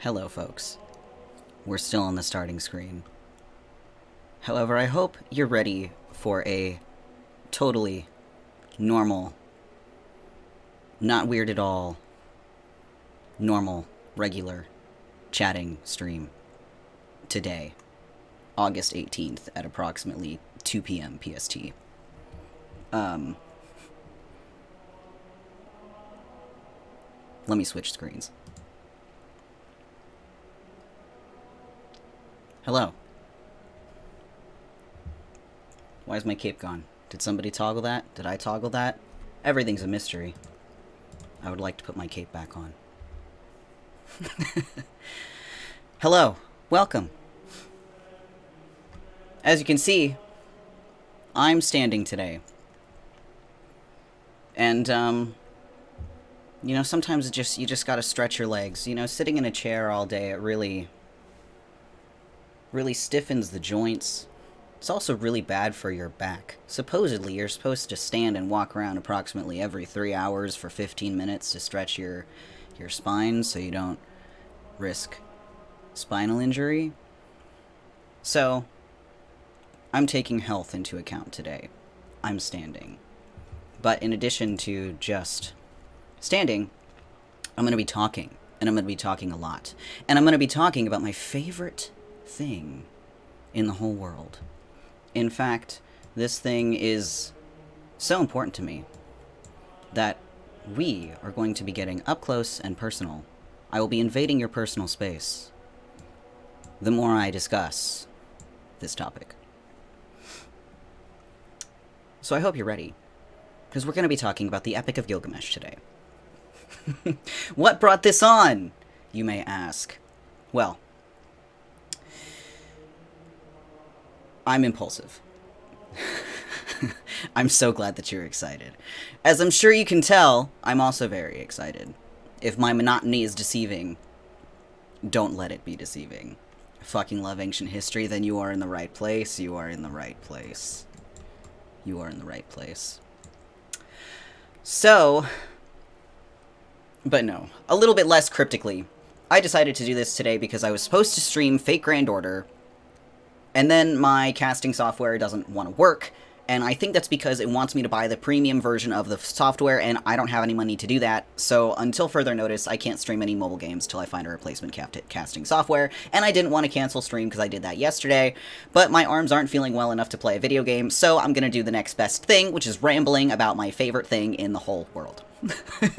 Hello, folks. We're still on the starting screen. However, I hope you're ready for a totally normal, not weird at all, normal, regular chatting stream today, August 18th at approximately 2 p.m. PST. Let me switch screens. Hello. Why is my cape gone? Did somebody toggle that? Did I toggle that? Everything's a mystery. I would like to put my cape back on. Hello. Welcome. As you can see, I'm standing today. And, you know, sometimes you just gotta stretch your legs. You know, sitting in a chair all day, it really stiffens the joints. It's also really bad for your back. Supposedly, you're supposed to stand and walk around approximately every 3 hours for 15 minutes to stretch your spine so you don't risk spinal injury. So, I'm taking health into account today. I'm standing. But in addition to just standing, I'm going to be talking. And I'm going to be talking a lot. And I'm going to be talking about my favorite thing in the whole world. In fact, this thing is so important to me that we are going to be getting up close and personal. I will be invading your personal space the more I discuss this topic. So I hope you're ready, because we're going to be talking about the Epic of Gilgamesh today. What brought this on, you may ask? Well, I'm impulsive. I'm so glad that you're excited. As I'm sure you can tell, I'm also very excited. If my monotony is deceiving, don't let it be deceiving. I fucking love ancient history, then you are in the right place. You are in the right place. You are in the right place. So, but no, a little bit less cryptically, I decided to do this today because I was supposed to stream Fate Grand Order, and then my casting software doesn't want to work, and I think that's because it wants me to buy the premium version of the software, and I don't have any money to do that, so until further notice, I can't stream any mobile games till I find a replacement casting software, and I didn't want to cancel stream because I did that yesterday, but my arms aren't feeling well enough to play a video game, so I'm gonna do the next best thing, which is rambling about my favorite thing in the whole world.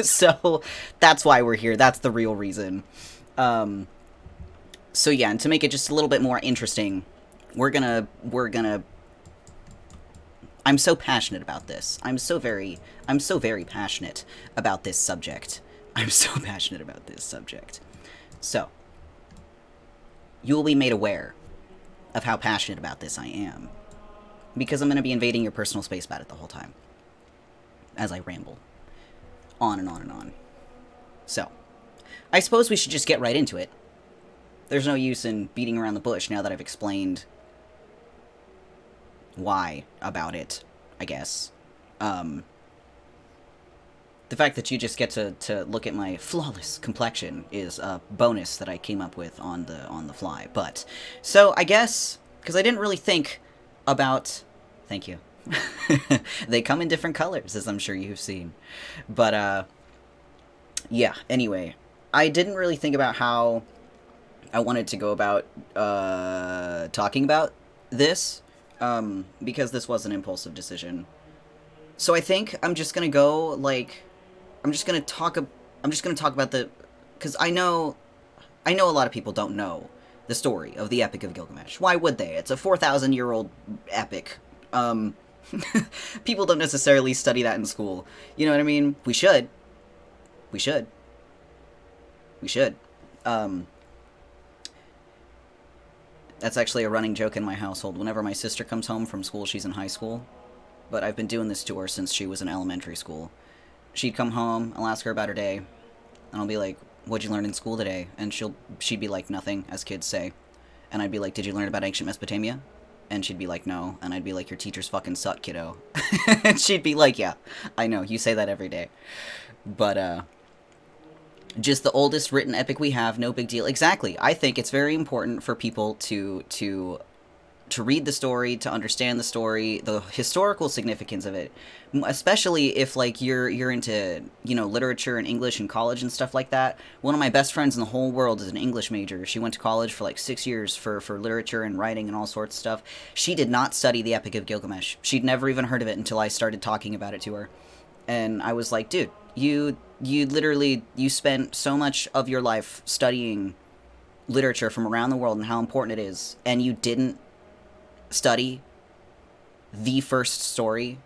So, that's why we're here, that's the real reason. So yeah, and to make it just a little bit more interesting, we're gonna I'm so passionate about this. I'm so very passionate about this subject. I'm so passionate about this subject. So, you will be made aware of how passionate about this I am, because I'm gonna be invading your personal space about it the whole time, as I ramble on and on and on. So, I suppose we should just get right into it. There's no use in beating around the bush now that I've explained why about it, I guess. The fact that you just get to look at my flawless complexion is a bonus that I came up with on the fly. But, so I guess, because I didn't really think about, thank you. They come in different colors, as I'm sure you've seen. But, yeah, anyway, I didn't really think about how I wanted to go about talking about this, because this was an impulsive decision. So I think I'm just gonna go, like, I'm just gonna talk about the, because I know a lot of people don't know the story of the Epic of Gilgamesh. Why would they? It's a 4,000-year-old epic. People don't necessarily study that in school. You know what I mean? We should. We should. We should. That's actually a running joke in my household. Whenever my sister comes home from school, she's in high school, but I've been doing this to her since she was in elementary school. She'd come home, I'll ask her about her day, and I'll be like, what'd you learn in school today? And she'd be like, nothing, as kids say. And I'd be like, did you learn about ancient Mesopotamia? And she'd be like, no. And I'd be like, your teachers fucking suck, kiddo. And she'd be like, yeah, I know, you say that every day. But, Just the oldest written epic we have, no big deal. Exactly. I think it's very important for people to read the story, to understand the story, the historical significance of it, especially if like you're into, you know, literature and English in college and stuff like that. One of my best friends in the whole world is an English major. She went to college for like 6 years for literature and writing and all sorts of stuff. She did not study the Epic of Gilgamesh. She'd never even heard of it until I started talking about it to her. And I was like, dude, you literally, you spent so much of your life studying literature from around the world and how important it is, and you didn't study the first story,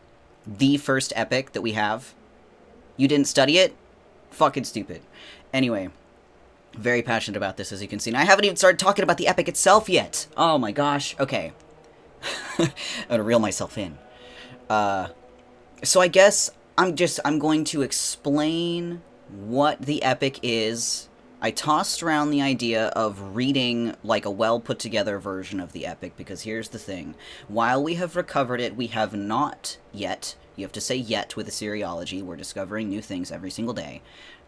the first epic that we have. You didn't study it? Fucking stupid. Anyway, very passionate about this, as you can see. And I haven't even started talking about the epic itself yet. Oh my gosh. Okay. I'm gonna reel myself in. So I guess I'm going to explain what the epic is. I tossed around the idea of reading like a well put together version of the epic, because here's the thing. While we have recovered it, we have not yet, you have to say yet with a seriology, we're discovering new things every single day.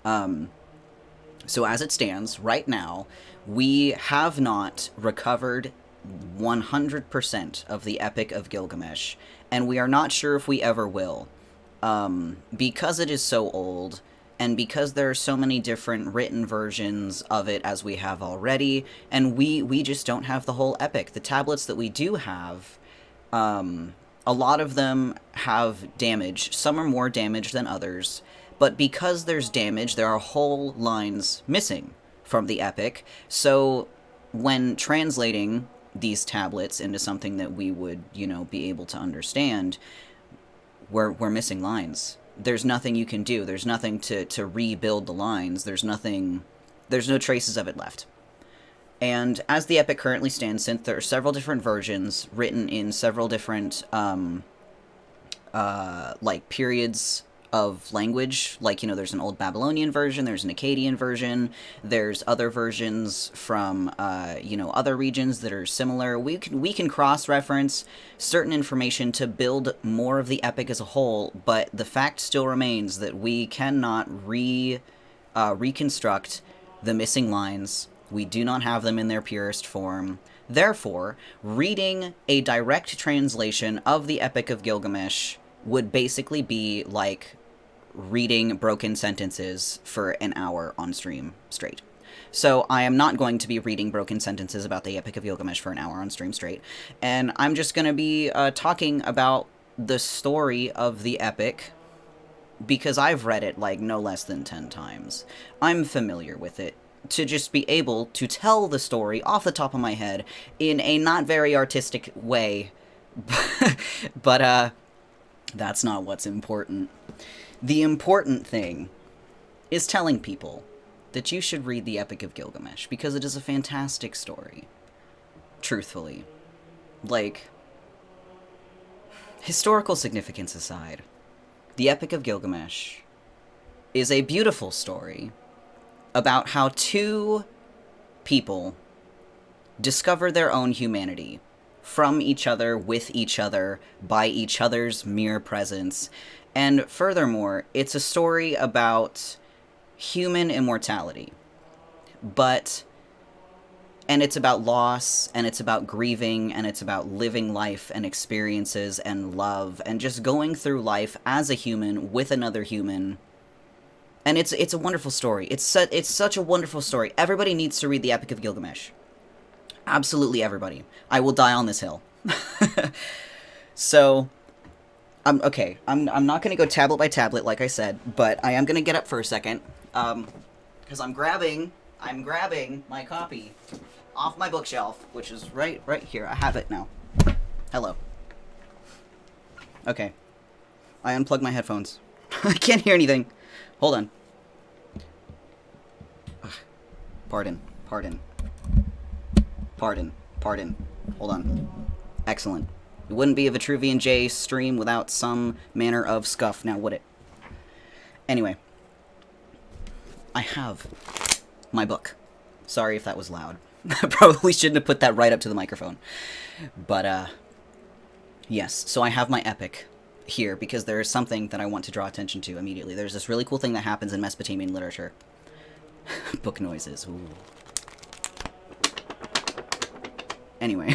So as it stands, right now, we have not recovered 100% of the Epic of Gilgamesh, and we are not sure if we ever will. Because it is so old, and because there are so many different written versions of it as we have already, and we just don't have the whole epic. The tablets that we do have, a lot of them have damage. Some are more damaged than others, but because there's damage, there are whole lines missing from the epic. So when translating these tablets into something that we would, you know, be able to understand, we're missing lines. There's nothing you can do. There's nothing to rebuild the lines. There's no traces of it left. And as the epic currently stands, since there are several different versions written in several different like periods of language, like, you know, there's an old Babylonian version, there's an Akkadian version, there's other versions from you know, other regions that are similar. We can cross-reference certain information to build more of the epic as a whole, but the fact still remains that we cannot reconstruct the missing lines. We do not have them in their purest form. Therefore, reading a direct translation of the Epic of Gilgamesh would basically be like reading broken sentences for an hour on stream straight. So I am not going to be reading broken sentences about the Epic of Gilgamesh for an hour on stream straight, and I'm just going to be talking about the story of the epic, because I've read it like no less than 10 times. I'm familiar with it, to just be able to tell the story off the top of my head in a not very artistic way. But that's not what's important. The important thing is telling people that you should read the Epic of Gilgamesh, because it is a fantastic story. Truthfully. Like, historical significance aside, the Epic of Gilgamesh is a beautiful story about how two people discover their own humanity from each other, with each other, by each other's mere presence. And furthermore, it's a story about human immortality. And it's about loss, and it's about grieving, and it's about living life and experiences and love, and just going through life as a human with another human. And it's a wonderful story. It's such a wonderful story. Everybody needs to read the Epic of Gilgamesh. Absolutely everybody. I will die on this hill. So, I'm not going to go tablet by tablet, like I said, but I am going to get up for a second, because I'm grabbing my copy off my bookshelf, which is right here. I have it now. Hello. Okay. I unplugged my headphones. I can't hear anything. Hold on. Pardon. Hold on. Excellent. It wouldn't be a Vitruvian Jay stream without some manner of scuff, now would it? Anyway. I have my book. Sorry if that was loud. I probably shouldn't have put that right up to the microphone. But, yes. So I have my epic here, because there is something that I want to draw attention to immediately. There's this really cool thing that happens in Mesopotamian literature. Book noises. Ooh. Anyway,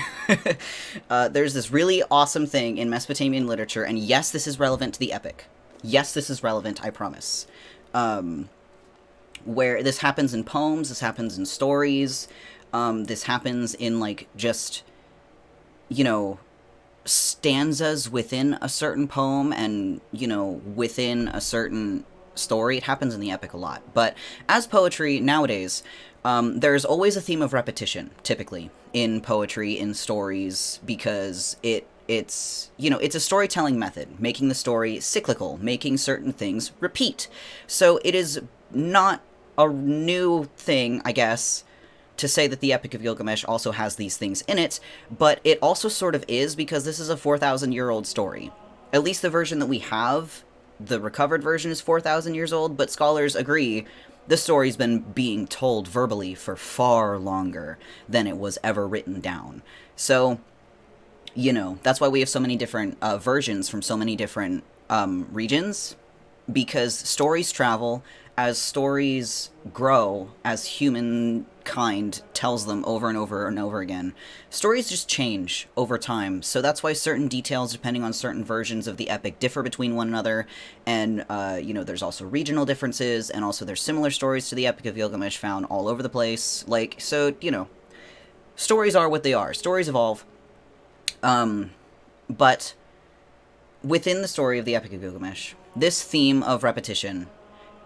there's this really awesome thing in Mesopotamian literature, and yes, this is relevant to the epic. Yes, this is relevant, I promise. Where this happens in poems, this happens in stories, this happens in, like, just, you know, stanzas within a certain poem and, you know, within a certain story. It happens in the epic a lot. But as poetry nowadays, there's always a theme of repetition, typically, in poetry, in stories, because it's, you know, it's a storytelling method, making the story cyclical, making certain things repeat. So it is not a new thing, I guess, to say that the Epic of Gilgamesh also has these things in it, but it also sort of is, because this is a 4,000-year-old story. At least the version that we have, the recovered version, is 4,000 years old, but scholars agree the story's been being told verbally for far longer than it was ever written down. So, you know, that's why we have so many different versions from so many different regions, because stories travel. As stories grow, as humankind tells them over and over and over again, stories just change over time. So that's why certain details, depending on certain versions of the epic, differ between one another. And, you know, there's also regional differences, and also there's similar stories to the Epic of Gilgamesh found all over the place. Like, so, you know, stories are what they are. Stories evolve. But within the story of the Epic of Gilgamesh, this theme of repetition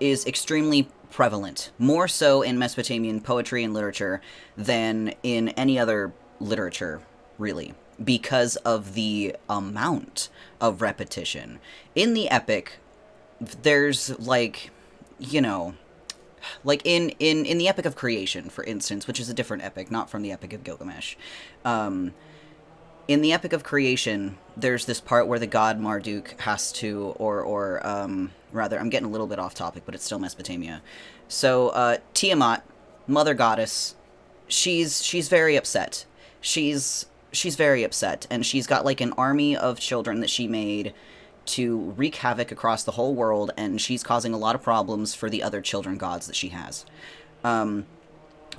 is extremely prevalent, more so in Mesopotamian poetry and literature than in any other literature, really, because of the amount of repetition. In the epic, there's, like, you know, like in the Epic of Creation, for instance, which is a different epic, not from the Epic of Gilgamesh. In the Epic of Creation, there's this part where the god Marduk has to, rather, I'm getting a little bit off topic, but it's still Mesopotamia. So, Tiamat, mother goddess, she's very upset. She's very upset, and she's got, like, an army of children that she made to wreak havoc across the whole world, and she's causing a lot of problems for the other children gods that she has.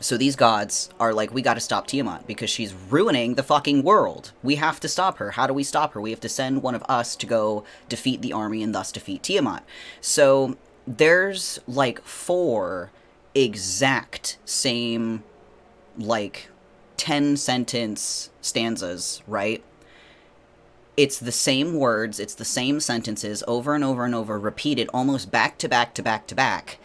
So these gods are like, we gotta stop Tiamat, because she's ruining the fucking world. We have to stop her. How do we stop her? We have to send one of us to go defeat the army and thus defeat Tiamat. So there's, like, 4 exact same, like, 10-sentence stanzas, right? It's the same words, it's the same sentences over and over and over, repeated almost back to back to back to back,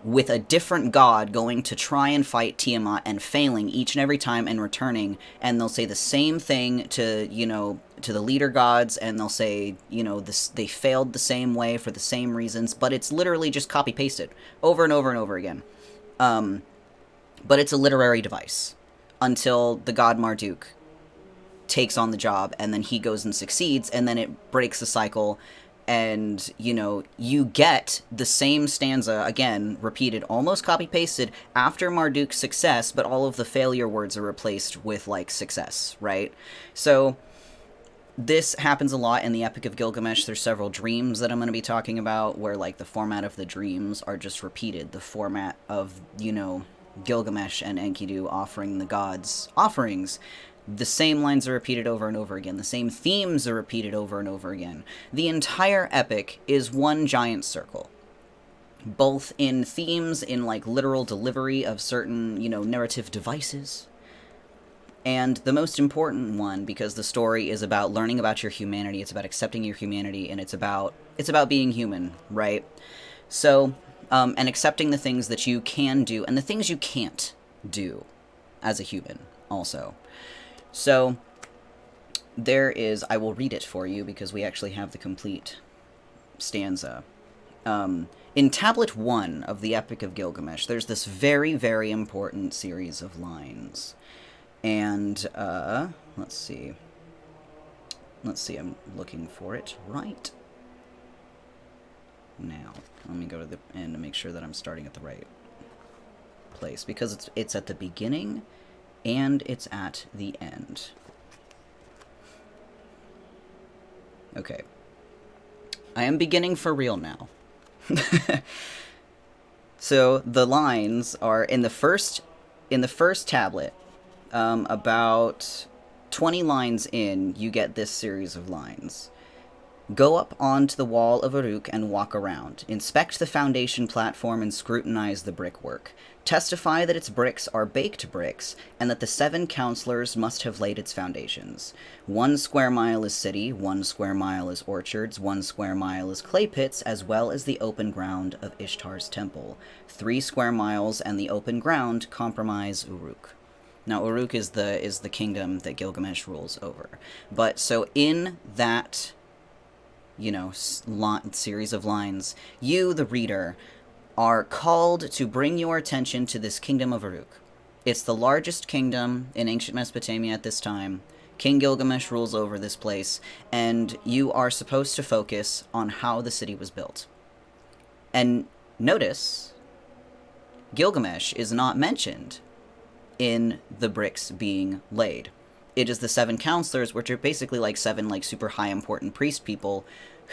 with a different god going to try and fight Tiamat and failing each and every time and returning, and they'll say the same thing to, you know, to the leader gods, and they'll say, you know, this, they failed the same way for the same reasons, but it's literally just copy-pasted over and over and over again. But it's a literary device until the god Marduk takes on the job, and then he goes and succeeds, and then it breaks the cycle. And, you know, you get the same stanza, again, repeated, almost copy-pasted, after Marduk's success, but all of the failure words are replaced with, like, success, right? So this happens a lot in the Epic of Gilgamesh. There's several dreams that I'm going to be talking about, where, like, the format of the dreams are just repeated. The format of, you know, Gilgamesh and Enkidu offering the gods offerings. The same lines are repeated over and over again. The same themes are repeated over and over again. The entire epic is one giant circle, both in themes, in, like, literal delivery of certain, you know, narrative devices, and the most important one, because the story is about learning about your humanity, it's about accepting your humanity, and it's about being human, right? So, and accepting the things that you can do and the things you can't do as a human also. So, there is, I will read it for you because we actually have the complete stanza. In Tablet 1 of the Epic of Gilgamesh, there's this very, very important series of lines. And, let's see. I'm looking for it right now. Let me go to the end to make sure that I'm starting at the right place, because it's at the beginning and it's at the end. Okay. I am beginning for real now. So the lines are in the first tablet, about 20 lines in, you get this series of lines. Go up onto the wall of Uruk and walk around. Inspect the foundation platform and scrutinize the brickwork. Testify that its bricks are baked bricks, and that the 7 counselors must have laid its foundations. 1 square mile is city, 1 square mile is orchards, 1 square mile is clay pits, as well as the open ground of Ishtar's temple. 3 square miles and the open ground comprise Uruk. Now, Uruk is the kingdom that Gilgamesh rules over. But so in that, series of lines, you, the reader, are called to bring your attention to this kingdom of Uruk. It's the largest kingdom in ancient Mesopotamia at this time. King Gilgamesh rules over this place, and you are supposed to focus on how the city was built. And notice, Gilgamesh is not mentioned in the bricks being laid. It is the 7 counselors, which are basically like 7 super high important priest people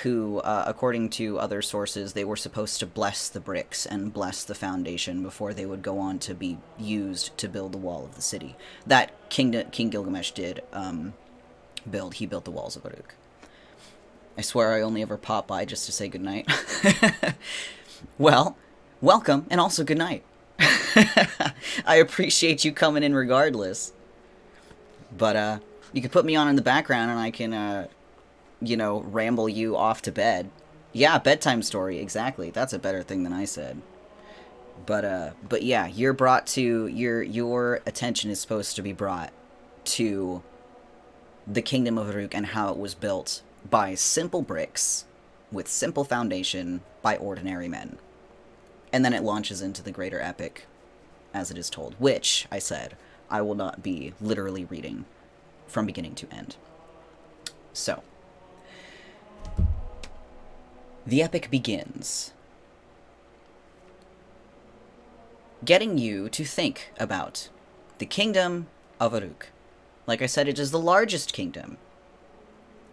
who, according to other sources, they were supposed to bless the bricks and bless the foundation before they would go on to be used to build the wall of the city. That King Gilgamesh did build. He built the walls of Uruk. I swear I only ever pop by just to say goodnight. Well, welcome, and also goodnight. I appreciate you coming in regardless. But, you can put me on in the background and I can, ramble you off to bed. Yeah, bedtime story, exactly. That's a better thing than I said. But yeah, you're brought to, your attention is supposed to be brought to the kingdom of Uruk and how it was built by simple bricks, with simple foundation, by ordinary men. And then it launches into the greater epic, as it is told, which, I said, I will not be literally reading from beginning to end. So, the epic begins, getting you to think about the kingdom of Uruk. Like I said, it is the largest kingdom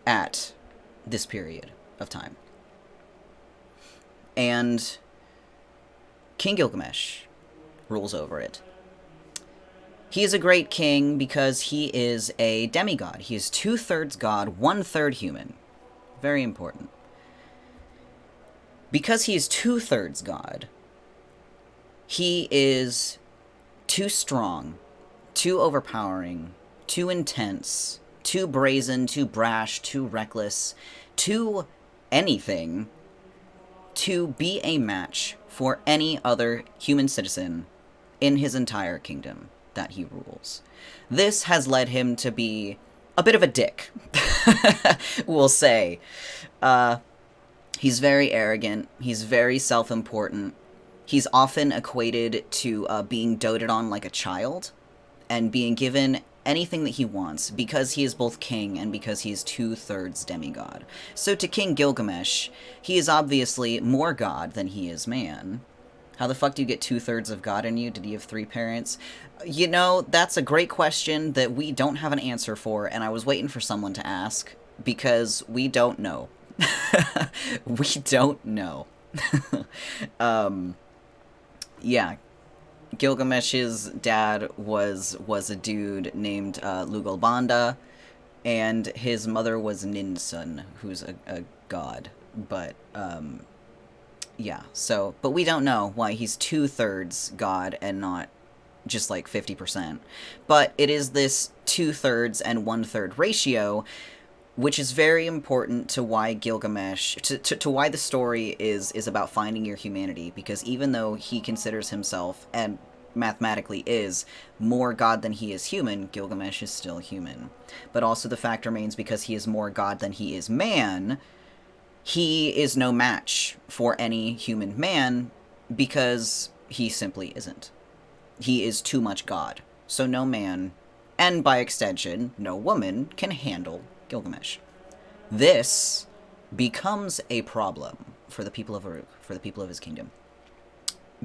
at this period of time. And King Gilgamesh rules over it. He is a great king because he is a demigod. He is 2/3 god, 1/3 human. Very important. Because he is 2/3 god, he is too strong, too overpowering, too intense, too brazen, too brash, too reckless, too anything to be a match for any other human citizen in his entire kingdom that he rules. This has led him to be a bit of a dick, we'll say. He's very arrogant, he's very self-important, he's often equated to being doted on like a child, and being given anything that he wants, because he is both king and because he is 2/3 demigod. So to King Gilgamesh, he is obviously more god than he is man. How the fuck do you get 2/3 of God in you? Did he have 3 parents? That's a great question that we don't have an answer for, and I was waiting for someone to ask, because we don't know. We don't know. Yeah. Gilgamesh's dad was a dude named Lugalbanda, and his mother was Ninsun, who's a god. But, yeah, so, but we don't know why he's 2/3 god and not just like 50%. But it is this 2/3 and 1/3 ratio, which is very important to why Gilgamesh, to why the story is about finding your humanity, because even though he considers himself, and mathematically is, more god than he is human, Gilgamesh is still human. But also the fact remains, because he is more god than he is man, he is no match for any human man, because he simply isn't. He is too much god. So no man, and by extension, no woman, can handle Gilgamesh. This becomes a problem for the people of Uruk, for the people of his kingdom.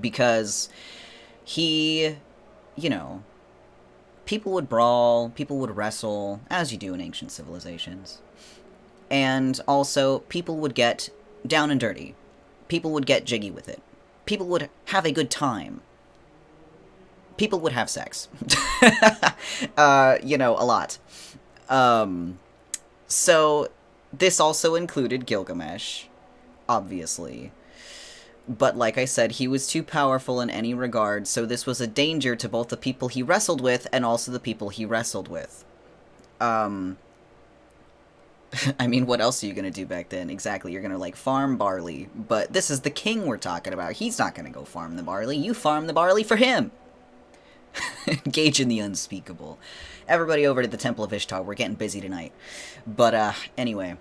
Because he, people would brawl, people would wrestle, as you do in ancient civilizations. And also, people would get down and dirty. People would get jiggy with it. people would have a good time. People would have sex. You know, a lot. So, this also included Gilgamesh, obviously. But like I said, he was too powerful in any regard, so this was a danger to both the people he wrestled with and also the people he wrestled with. I mean, what else are you gonna do back then? Exactly, you're gonna, like, farm barley. But this is the king we're talking about. He's not gonna go farm the barley. You farm the barley for him! Engage in the unspeakable. Everybody over to the Temple of Ishtar. We're getting busy tonight. But, anyway.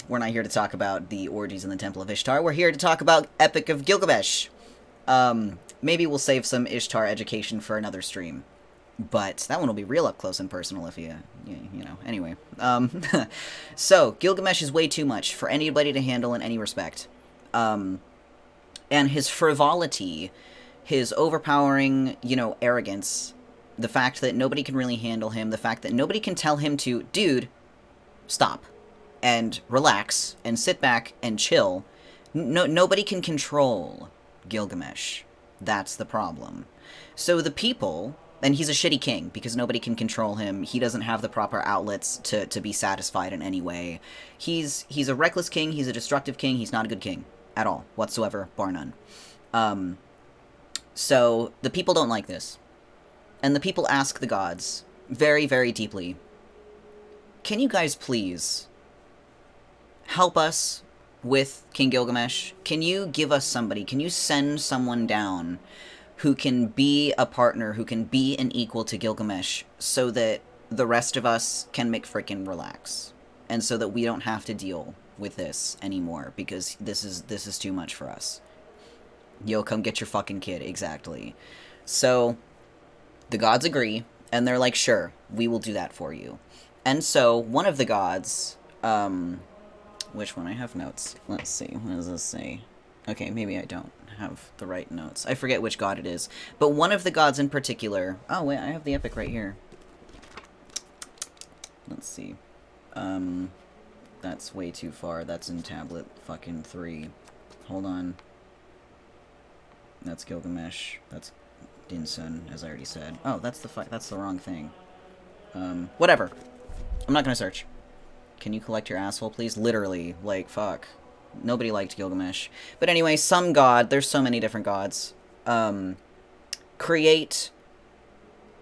We're not here to talk about the orgies in the Temple of Ishtar. We're here to talk about Epic of Gilgamesh. Maybe we'll save some Ishtar education for another stream. But that one will be real up close and personal if you know. Anyway. So, Gilgamesh is way too much for anybody to handle in any respect. And his frivolity, his overpowering, you know, arrogance, the fact that nobody can really handle him, the fact that nobody can tell him to, dude, stop. And relax, and sit back, and chill. Nobody can control Gilgamesh. That's the problem. So the people, and he's a shitty king, because nobody can control him. He doesn't have the proper outlets to be satisfied in any way. He's a reckless king, he's a destructive king, he's not a good king. At all, whatsoever, bar none. So the people don't like this. And the people ask the gods, very, very deeply, can you guys please help us with King Gilgamesh? Can you give us somebody? Can you send someone down who can be a partner, who can be an equal to Gilgamesh, so that the rest of us can make frickin' relax, and so that we don't have to deal with this anymore, because this is too much for us. Yo, come get your fucking kid. Exactly. So the gods agree, and they're like, sure, we will do that for you. And so one of the gods, which one? I have notes. Let's see. What does this say? Okay, maybe I don't have the right notes. I forget which god it is. But one of the gods in particular... Oh, wait, I have the epic right here. Let's see. That's way too far. That's in tablet fucking 3. Hold on. That's Gilgamesh. That's Dinsun, as I already said. Oh, that's the wrong thing. Whatever. I'm not gonna search. Can you collect your asshole, please? Literally, like, fuck. Nobody liked Gilgamesh. But anyway, some god, there's so many different gods, create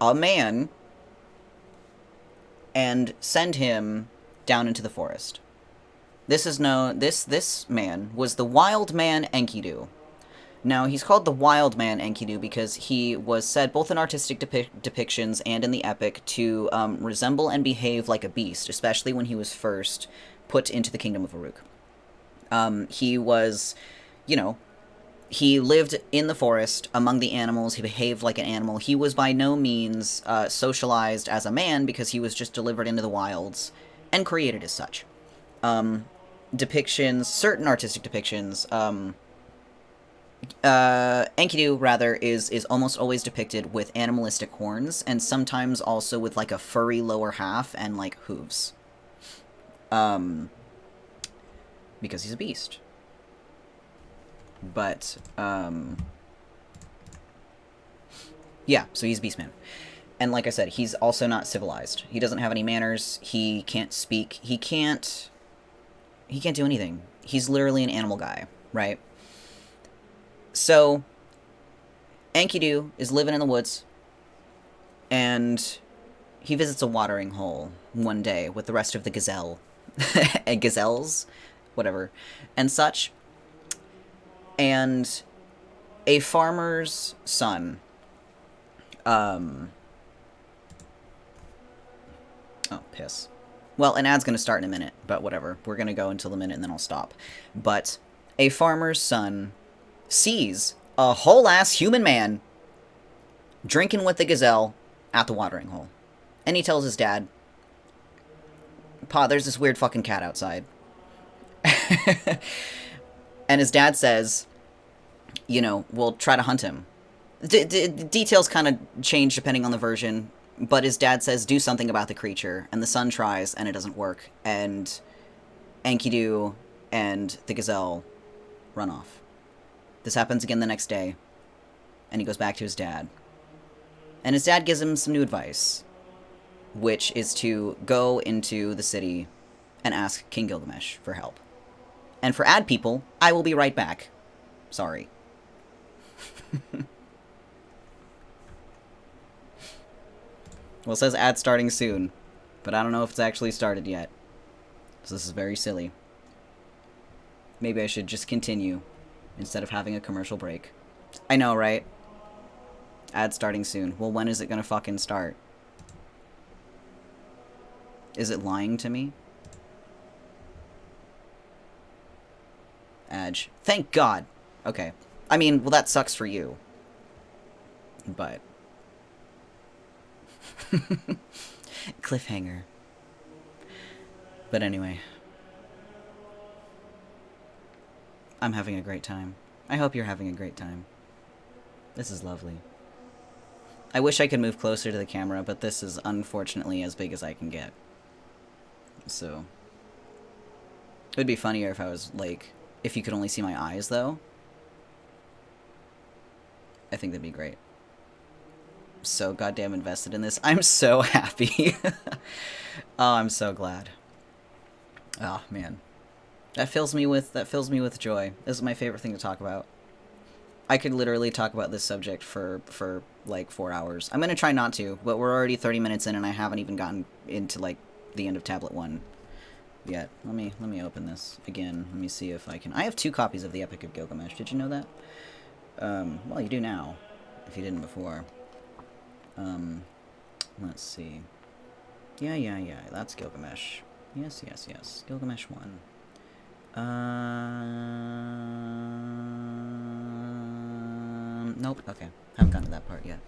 a man and send him down into the forest. This is known, this man was the wild man Enkidu. Now, he's called the Wild Man Enkidu because he was said, both in artistic depictions and in the epic, to resemble and behave like a beast, especially when he was first put into the kingdom of Uruk. He was, you know, he lived in the forest among the animals, he behaved like an animal. He was by no means socialized as a man, because he was just delivered into the wilds and created as such. Depictions, certain artistic depictions, Enkidu, rather, is almost always depicted with animalistic horns, and sometimes also with, like, a furry lower half and, like, hooves. Because he's a beast. But, yeah, so he's Beastman. And like I said, he's also not civilized. He doesn't have any manners, he can't speak, he can't do anything. He's literally an animal guy, right? So, Enkidu is living in the woods, and he visits a watering hole one day with the rest of the and gazelles, whatever, and such. And a farmer's son, oh, piss. Well, an ad's gonna start in a minute, but whatever. We're gonna go until the minute and then I'll stop. But a farmer's son sees a whole-ass human man drinking with the gazelle at the watering hole. And he tells his dad, Pa, there's this weird fucking cat outside. And his dad says, you know, we'll try to hunt him. Details kind of change depending on the version, but his dad says, do something about the creature, and the son tries, and it doesn't work, and Enkidu and the gazelle run off. This happens again the next day, and he goes back to his dad. And his dad gives him some new advice, which is to go into the city and ask King Gilgamesh for help. And for ad people, I will be right back. Sorry. Well, it says ad starting soon, but I don't know if it's actually started yet. So this is very silly. Maybe I should just continue instead of having a commercial break. I know, right? Ad starting soon. Well, when is it gonna fucking start? Is it lying to me? Adge. Thank God! Okay. I mean, well, that sucks for you. But... cliffhanger. But anyway. I'm having a great time. I hope you're having a great time. This is lovely. I wish I could move closer to the camera, but this is unfortunately as big as I can get. So... it would be funnier if I was, like... if you could only see my eyes, though. I think that'd be great. So goddamn invested in this. I'm so happy. Oh, I'm so glad. Oh, man. That fills me with joy. This is my favorite thing to talk about. I could literally talk about this subject for like 4 hours. I'm gonna try not to, but we're already 30 minutes in and I haven't even gotten into like the end of tablet 1 yet. Let me open this again. Let me see if I can. I have 2 copies of the Epic of Gilgamesh. Did you know that? Well, you do now, if you didn't before. Let's see. Yeah. That's Gilgamesh. Yes. Gilgamesh 1. Nope. Okay. Haven't gotten to that part yet.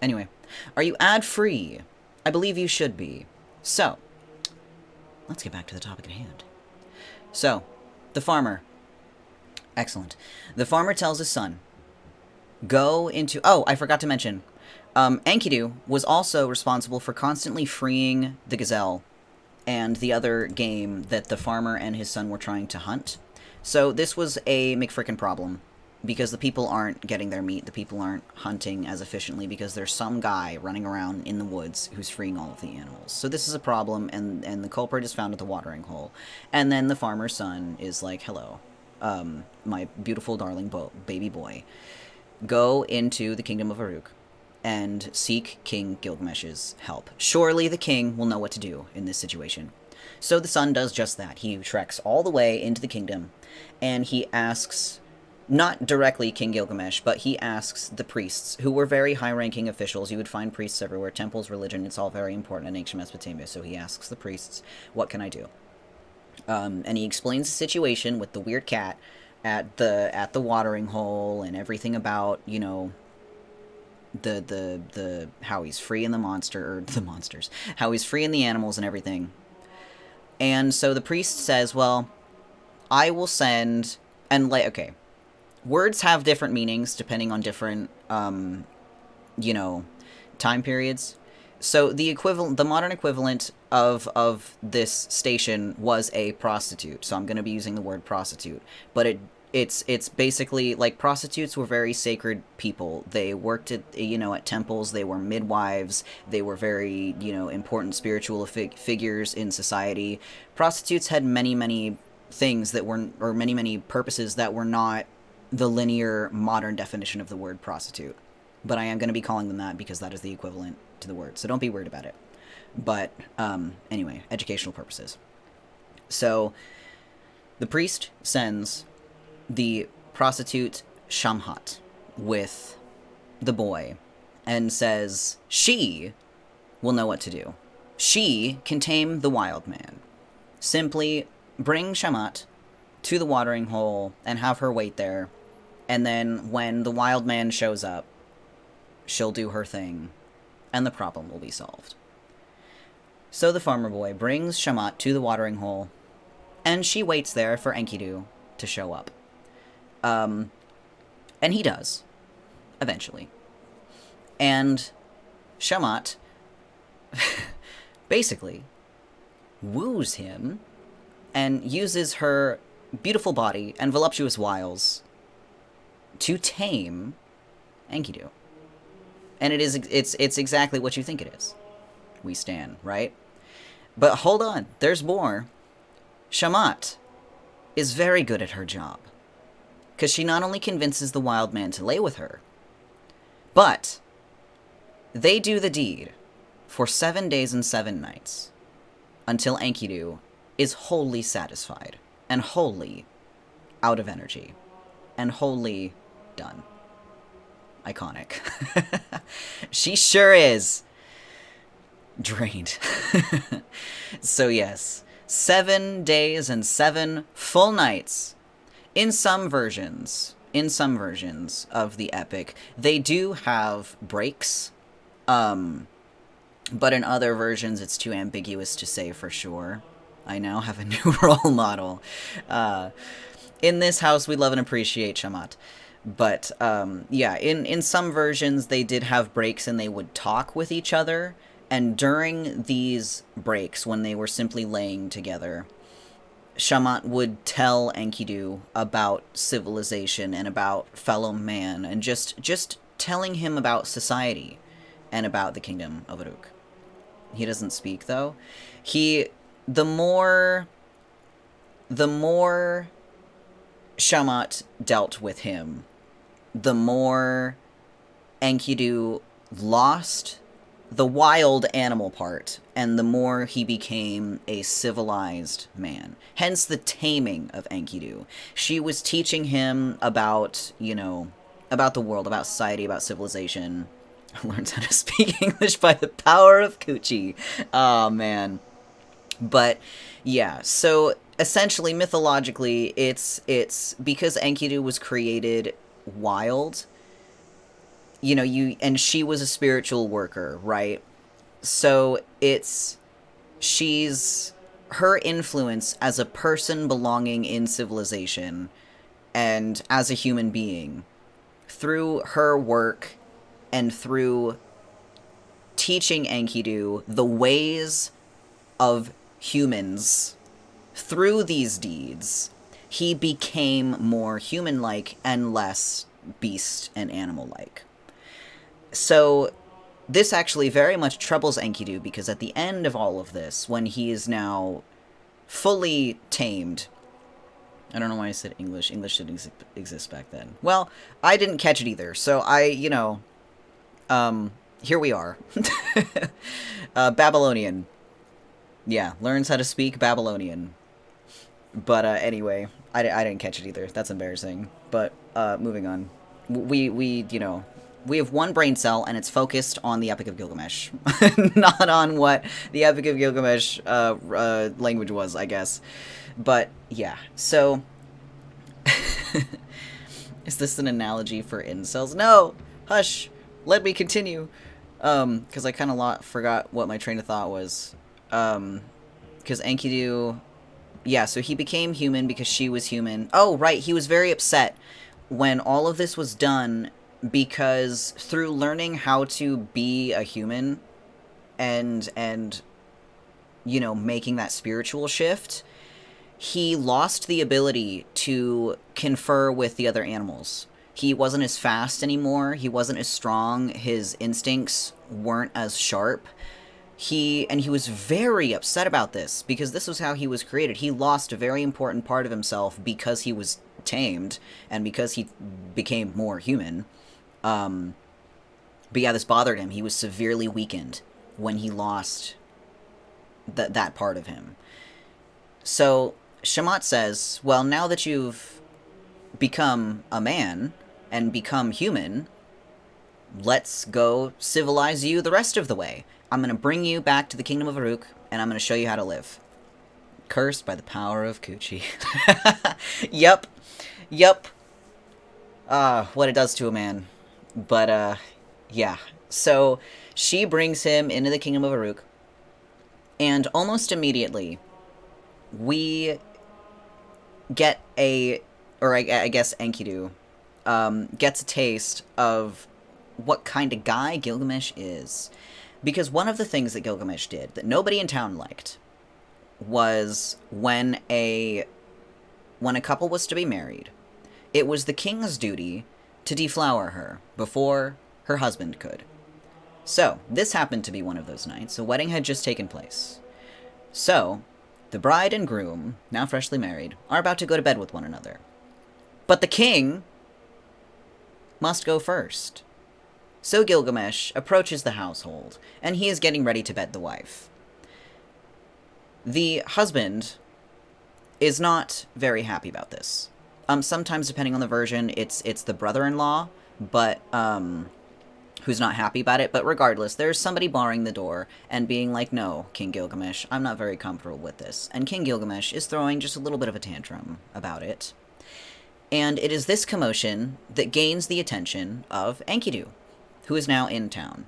Anyway, are you ad-free? I believe you should be. So, let's get back to the topic at hand. So, the farmer. Excellent. The farmer tells his son, go into... oh, I forgot to mention. Enkidu was also responsible for constantly freeing the gazelle and the other game that the farmer and his son were trying to hunt. So this was a McFrickin' problem, because the people aren't getting their meat, the people aren't hunting as efficiently, because there's some guy running around in the woods who's freeing all of the animals. So this is a problem, and the culprit is found at the watering hole. And then the farmer's son is like, hello, my beautiful darling baby boy, go into the kingdom of Uruk and seek King Gilgamesh's help. Surely the king will know what to do in this situation. So the son does just that. He treks all the way into the kingdom, and he asks, not directly King Gilgamesh, but he asks the priests, who were very high-ranking officials. You would find priests everywhere. Temples, religion, it's all very important in ancient Mesopotamia. So he asks the priests, what can I do? And he explains the situation with the weird cat at the watering hole and everything about, you know, the how he's freeing the monsters, how he's freeing the animals and everything. And so the priest says, well, I will send, and like, okay, words have different meanings depending on different you know, time periods. So the modern equivalent of this station was a prostitute. So I'm going to be using the word prostitute, but it's basically like prostitutes were very sacred people. They worked at, you know, at temples. They were midwives. They were very, you know, important spiritual figures in society. Prostitutes had many things that were, or many purposes that were not the linear modern definition of the word prostitute. But I am going to be calling them that because that is the equivalent to the word. So don't be worried about it. But anyway, educational purposes. So the priest sends the prostitute Shamhat with the boy and says she will know what to do. She can tame the wild man. Simply bring Shamhat to the watering hole and have her wait there, and then when the wild man shows up, she'll do her thing, and the problem will be solved. So the farmer boy brings Shamhat to the watering hole, and she waits there for Enkidu to show up. And he does, eventually. And Shamhat basically woos him and uses her beautiful body and voluptuous wiles to tame Enkidu. And it's exactly what you think it is. We stand, right? But hold on, there's more. Shamat is very good at her job. Because she not only convinces the wild man to lay with her, but they do the deed for 7 days and 7 nights until Enkidu is wholly satisfied and wholly out of energy and wholly done. Iconic. She sure is drained. So yes, 7 days and 7 full nights. In some versions of the epic, they do have breaks, but in other versions it's too ambiguous to say for sure. I now have a new role model. In this house, we love and appreciate Shamat. But, yeah, in some versions, they did have breaks and they would talk with each other. And during these breaks, when they were simply laying together, Shamat would tell Enkidu about civilization and about fellow man, and just telling him about society and about the kingdom of Uruk. He doesn't speak, though. The more Shamat dealt with him, the more Enkidu lost the wild animal part, and the more he became a civilized man. Hence the taming of Enkidu. She was teaching him about, about the world, about society, about civilization. Learns how to speak English by the power of Coochie. Oh, man. But, yeah, so essentially, mythologically, it's because Enkidu was created wild, and she was a spiritual worker, right? So her influence as a person belonging in civilization and as a human being, through her work and through teaching Enkidu the ways of humans, through these deeds, he became more human-like and less beast and animal-like. So this actually very much troubles Enkidu, because at the end of all of this, when he is now fully tamed... I don't know why I said English. English didn't exist back then. Well, I didn't catch it either, so here we are. Babylonian. Yeah, learns how to speak Babylonian. But anyway, I didn't catch it either. That's embarrassing. But moving on. We have one brain cell, and it's focused on the Epic of Gilgamesh. Not on what the Epic of Gilgamesh language was, I guess. But, yeah. So, is this an analogy for incels? No! Hush! Let me continue! Because I kind of forgot what my train of thought was. Because Enkidu... Yeah, so he became human because she was human. Oh, right, he was very upset when all of this was done, because through learning how to be a human and making that spiritual shift, he lost the ability to confer with the other animals. He wasn't as fast anymore. He wasn't as strong. His instincts weren't as sharp. He was very upset about this, because this was how he was created. He lost a very important part of himself because he was tamed and because he became more human. But yeah, this bothered him. He was severely weakened when he lost that part of him. So Shamat says, well, now that you've become a man and become human, let's go civilize you the rest of the way. I'm going to bring you back to the kingdom of Uruk, and I'm going to show you how to live. Cursed by the power of Coochie. Yep. What it does to a man. But, yeah. So, she brings him into the kingdom of Uruk, and almost immediately, we get I guess Enkidu, gets a taste of what kind of guy Gilgamesh is. Because one of the things that Gilgamesh did that nobody in town liked was when a couple was to be married, it was the king's duty to deflower her before her husband could. So, this happened to be one of those nights. A wedding had just taken place. So, the bride and groom, now freshly married, are about to go to bed with one another. But the king must go first. So Gilgamesh approaches the household, and he is getting ready to bed the wife. The husband is not very happy about this. Sometimes, depending on the version, it's the brother-in-law, but who's not happy about it. But regardless, there's somebody barring the door and being like, "No, King Gilgamesh, I'm not very comfortable with this." And King Gilgamesh is throwing just a little bit of a tantrum about it. And it is this commotion that gains the attention of Enkidu, who is now in town.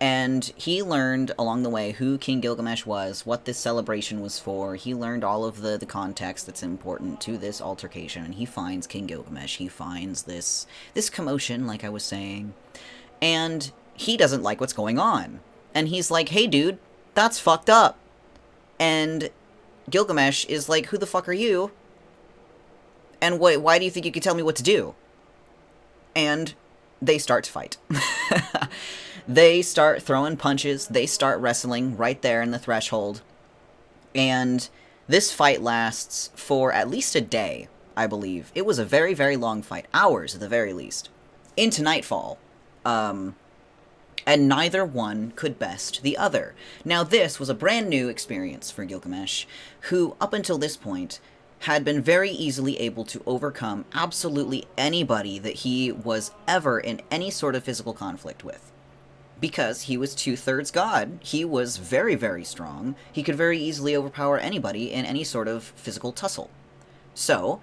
And he learned along the way who King Gilgamesh was, what this celebration was for. He learned all of the context that's important to this altercation, and he finds King Gilgamesh. He finds this commotion, like I was saying, and he doesn't like what's going on. And he's like, "Hey, dude, that's fucked up." And Gilgamesh is like, "Who the fuck are you? And why do you think you can tell me what to do?" And they start to fight. They start throwing punches. They start wrestling right there in the threshold. And this fight lasts for at least a day, I believe. It was a very, very long fight. Hours, at the very least. Into nightfall. And neither one could best the other. Now, this was a brand new experience for Gilgamesh, who, up until this point, had been very easily able to overcome absolutely anybody that he was ever in any sort of physical conflict with. Because he was 2/3 god, he was very, very strong. He could very easily overpower anybody in any sort of physical tussle. So,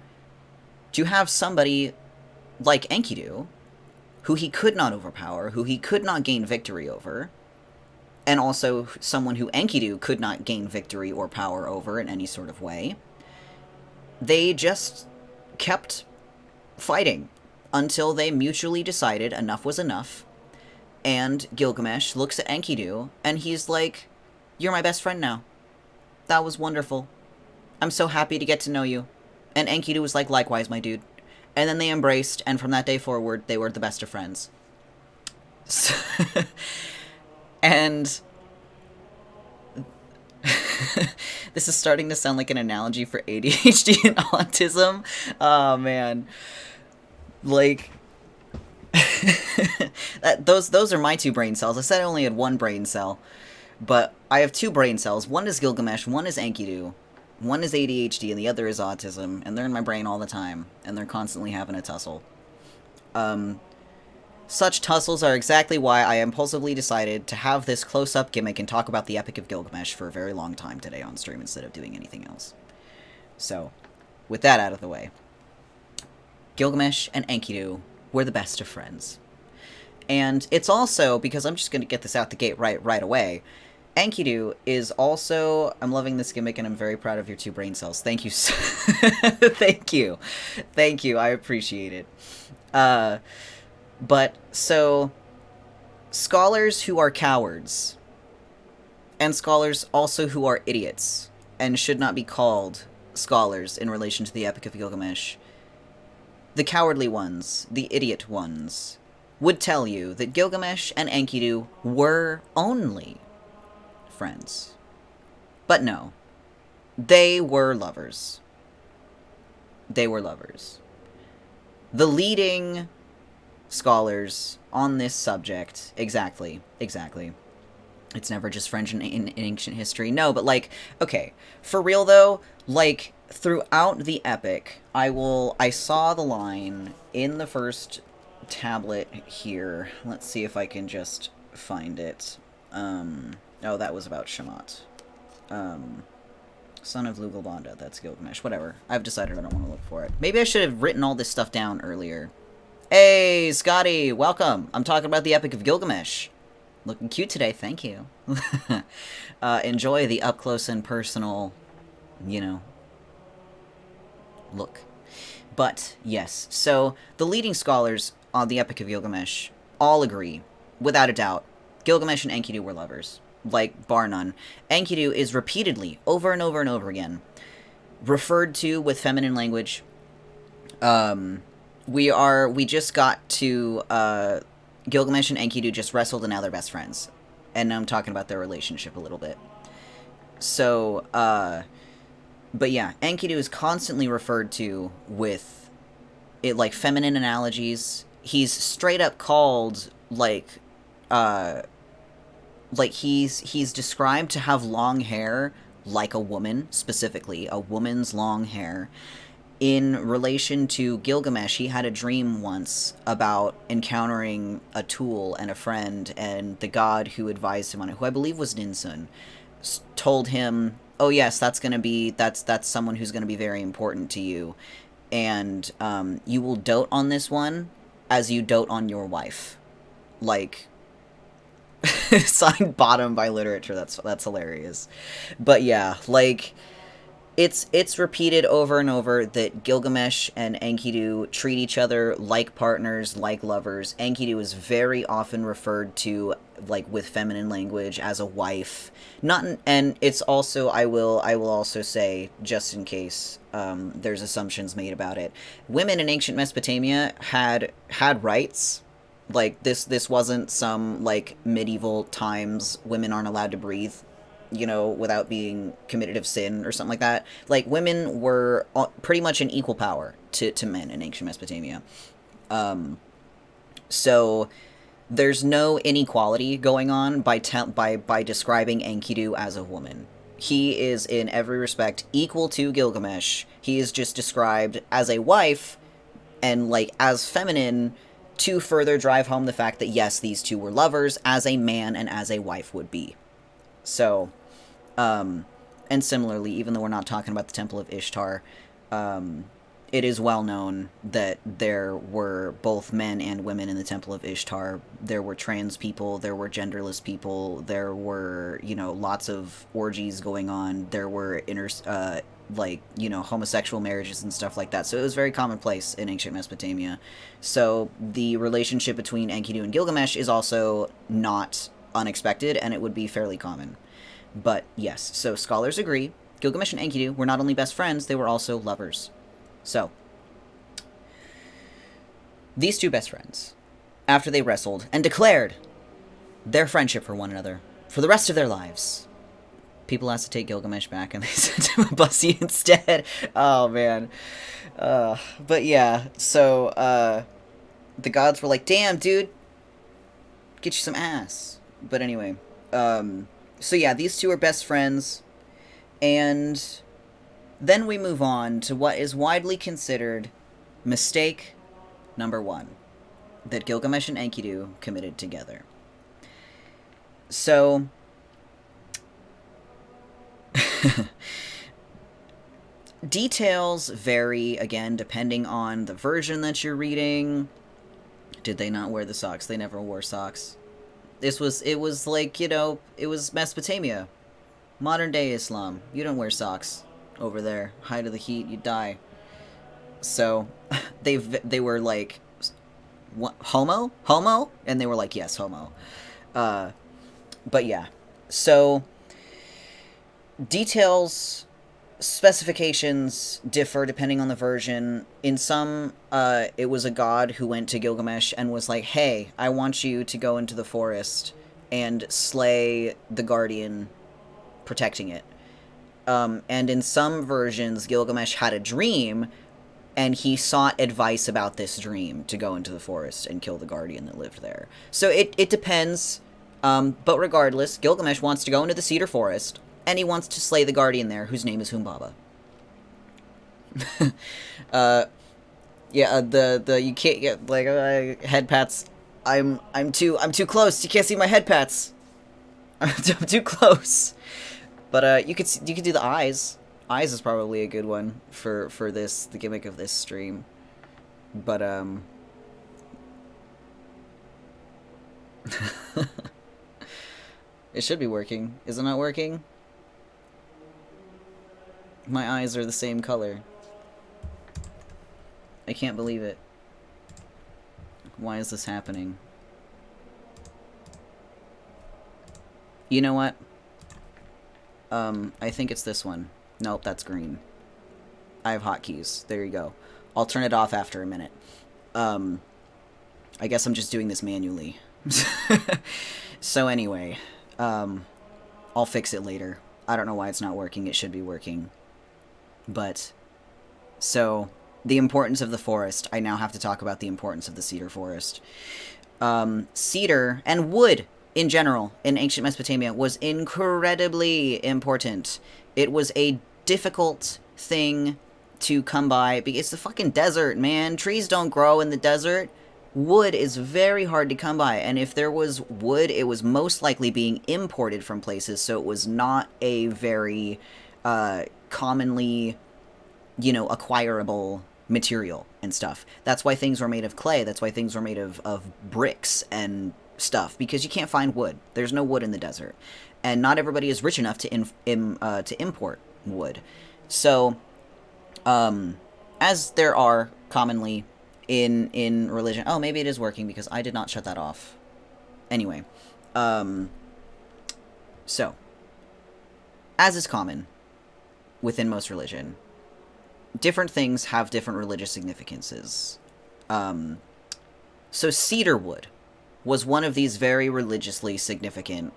to have somebody like Enkidu, who he could not overpower, who he could not gain victory over, and also someone who Enkidu could not gain victory or power over in any sort of way, they just kept fighting until they mutually decided enough was enough. And Gilgamesh looks at Enkidu, and he's like, "You're my best friend now. That was wonderful. I'm so happy to get to know you." And Enkidu was like, "Likewise, my dude." And then they embraced, and from that day forward, they were the best of friends. And this is starting to sound like an analogy for ADHD and autism. Oh, man. Like... those are my two brain cells. I said I only had one brain cell, but I have two brain cells. One is Gilgamesh, one is Enkidu, one is ADHD, and the other is autism, and they're in my brain all the time, and they're constantly having a tussle. Such tussles are exactly why I impulsively decided to have this close-up gimmick and talk about the Epic of Gilgamesh for a very long time today on stream instead of doing anything else. So, with that out of the way, Gilgamesh and Enkidu were the best of friends. And it's also, because I'm just going to get this out the gate right away, Enkidu is also... I'm loving this gimmick, and I'm very proud of your two brain cells. Thank you. Thank you. Thank you. I appreciate it. But, so... Scholars who are cowards, and scholars also who are idiots, and should not be called scholars in relation to the Epic of Gilgamesh, the cowardly ones, the idiot ones, would tell you that Gilgamesh and Enkidu were only friends. But no. They were lovers. They were lovers. The leading scholars on this subject, exactly. It's never just French in ancient history. No, but like, okay, for real though, like, throughout the epic, I saw the line in the first tablet here. Let's see if I can just find it. Oh, that was about Shamat. Son of Lugalbanda, that's Gilgamesh. Whatever. I've decided I don't want to look for it. Maybe I should have written all this stuff down earlier. Hey, Scotty, welcome. I'm talking about the Epic of Gilgamesh. Looking cute today, thank you. Enjoy the up-close and personal, you know, look. But, yes, so the leading scholars on the Epic of Gilgamesh all agree, without a doubt, Gilgamesh and Enkidu were lovers. Like, bar none. Enkidu is repeatedly, over and over and over again, referred to with feminine language, We just got to Gilgamesh and Enkidu just wrestled and now they're best friends. And I'm talking about their relationship a little bit. So, but yeah, Enkidu is constantly referred to with it like feminine analogies. He's straight up called he's described to have long hair like a woman, specifically a woman's long hair. In relation to Gilgamesh, he had a dream once about encountering a tool and a friend, and the god who advised him on it, who I believe was Ninsun, told him, "Oh yes, that's someone who's going to be very important to you, and you will dote on this one as you dote on your wife." Like, signed bottom by literature. That's hilarious. But yeah, like. It's repeated over and over that Gilgamesh and Enkidu treat each other like partners, like lovers. Enkidu is very often referred to, like, with feminine language as a wife. And it's also, I will also say, just in case there's assumptions made about it, women in ancient Mesopotamia had rights. Like, this wasn't some, like, medieval times women aren't allowed to breathe, without being committed of sin or something like that. Like, women were pretty much in equal power to men in ancient Mesopotamia. So there's no inequality going on by describing Enkidu as a woman. He is in every respect equal to Gilgamesh. He is just described as a wife and, like, as feminine to further drive home the fact that, yes, these two were lovers, as a man and as a wife would be. So, and similarly, even though we're not talking about the Temple of Ishtar, it is well known that there were both men and women in the Temple of Ishtar. There were trans people, there were genderless people, there were, lots of orgies going on, there were homosexual marriages and stuff like that. So it was very commonplace in ancient Mesopotamia. So the relationship between Enkidu and Gilgamesh is also not unexpected, and it would be fairly common. But yes, so scholars agree, Gilgamesh and Enkidu were not only best friends, they were also lovers. So, these two best friends, after they wrestled and declared their friendship for one another for the rest of their lives, people asked to take Gilgamesh back and they sent him a bussy instead. Oh, man. But yeah, so the gods were like, damn, dude, get you some ass. But anyway, so yeah, these two are best friends, and then we move on to what is widely considered mistake number 1 that Gilgamesh and Enkidu committed together. So, details vary, again, depending on the version that you're reading. Did they not wear the socks? They never wore socks. It was like, it was Mesopotamia. Modern day Islam. You don't wear socks over there. Height of the heat, you die. So, they were like, what, homo? And they were like, yes, homo. But yeah. So, details, specifications differ depending on the version. In some, it was a god who went to Gilgamesh and was like, hey, I want you to go into the forest and slay the guardian protecting it. And in some versions, Gilgamesh had a dream, and he sought advice about this dream to go into the forest and kill the guardian that lived there. So it depends, but regardless, Gilgamesh wants to go into the cedar forest, and he wants to slay the guardian there, whose name is Humbaba. You can't get, like, head pats. I'm too close. You can't see my head pats. I'm too close. But you could do the eyes. Eyes is probably a good one for this, the gimmick of this stream. But it should be working. Is it not working? My eyes are the same color. I can't believe it. Why is this happening? You know what? I think it's this one. Nope, that's green. I have hotkeys. There you go. I'll turn it off after a minute. I guess I'm just doing this manually. So anyway, I'll fix it later. I don't know why it's not working. It should be working. But, so, the importance of the forest. I now have to talk about the importance of the cedar forest. Cedar and wood, in general, in ancient Mesopotamia, was incredibly important. It was a difficult thing to come by, because it's the fucking desert, man. Trees don't grow in the desert. Wood is very hard to come by, and if there was wood, it was most likely being imported from places, so it was not a very commonly, acquirable material and stuff. That's why things were made of clay. That's why things were made of bricks and stuff, because you can't find wood. There's no wood in the desert, and not everybody is rich enough to import wood. So, as there are commonly in religion. Oh, maybe it is working because I did not shut that off. Anyway, so, as is common within most religion, different things have different religious significances. So cedar wood was one of these very religiously significant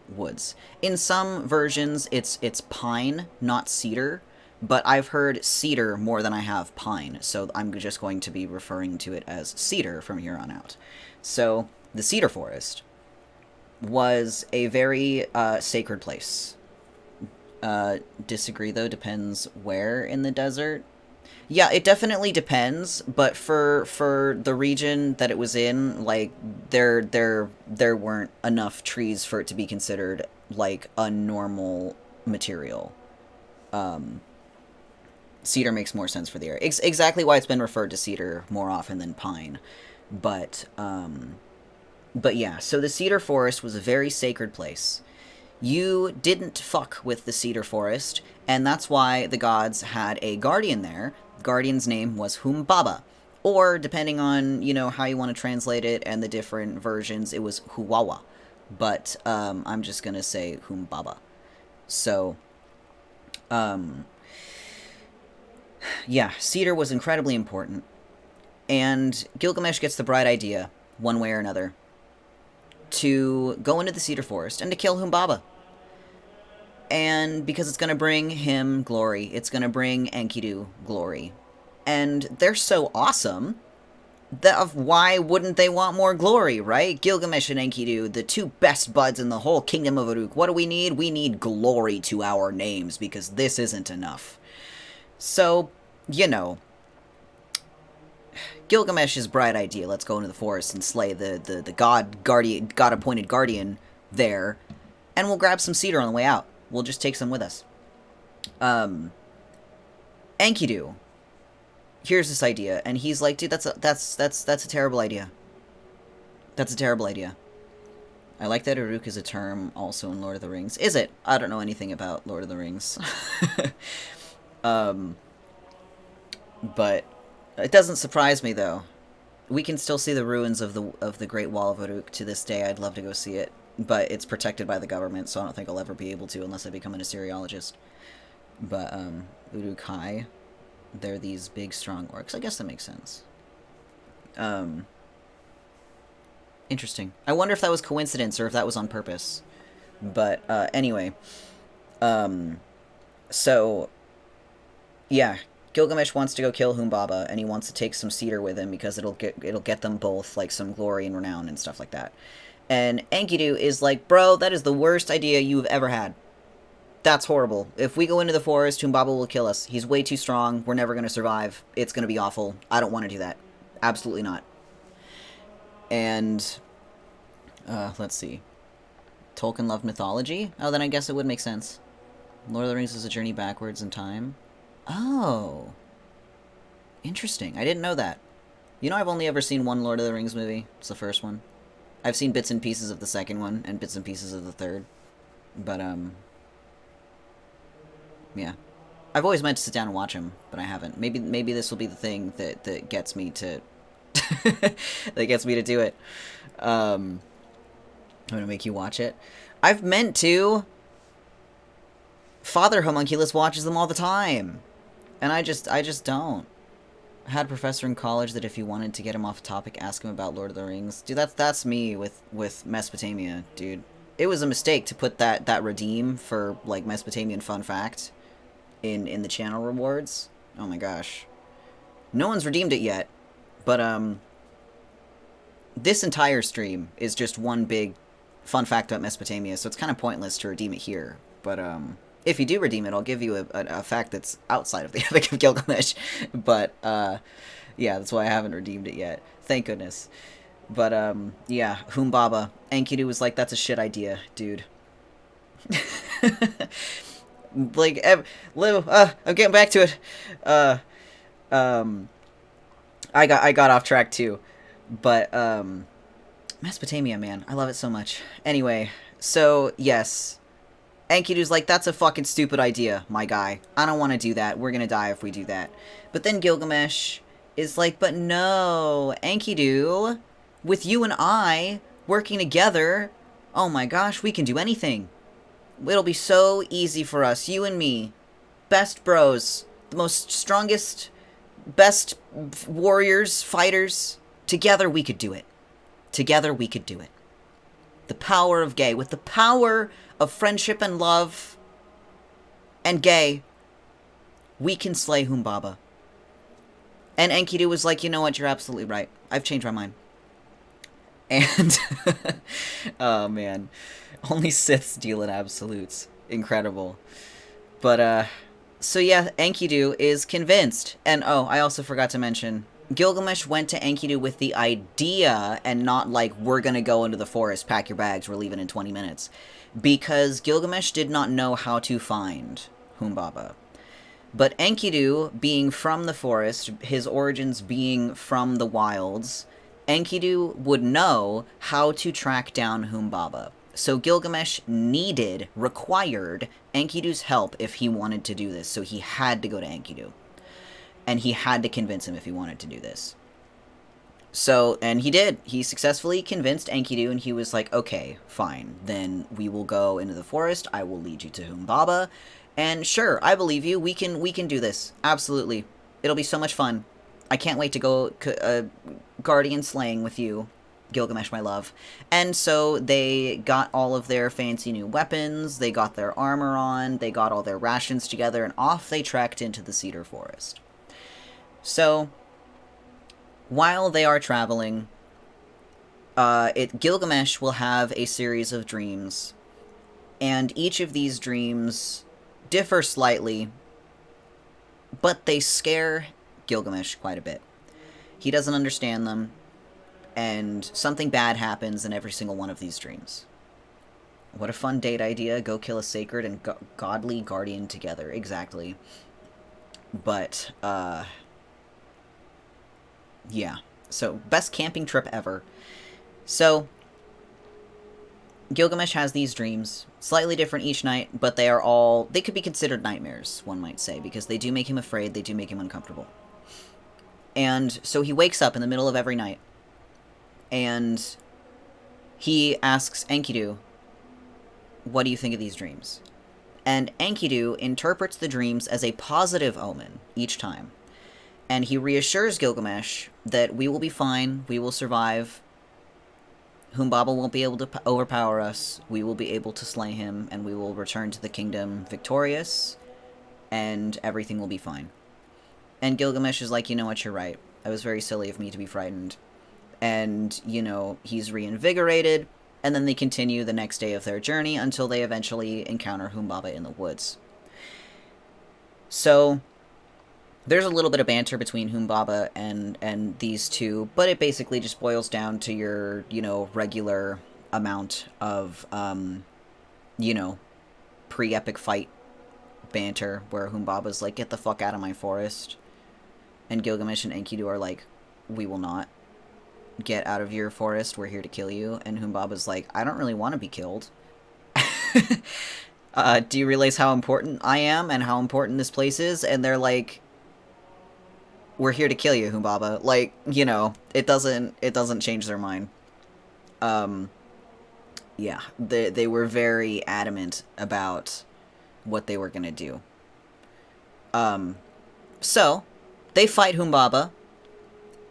woods. In some versions, it's pine, not cedar, but I've heard cedar more than I have pine, so I'm just going to be referring to it as cedar from here on out. So, the cedar forest was a very sacred place. Disagree, though, depends where in the desert. Yeah, it definitely depends, but for the region that it was in, like, there weren't enough trees for it to be considered, like, a normal material. Cedar makes more sense for the area. Exactly why it's been referred to cedar more often than pine. But yeah, so the cedar forest was a very sacred place. You didn't fuck with the cedar forest, and that's why the gods had a guardian there. The guardian's name was Humbaba. Or, depending on, how you want to translate it and the different versions, it was Huwawa. But, I'm just gonna say Humbaba. So, yeah, cedar was incredibly important, and Gilgamesh gets the bright idea, one way or another, to go into the cedar forest and to kill Humbaba. And because it's going to bring him glory, it's going to bring Enkidu glory. And they're so awesome, that why wouldn't they want more glory, right? Gilgamesh and Enkidu, the two best buds in the whole kingdom of Uruk. What do we need? We need glory to our names, because this isn't enough. So, Gilgamesh's bright idea, let's go into the forest and slay the god-appointed guardian there, and we'll grab some cedar on the way out. We'll just take some with us. Enkidu hears this idea, and he's like, dude, that's a terrible idea. That's a terrible idea. I like that Uruk is a term also in Lord of the Rings. Is it? I don't know anything about Lord of the Rings. But it doesn't surprise me, though. We can still see the ruins of the Great Wall of Uruk to this day. I'd love to go see it, but it's protected by the government, so I don't think I'll ever be able to unless I become an Assyriologist. But Uruk-hai, they're these big, strong orcs. I guess that makes sense. Interesting. I wonder if that was coincidence or if that was on purpose. But anyway, so yeah. Gilgamesh wants to go kill Humbaba, and he wants to take some cedar with him because it'll get them both, like, some glory and renown and stuff like that. And Enkidu is like, bro, that is the worst idea you've ever had. That's horrible. If we go into the forest, Humbaba will kill us. He's way too strong. We're never going to survive. It's going to be awful. I don't want to do that. Absolutely not. And, let's see. Tolkien loved mythology? Oh, then I guess it would make sense. Lord of the Rings is a journey backwards in time. Oh. Interesting. I didn't know that. I've only ever seen one Lord of the Rings movie. It's the first one. I've seen bits and pieces of the second one, and bits and pieces of the third. But, yeah. I've always meant to sit down and watch them, but I haven't. Maybe this will be the thing that gets me to... that gets me to do it. I'm gonna make you watch it. I've meant to! Father Homunculus watches them all the time! And I just don't. I had a professor in college that if you wanted to get him off topic, ask him about Lord of the Rings. Dude, that's me with Mesopotamia, dude. It was a mistake to put that redeem for, like, Mesopotamian fun fact in the channel rewards. Oh my gosh. No one's redeemed it yet, but, this entire stream is just one big fun fact about Mesopotamia, so it's kind of pointless to redeem it here. But, if you do redeem it, I'll give you a fact that's outside of the Epic of Gilgamesh. But, yeah, that's why I haven't redeemed it yet. Thank goodness. But, yeah, Humbaba. Enkidu was like, that's a shit idea, dude. Like, I'm getting back to it. I got off track, too. But, Mesopotamia, man. I love it so much. Anyway, so, yes. Enkidu's like, that's a fucking stupid idea, my guy. I don't want to do that. We're gonna die if we do that. But then Gilgamesh is like, but no, Enkidu, with you and I working together, oh my gosh, we can do anything. It'll be so easy for us, you and me. Best bros. The most strongest, best warriors, fighters. Together we could do it. Together we could do it. The power of Gay. With the power of friendship and love and Gay, we can slay Humbaba. And Enkidu was like, you know what, you're absolutely right. I've changed my mind. And, oh man, only Siths deal in absolutes. Incredible. But, so yeah, Enkidu is convinced. And, oh, I also forgot to mention, Gilgamesh went to Enkidu with the idea, and not like, we're gonna go into the forest, pack your bags, we're leaving in 20 minutes. Because Gilgamesh did not know how to find Humbaba. But Enkidu, being from the forest, his origins being from the wilds, Enkidu would know how to track down Humbaba. So Gilgamesh required Enkidu's help if he wanted to do this. So he had to go to Enkidu. And he had to convince him if he wanted to do this. So, and he did. He successfully convinced Enkidu, and he was like, okay, fine. Then we will go into the forest. I will lead you to Humbaba. And sure, I believe you. We can do this. Absolutely. It'll be so much fun. I can't wait to go guardian slaying with you, Gilgamesh, my love. And so they got all of their fancy new weapons. They got their armor on. They got all their rations together, and off they trekked into the cedar forest. So, while they are traveling, Gilgamesh will have a series of dreams, and each of these dreams differ slightly, but they scare Gilgamesh quite a bit. He doesn't understand them, and something bad happens in every single one of these dreams. What a fun date idea, go kill a sacred and godly guardian together, exactly. But, yeah. So, best camping trip ever. So, Gilgamesh has these dreams, slightly different each night, but they could be considered nightmares, one might say, because they do make him afraid, they do make him uncomfortable. And so he wakes up in the middle of every night, and he asks Enkidu, what do you think of these dreams? And Enkidu interprets the dreams as a positive omen each time. And he reassures Gilgamesh that we will be fine, we will survive, Humbaba won't be able to overpower us, we will be able to slay him, and we will return to the kingdom victorious, and everything will be fine. And Gilgamesh is like, you know what, you're right. It was very silly of me to be frightened. And, you know, he's reinvigorated, and then they continue the next day of their journey until they eventually encounter Humbaba in the woods. So, there's a little bit of banter between Humbaba and these two, but it basically just boils down to your, you know, regular amount of, you know, pre-epic fight banter, where Humbaba's like, get the fuck out of my forest. And Gilgamesh and Enkidu are like, we will not get out of your forest, we're here to kill you. And Humbaba's like, I don't really want to be killed. Do you realize how important I am and how important this place is? And they're like, we're here to kill you, Humbaba. Like, you know, it doesn't change their mind. Yeah, they were very adamant about what they were gonna do. So, they fight Humbaba,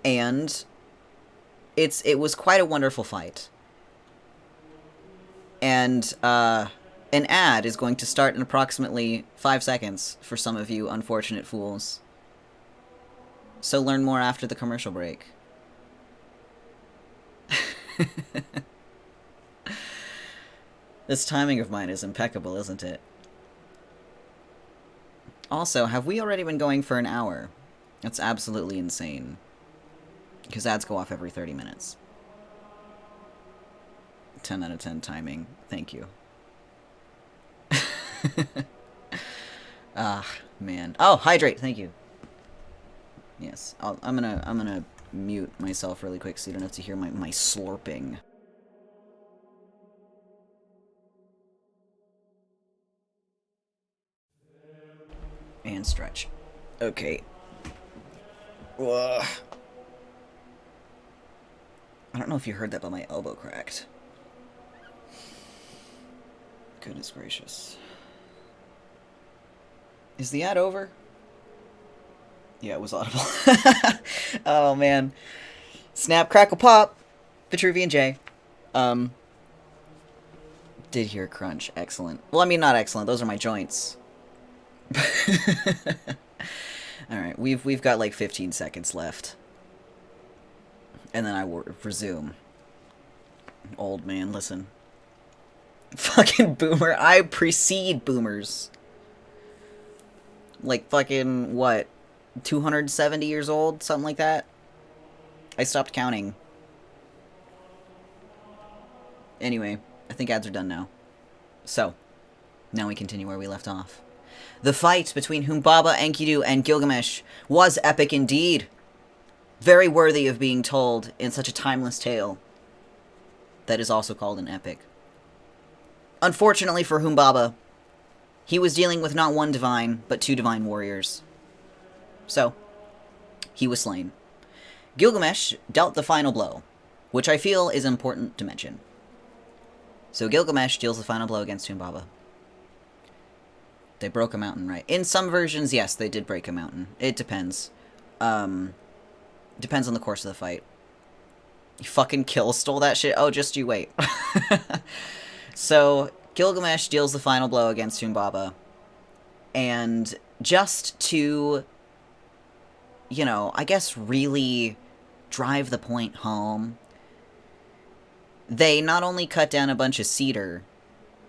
And it was quite a wonderful fight. And an ad is going to start in approximately 5 seconds for some of you unfortunate fools. So learn more after the commercial break. This timing of mine is impeccable, isn't it? Also, have we already been going for an hour? That's absolutely insane. Because ads go off every 30 minutes. 10 out of 10 timing. Thank you. Ah, man. Oh, hydrate. Thank you. Yes. I'm gonna mute myself really quick so you don't have to hear my slurping. And stretch. Okay. Ugh. I don't know if you heard that, but my elbow cracked. Goodness gracious. Is the ad over? Yeah, it was audible. Oh, man. Snap, crackle, pop. Vitruvian Jay. Did hear crunch. Excellent. Well, I mean, not excellent. Those are my joints. Alright, we've got like 15 seconds left. And then I will resume. Old man, listen. Fucking boomer. I precede boomers. Like fucking, what? 270 years old? Something like that? I stopped counting. Anyway, I think ads are done now. So, now we continue where we left off. The fight between Humbaba, Enkidu, and Gilgamesh was epic indeed. Very worthy of being told in such a timeless tale that is also called an epic. Unfortunately for Humbaba, he was dealing with not one divine, but 2 divine warriors. So, he was slain. Gilgamesh dealt the final blow, which I feel is important to mention. So Gilgamesh deals the final blow against Humbaba. They broke a mountain, right? In some versions, yes, they did break a mountain. It depends. Depends on the course of the fight. You fucking stole that shit? Oh, just you wait. So, Gilgamesh deals the final blow against Humbaba. And just to, you know, I guess really drive the point home, they not only cut down a bunch of cedar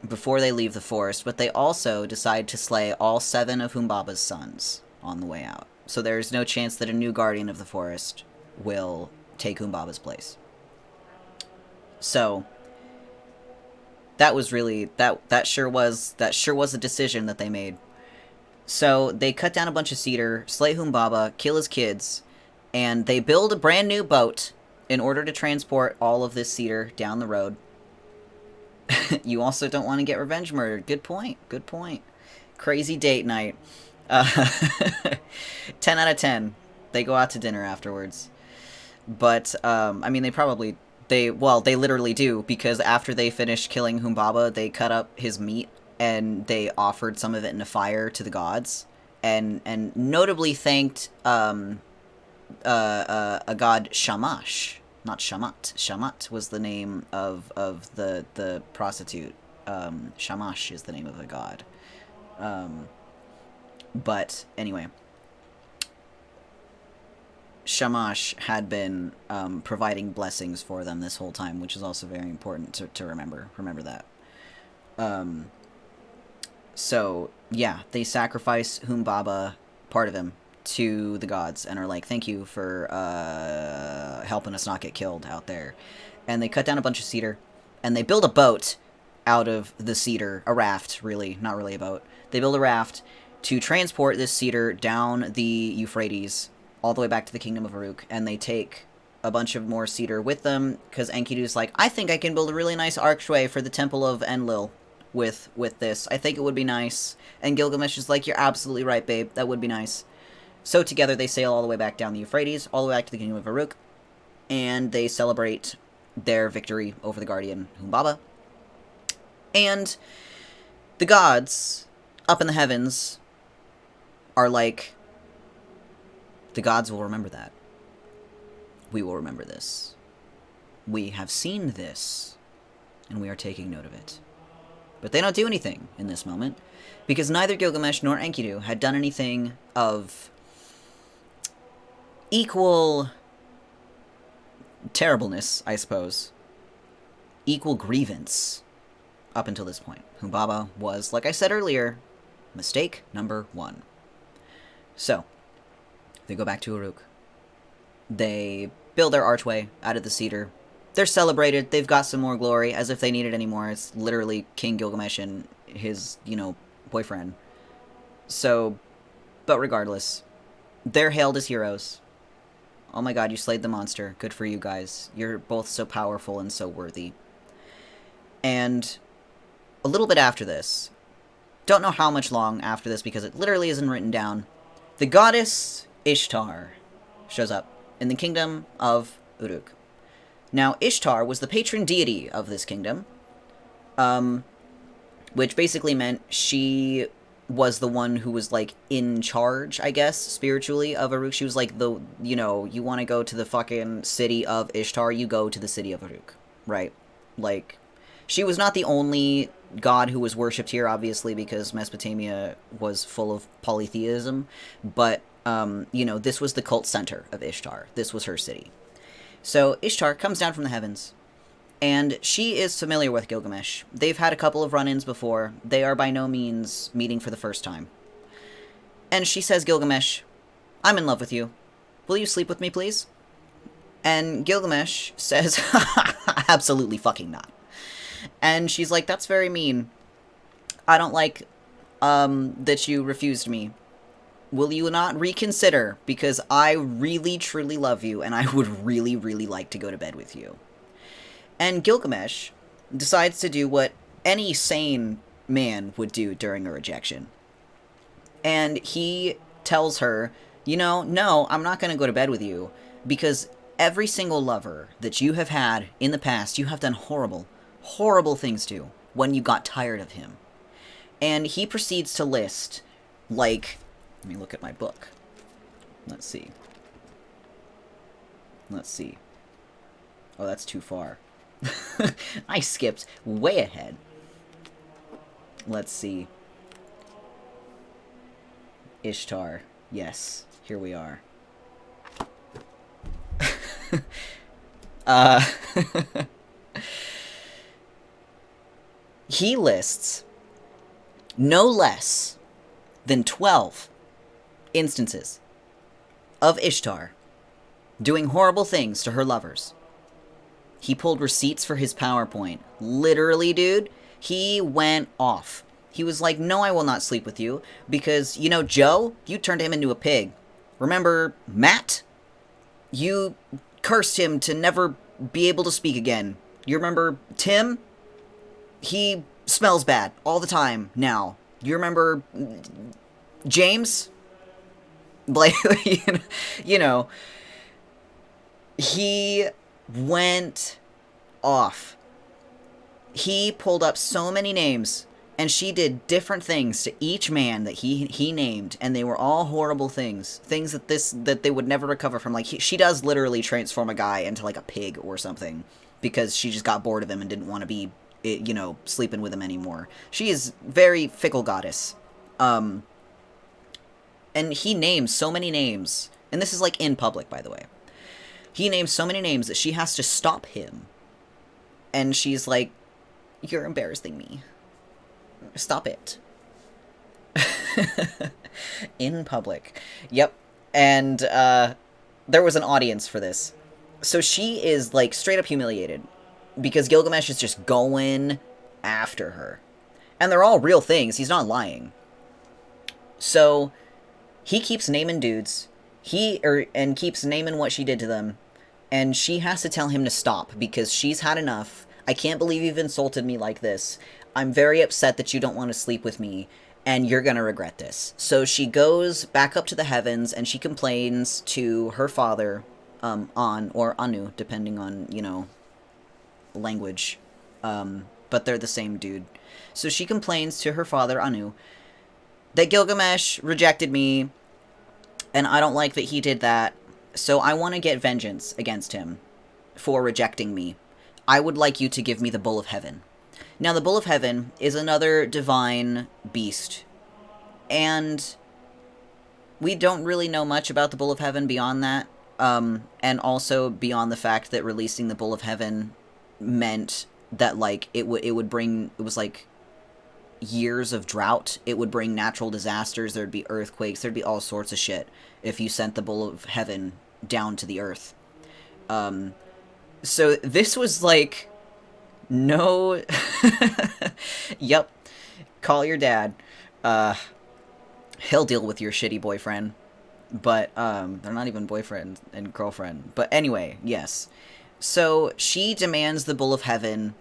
before they leave the forest, but they also decide to slay all 7 of Humbaba's sons on the way out. So there's no chance that a new guardian of the forest will take Humbaba's place. So that was really that sure was a decision that they made. So they cut down a bunch of cedar, slay Humbaba, kill his kids, and they build a brand new boat in order to transport all of this cedar down the road. You also don't want to get revenge murdered. Good point. Good point. Crazy date night. 10 out of 10. They go out to dinner afterwards. But, I mean, they literally do, because after they finished killing Humbaba, they cut up his meat, and they offered some of it in a fire to the gods, and notably thanked, a god Shamash. Not Shamat. Shamat was the name of the prostitute. Shamash is the name of the god. But, anyway. Shamash had been providing blessings for them this whole time, which is also very important to remember. Remember that. So, yeah, they sacrifice Humbaba, part of him, to the gods, and are like, thank you for helping us not get killed out there. And they cut down a bunch of cedar, and they build a boat out of the cedar, a raft, really, not really a boat. They build a raft to transport this cedar down the Euphrates, all the way back to the kingdom of Uruk, and they take a bunch of more cedar with them, because Enkidu's like, I think I can build a really nice archway for the temple of Enlil with this. I think it would be nice. And Gilgamesh is like, you're absolutely right, babe, that would be nice. So together they sail all the way back down the Euphrates, all the way back to the kingdom of Uruk, and they celebrate their victory over the guardian Humbaba. And the gods, up in the heavens, are like, the gods will remember that. We will remember this. We have seen this, and we are taking note of it. But they don't do anything in this moment, because neither Gilgamesh nor Enkidu had done anything of equal terribleness, I suppose. Equal grievance up until this point. Humbaba was, like I said earlier, mistake number 1. So, they go back to Uruk. They build their archway out of the cedar. They're celebrated. They've got some more glory, as if they needed any more. It's literally King Gilgamesh and his, boyfriend. So, but regardless, they're hailed as heroes. Oh my god, you slayed the monster. Good for you guys. You're both so powerful and so worthy. And a little bit after this, don't know how much long after this because it literally isn't written down, the goddess Ishtar shows up in the kingdom of Uruk. Now, Ishtar was the patron deity of this kingdom, which basically meant she was the one who was, like, in charge, I guess, spiritually, of Uruk. She was, like, you want to go to the fucking city of Ishtar, you go to the city of Uruk, right? Like, she was not the only god who was worshipped here, obviously, because Mesopotamia was full of polytheism, but, this was the cult center of Ishtar. This was her city. So, Ishtar comes down from the heavens, and she is familiar with Gilgamesh. They've had a couple of run-ins before. They are by no means meeting for the first time. And she says, Gilgamesh, I'm in love with you. Will you sleep with me, please? And Gilgamesh says, absolutely fucking not. And she's like, that's very mean. I don't like, that you refused me. Will you not reconsider? Because I really, truly love you, and I would really, really like to go to bed with you. And Gilgamesh decides to do what any sane man would do during a rejection. And he tells her, no, I'm not going to go to bed with you, because every single lover that you have had in the past, you have done horrible, horrible things to when you got tired of him. And he proceeds to list, like, let me look at my book. Let's see. Oh, that's too far. I skipped way ahead. Let's see. Ishtar. Yes, here we are. He lists no less than 12 instances of Ishtar doing horrible things to her lovers. He pulled receipts for his PowerPoint. Literally, dude, he went off. He was like, no, I will not sleep with you, because, Joe, you turned him into a pig. Remember Matt? You cursed him to never be able to speak again. You remember Tim? He smells bad all the time now. You remember James? Like, he went off. He pulled up so many names, and she did different things to each man that he named, and they were all horrible things that they would never recover from. Like, she does literally transform a guy into like a pig or something because she just got bored of him and didn't want to be sleeping with him anymore. She is very fickle goddess. And he names so many names, and this is like in public, by the way. He names so many names that she has to stop him. And she's like, you're embarrassing me. Stop it. In public. Yep. And there was an audience for this. So she is like straight up humiliated because Gilgamesh is just going after her. And they're all real things. He's not lying. So he keeps naming dudes. And keeps naming what she did to them. And she has to tell him to stop because she's had enough. I can't believe you've insulted me like this. I'm very upset that you don't want to sleep with me, and you're going to regret this. So she goes back up to the heavens, and she complains to her father, An, or Anu, depending on, language. But they're the same dude. So she complains to her father, Anu, that Gilgamesh rejected me, and I don't like that he did that. So I want to get vengeance against him for rejecting me. I would like you to give me the Bull of Heaven. Now, the Bull of Heaven is another divine beast, and we don't really know much about the Bull of Heaven beyond that, and also beyond the fact that releasing the Bull of Heaven meant that, like, it would bring, it was like years of drought. It would bring natural disasters. There'd be earthquakes. There'd be all sorts of shit if you sent the Bull of Heaven down to the earth. So this was like, no. Yep. Call your dad. He'll deal with your shitty boyfriend. But, they're not even boyfriend and girlfriend. But anyway, yes. So she demands the Bull of Heaven,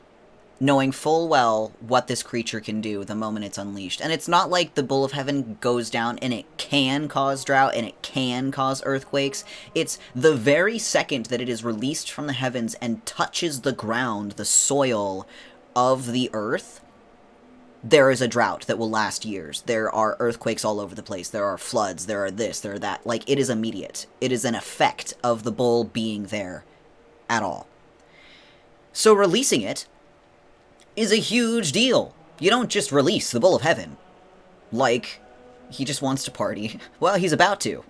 knowing full well what this creature can do the moment it's unleashed. And it's not like the Bull of Heaven goes down and it can cause drought and it can cause earthquakes. It's the very second that it is released from the heavens and touches the ground, the soil of the earth, there is a drought that will last years. There are earthquakes all over the place. There are floods. There are this, there are that. Like, it is immediate. It is an effect of the bull being there at all. So releasing it is a huge deal. You don't just release the Bull of Heaven. Like, he just wants to party. Well, he's about to.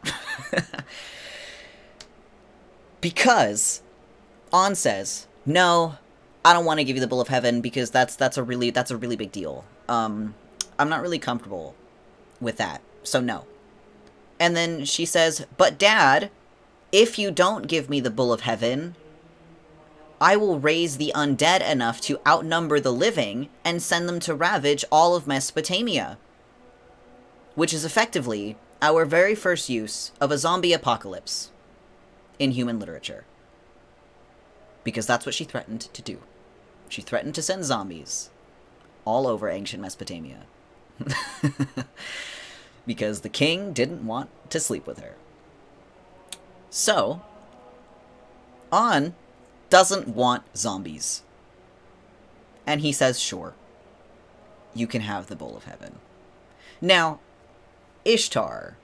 Because On says, no, I don't want to give you the Bull of Heaven because that's a really big deal. I'm not really comfortable with that, so no. And then she says, but Dad, if you don't give me the Bull of Heaven, I will raise the undead enough to outnumber the living and send them to ravage all of Mesopotamia. Which is effectively our very first use of a zombie apocalypse in human literature. Because that's what she threatened to do. She threatened to send zombies all over ancient Mesopotamia. Because the king didn't want to sleep with her. So, On doesn't want zombies. And he says, sure, you can have the Bull of Heaven. Now, Ishtar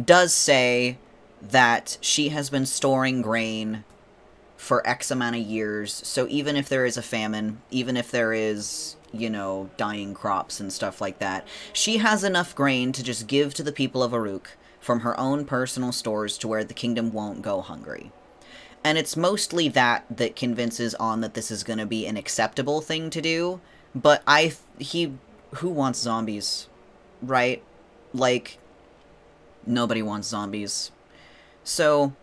does say that she has been storing grain for X amount of years, so even if there is a famine, even if there is, you know, dying crops and stuff like that, she has enough grain to just give to the people of Uruk from her own personal stores to where the kingdom won't go hungry. And it's mostly that convinces On that this is going to be an acceptable thing to do. But who wants zombies, right? Like, nobody wants zombies. So,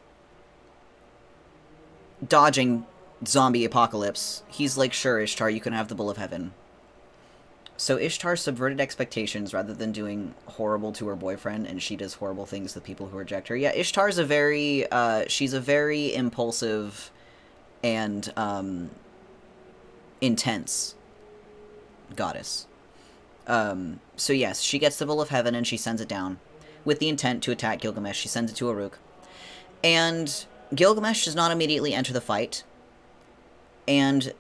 dodging zombie apocalypse, he's like, sure, Ishtar, you can have the Bull of Heaven. So Ishtar subverted expectations rather than doing horrible to her boyfriend, and she does horrible things to people who reject her. Yeah, Ishtar's a very, she's a very impulsive and, intense goddess. So yes, she gets the Bull of Heaven and she sends it down with the intent to attack Gilgamesh. She sends it to Uruk. And Gilgamesh does not immediately enter the fight. And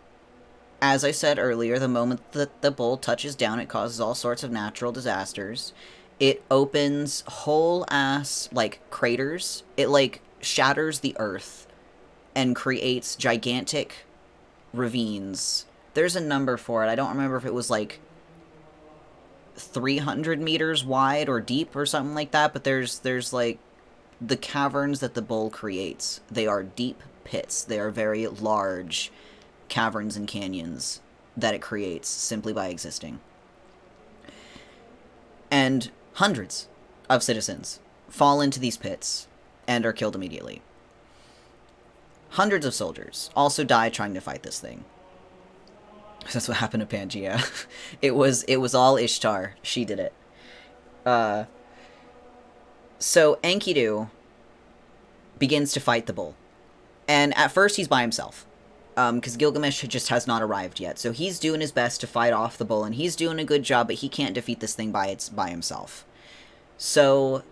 as I said earlier, the moment that the bull touches down, it causes all sorts of natural disasters. It opens whole-ass, like, craters. It, like, shatters the earth and creates gigantic ravines. There's a number for it. I don't remember if it was, like, 300 meters wide or deep or something like that, but there's like, the caverns that the bull creates. They are deep pits. They are very large caverns and canyons that it creates simply by existing. And hundreds of citizens fall into these pits and are killed immediately. Hundreds of soldiers also die trying to fight this thing. That's what happened to Pangaea. It was all Ishtar. She did it. So Enkidu begins to fight the bull. And at first he's by himself. Because Gilgamesh just has not arrived yet. So he's doing his best to fight off the bull, and he's doing a good job, but he can't defeat this thing by himself. So,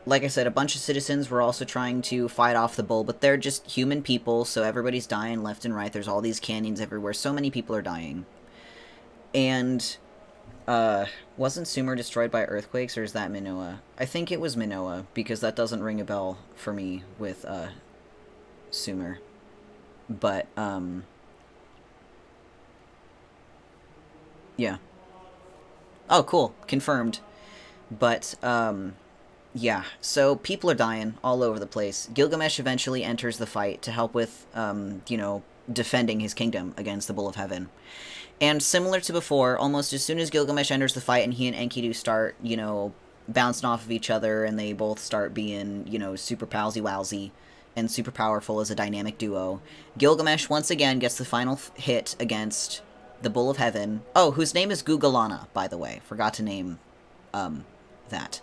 like I said, a bunch of citizens were also trying to fight off the bull, but they're just human people, so everybody's dying left and right. There's all these canyons everywhere. So many people are dying. And Wasn't Sumer destroyed by earthquakes, or is that Minoa? I think it was Minoa, because that doesn't ring a bell for me with, Sumer. But, yeah. Oh, cool. Confirmed. But, yeah. So, people are dying all over the place. Gilgamesh eventually enters the fight to help with, you know, defending his kingdom against the Bull of Heaven. And similar to before, almost as soon as Gilgamesh enters the fight and he and Enkidu start, you know, bouncing off of each other, and they both start being, you know, super palsy-wowsy and super powerful as a dynamic duo, Gilgamesh once again gets the final hit against the Bull of Heaven. Oh, whose name is Gugalana, by the way. Forgot to name that.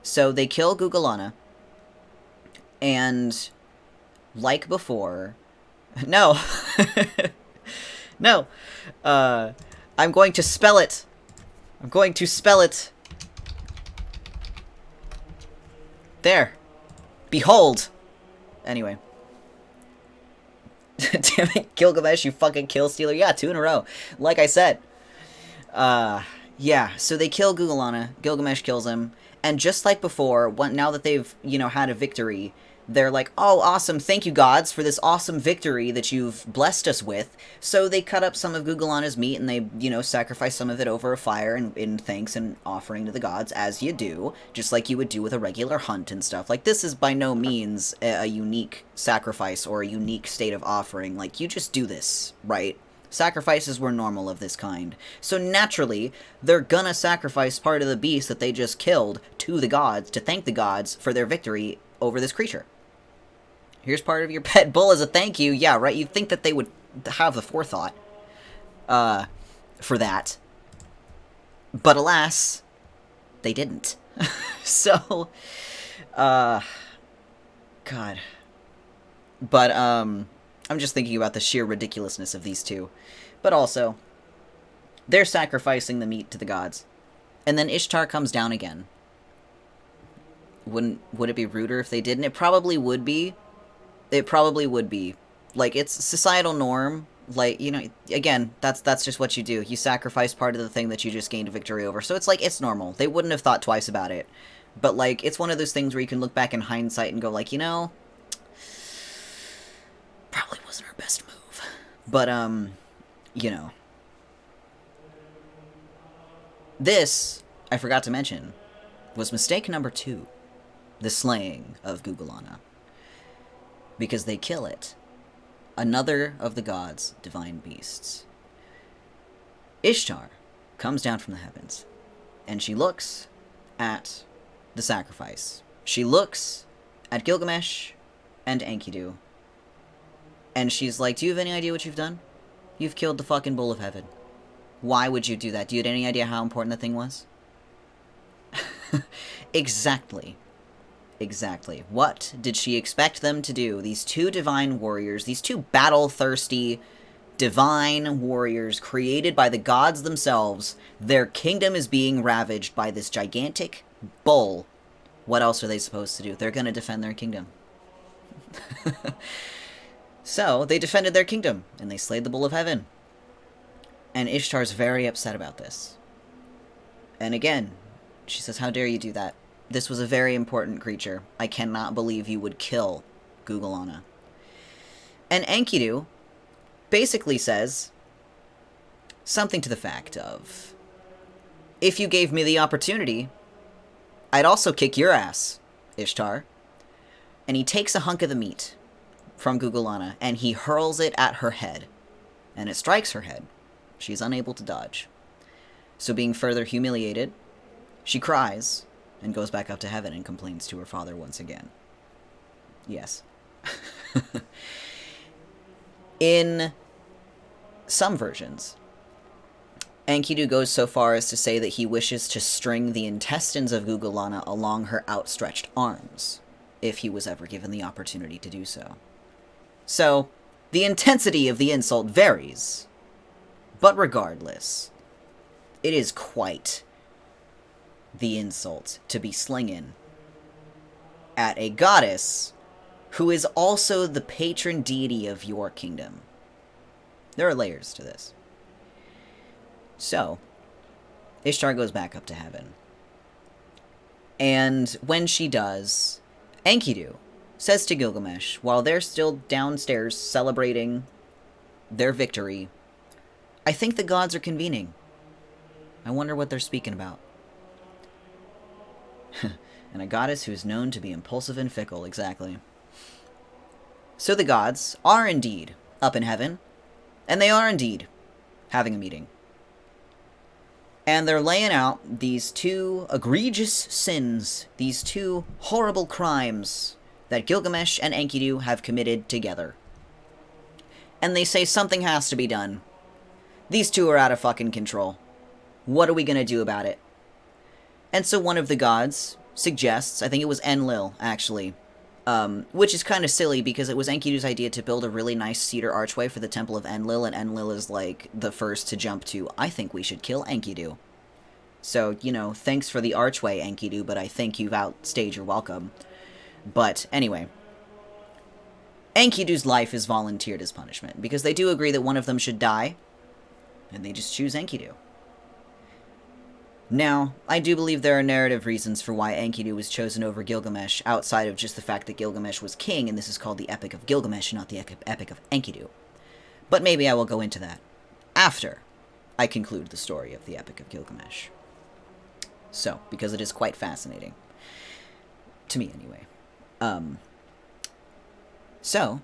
So they kill Gugalana, and like before... No! No! I'm going to spell it! I'm going to spell it! There! Behold! Anyway. Damn it, Gilgamesh, you fucking kill stealer. Yeah, 2 in a row. Like I said. Yeah, so they kill Gugalana. Gilgamesh kills him. And just like before, now that they've, you know, had a victory, they're like, oh, awesome, thank you, gods, for this awesome victory that you've blessed us with. So they cut up some of Gugalana's meat, and they, you know, sacrifice some of it over a fire in thanks and offering to the gods, as you do, just like you would do with a regular hunt and stuff. Like, this is by no means a unique sacrifice or a unique state of offering. Like, you just do this, right? Sacrifices were normal of this kind. So naturally, they're gonna sacrifice part of the beast that they just killed to the gods to thank the gods for their victory over this creature. Here's part of your pet bull as a thank you. Yeah, right, you'd think that they would have the forethought for that. But alas, they didn't. So, God. But, I'm just thinking about the sheer ridiculousness of these two. But also, they're sacrificing the meat to the gods. And then Ishtar comes down again. Would it be ruder if they didn't? It probably would be. It probably would be. Like, it's societal norm. Like, you know, again, that's just what you do. You sacrifice part of the thing that you just gained a victory over. So it's like, it's normal. They wouldn't have thought twice about it. But, like, it's one of those things where you can look back in hindsight and go, like, you know, probably wasn't our best move. But, you know. This, I forgot to mention, was mistake number 2. The slaying of Gugalana. Because they kill it. Another of the gods' divine beasts. Ishtar comes down from the heavens, and she looks at the sacrifice. She looks at Gilgamesh and Enkidu, and she's like, do you have any idea what you've done? You've killed the fucking Bull of Heaven. Why would you do that? Do you have any idea how important that thing was? Exactly. Exactly. What did she expect them to do? These two divine warriors, these two battle-thirsty divine warriors created by the gods themselves, their kingdom is being ravaged by this gigantic bull. What else are they supposed to do? They're going to defend their kingdom. So, they defended their kingdom, and they slayed the Bull of Heaven. And Ishtar's very upset about this. And again, she says, how dare you do that? This was a very important creature. I cannot believe you would kill Gugalana. And Enkidu basically says something to the fact of, if you gave me the opportunity, I'd also kick your ass, Ishtar. And he takes a hunk of the meat from Gugalana, and he hurls it at her head. And it strikes her head. She's unable to dodge. So being further humiliated, she cries and goes back up to heaven and complains to her father once again. Yes. In some versions, Enkidu goes so far as to say that he wishes to string the intestines of Gugalana along her outstretched arms, if he was ever given the opportunity to do so. So, the intensity of the insult varies, but regardless, it is quite the insult to be slinging at a goddess who is also the patron deity of your kingdom. There are layers to this. So, Ishtar goes back up to heaven. And when she does, Enkidu says to Gilgamesh, while they're still downstairs celebrating their victory, I think the gods are convening. I wonder what they're speaking about. And a goddess who's known to be impulsive and fickle, exactly. So the gods are indeed up in heaven, and they are indeed having a meeting. And they're laying out these two egregious sins, these two horrible crimes that Gilgamesh and Enkidu have committed together. And they say something has to be done. These two are out of fucking control. What are we gonna do about it? And so one of the gods suggests, I think it was Enlil, actually, which is kind of silly because it was Enkidu's idea to build a really nice cedar archway for the Temple of Enlil, and Enlil is, like, the first to jump to, I think we should kill Enkidu. So, you know, thanks for the archway, Enkidu, but I think you've outstayed your welcome. But, anyway, Enkidu's life is volunteered as punishment, because they do agree that one of them should die, and they just choose Enkidu. Now, I do believe there are narrative reasons for why Enkidu was chosen over Gilgamesh, outside of just the fact that Gilgamesh was king, and this is called the Epic of Gilgamesh, not the Epic of Enkidu. But maybe I will go into that after I conclude the story of the Epic of Gilgamesh. So, because it is quite fascinating. To me, anyway. So,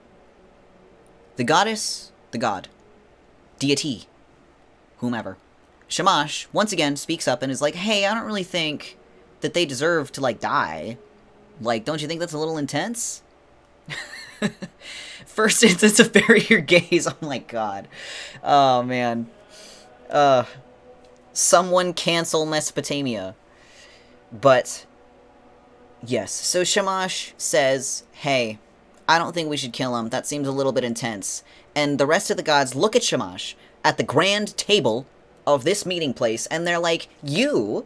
the goddess, the god, deity, whomever, Shamash, once again, speaks up and is like, hey, I don't really think that they deserve to, like, die. Like, don't you think that's a little intense? First instance of bury your gaze. Oh my god. Oh, man. Someone cancel Mesopotamia. But, yes. So Shamash says, hey, I don't think we should kill him. That seems a little bit intense. And the rest of the gods look at Shamash at the grand table of this meeting place, and they're like, you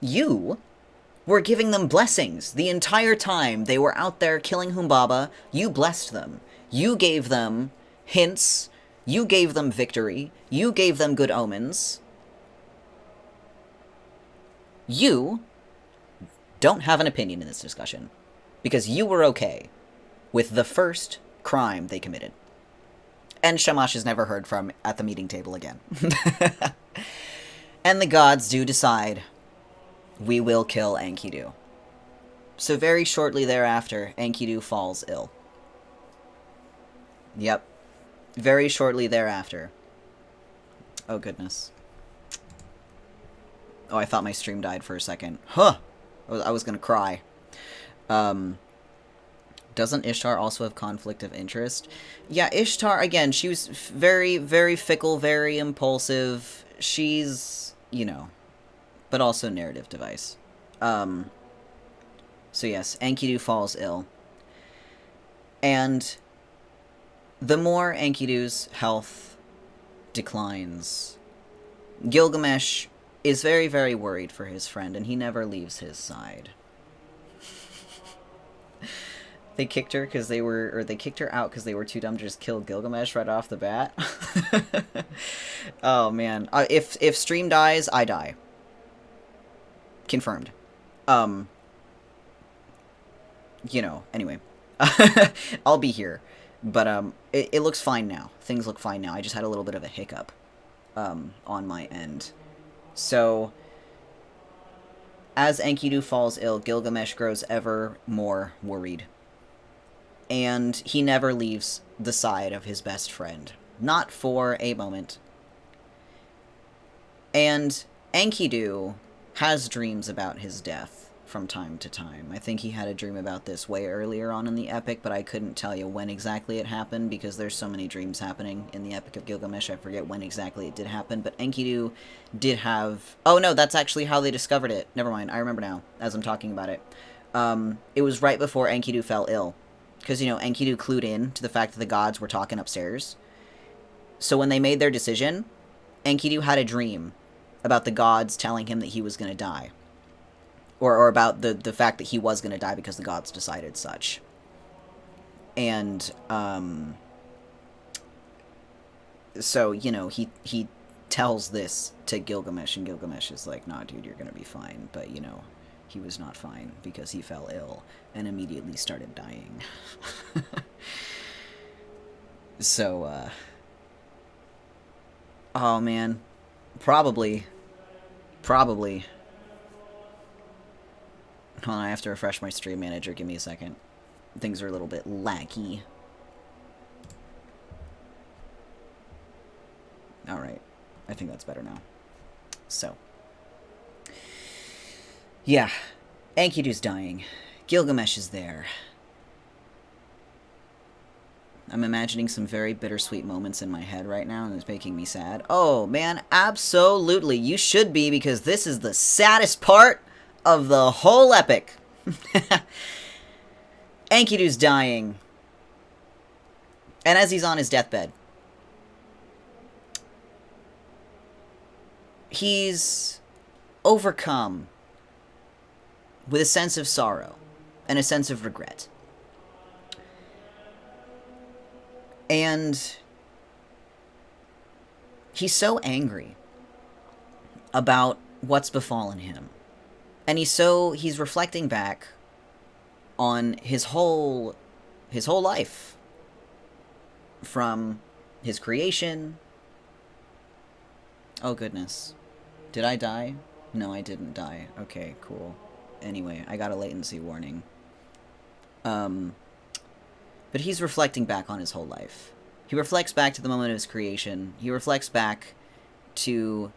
were giving them blessings the entire time they were out there killing Humbaba. You blessed them. You gave them hints. You gave them victory. You gave them good omens. You don't have an opinion in this discussion, because you were okay with the first crime they committed. And Shamash is never heard from at the meeting table again. And the gods do decide, we will kill Enkidu. So very shortly thereafter, Enkidu falls ill. Yep. Very shortly thereafter. Oh, goodness. Oh, I thought my stream died for a second. Huh! I was gonna cry. Doesn't Ishtar also have conflict of interest? Yeah, Ishtar, again, she was very, very fickle, very impulsive. She's, you know, but also narrative device. So yes, Enkidu falls ill. And the more Enkidu's health declines, Gilgamesh is very, very worried for his friend, and he never leaves his side. They kicked her because they were, or they kicked her out because they were too dumb to just kill Gilgamesh right off the bat. Oh man, if stream dies, I die. Confirmed. You know. Anyway, I'll be here, but it looks fine now. Things look fine now. I just had a little bit of a hiccup, on my end. So, as Enkidu falls ill, Gilgamesh grows ever more worried. And he never leaves the side of his best friend. Not for a moment. And Enkidu has dreams about his death from time to time. I think he had a dream about this way earlier on in the epic, but I couldn't tell you when exactly it happened because there's so many dreams happening in the Epic of Gilgamesh, I forget when exactly it did happen. But Enkidu did have... Oh no, that's actually how they discovered it. Never mind, I remember now, as I'm talking about it. It was right before Enkidu fell ill. Because, you know, Enkidu clued in to the fact that the gods were talking upstairs. So when they made their decision, Enkidu had a dream about the gods telling him that he was going to die. Or about the fact that he was going to die because the gods decided such. And, so, you know, he tells this to Gilgamesh, and Gilgamesh is like, nah, dude, you're gonna be fine. But, you know, he was not fine because he fell ill and immediately started dying. So, oh, man. Probably. Hold on, I have to refresh my stream manager. Give me a second. Things are a little bit laggy. Alright. I think that's better now. So. Yeah. Enkidu's dying. Gilgamesh is there. I'm imagining some very bittersweet moments in my head right now, and it's making me sad. Oh, man, absolutely. You should be, because this is the saddest part of the whole epic. Enkidu's dying. And as he's on his deathbed, he's overcome with a sense of sorrow and a sense of regret. And he's so angry about what's befallen him. And he's reflecting back on his whole life. From his creation. Oh, goodness. Did I die? No, I didn't die. Okay, cool. Anyway, I got a latency warning. But he's reflecting back on his whole life. He reflects back to the moment of his creation. He reflects back to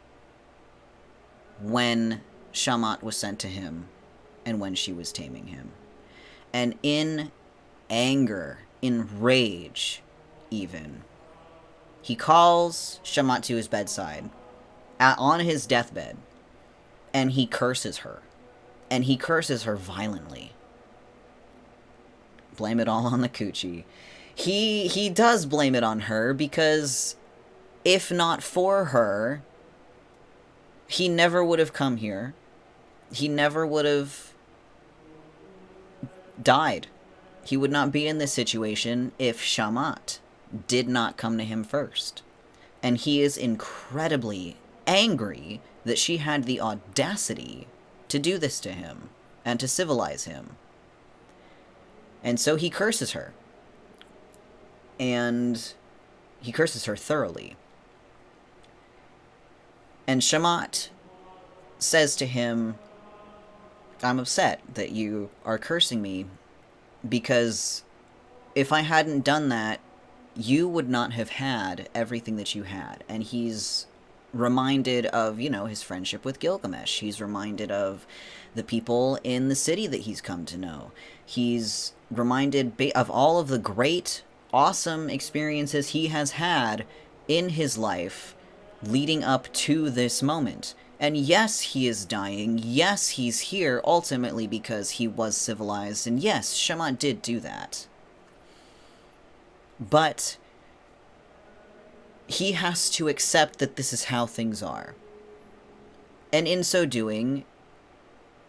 when Shamat was sent to him and when she was taming him. And in anger, in rage, even, he calls Shamat to his bedside, on his deathbed, and he curses her. And he curses her violently. Blame it all on the coochie. He does blame it on her, because if not for her, he never would have come here. He never would have died. He would not be in this situation if Shamat did not come to him first. And he is incredibly angry that she had the audacity to do this to him and to civilize him. And so he curses her. And he curses her thoroughly. And Shamat says to him, I'm upset that you are cursing me, because if I hadn't done that, you would not have had everything that you had. And he's reminded of, you know, his friendship with Gilgamesh. He's reminded of the people in the city that he's come to know. He's reminded of all of the great, awesome experiences he has had in his life leading up to this moment. And yes, he is dying. Yes, he's here ultimately because he was civilized. And yes, Shamat did do that. But he has to accept that this is how things are. And in so doing,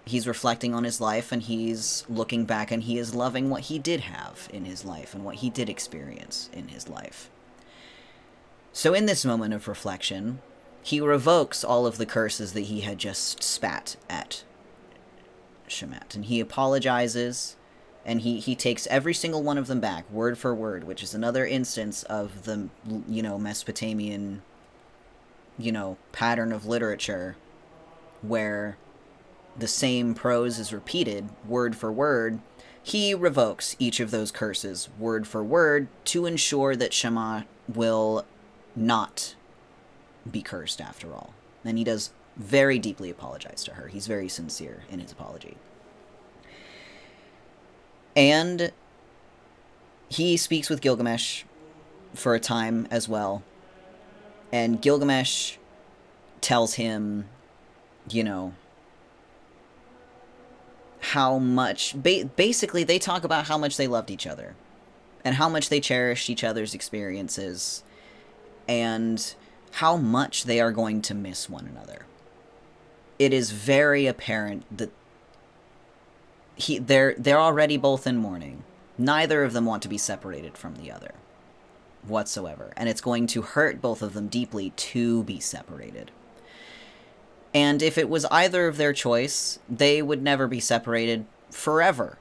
he's reflecting on his life, and he's looking back, and he is loving what he did have in his life and what he did experience in his life. So in this moment of reflection, he revokes all of the curses that he had just spat at Shamat, and he apologizes, and he takes every single one of them back, word for word, which is another instance of the, you know, Mesopotamian, you know, pattern of literature where the same prose is repeated, word for word. He revokes each of those curses, word for word, to ensure that Shamat will not be cursed after all. And he does very deeply apologize to her. He's very sincere in his apology. And he speaks with Gilgamesh for a time as well. And Gilgamesh tells him, you know, how much... basically, they talk about how much they loved each other. And how much they cherished each other's experiences. And how much they are going to miss one another. It is very apparent that they're already both in mourning. Neither of them want to be separated from the other. whatsoever, and it's going to hurt both of them deeply to be separated. And if it was either of their choice, they would never be separated forever,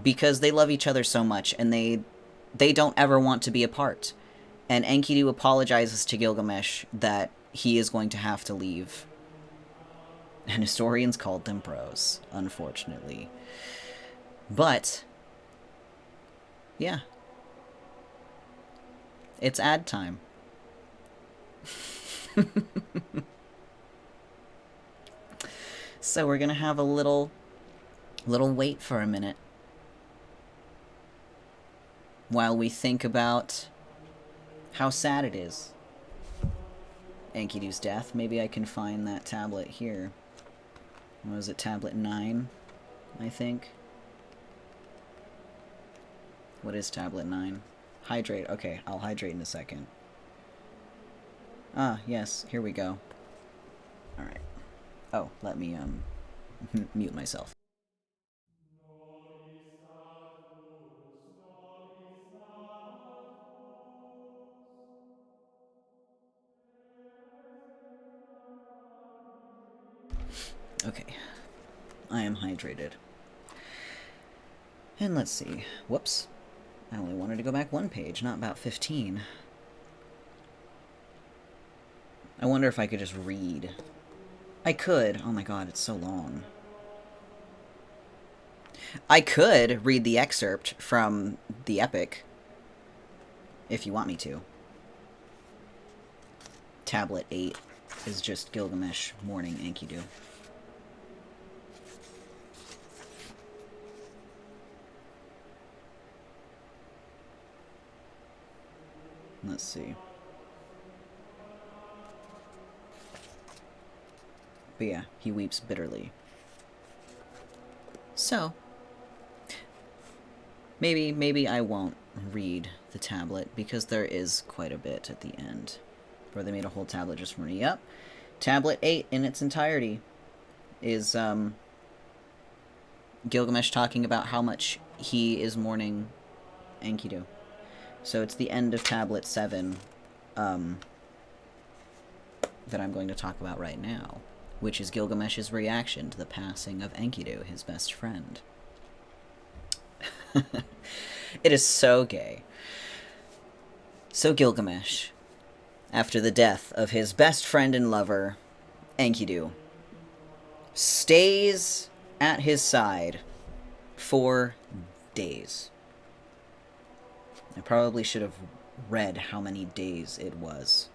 because they love each other so much, and they don't ever want to be apart. And Enkidu apologizes to Gilgamesh that he is going to have to leave. And historians called them bros, unfortunately. But, yeah. It's ad time. So we're gonna have a little wait for a minute while we think about how sad it is. Enkidu's death. Maybe I can find that tablet here. What was it? Tablet 9, I think. What is tablet 9? Hydrate. Okay, I'll hydrate in a second. Ah, yes, here we go. Alright. Oh, let me, mute myself. Okay. I am hydrated. And let's see. Whoops. I only wanted to go back one page, not about 15. I wonder if I could just read. I could. Oh my god, it's so long. I could read the excerpt from the epic, if you want me to. Tablet 8 is just Gilgamesh mourning Enkidu. Let's see. But yeah, he weeps bitterly. So, maybe I won't read the tablet, because there is quite a bit at the end. Or they made a whole tablet just for me. Yep. Tablet 8 in its entirety is Gilgamesh talking about how much he is mourning Enkidu. So it's the end of Tablet 7 that I'm going to talk about right now, which is Gilgamesh's reaction to the passing of Enkidu, his best friend. It is so gay. So Gilgamesh, after the death of his best friend and lover, Enkidu, stays at his side for days. I probably should have read how many days it was,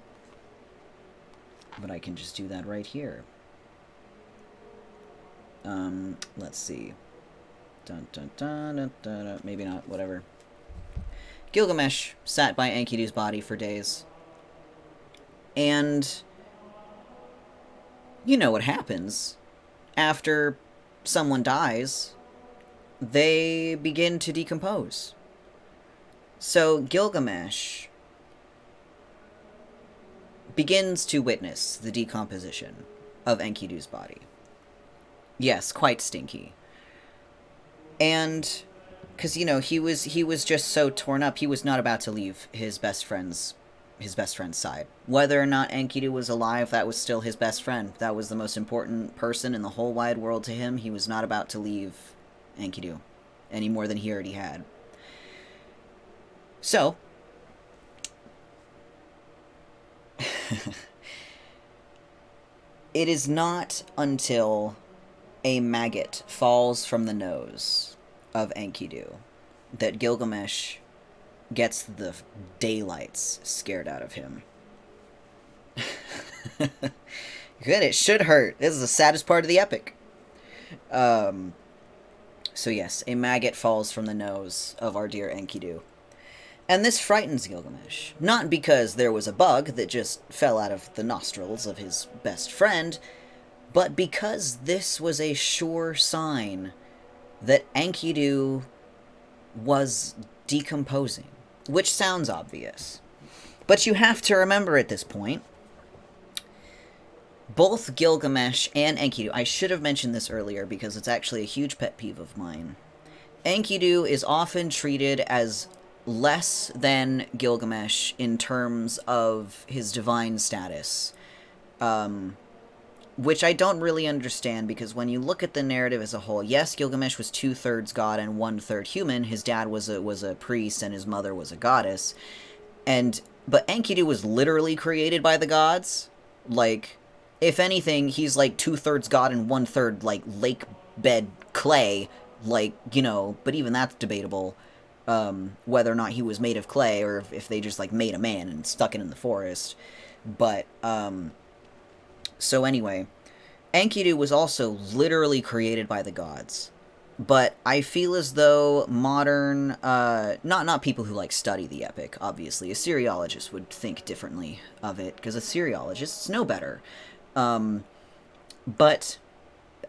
but I can just do that right here. Let's see. Dun, dun, dun, dun, dun, dun. Maybe not, whatever. Gilgamesh sat by Enkidu's body for days. And you know what happens. After someone dies, they begin to decompose. So Gilgamesh begins to witness the decomposition of Enkidu's body. Yes, quite stinky. And, because, you know, he was just so torn up, he was not about to leave his best friend's side. Whether or not Enkidu was alive, that was still his best friend. That was the most important person in the whole wide world to him. He was not about to leave Enkidu any more than he already had. So, it is not until a maggot falls from the nose of Enkidu that Gilgamesh gets the daylights scared out of him. Good, it should hurt. This is the saddest part of the epic. So yes, a maggot falls from the nose of our dear Enkidu. And this frightens Gilgamesh. Not because there was a bug that just fell out of the nostrils of his best friend, but because this was a sure sign that Enkidu was decomposing. Which sounds obvious. But you have to remember at this point, both Gilgamesh and Enkidu, I should have mentioned this earlier because it's actually a huge pet peeve of mine. Enkidu is often treated as less than Gilgamesh in terms of his divine status, which I don't really understand, because when you look at the narrative as a whole, yes, Gilgamesh was 2/3 god and 1/3 human. His dad was a priest and his mother was a goddess, but Enkidu was literally created by the gods. Like, if anything, he's like 2/3 god and 1/3 like lake bed clay. Like, but even that's debatable. Whether or not he was made of clay, or if they just like made a man and stuck it in the forest. But so anyway, Enkidu was also literally created by the gods. But I feel as though modern, not people who like study the epic, obviously. Assyriologists would think differently of it, because Assyriologists know better. But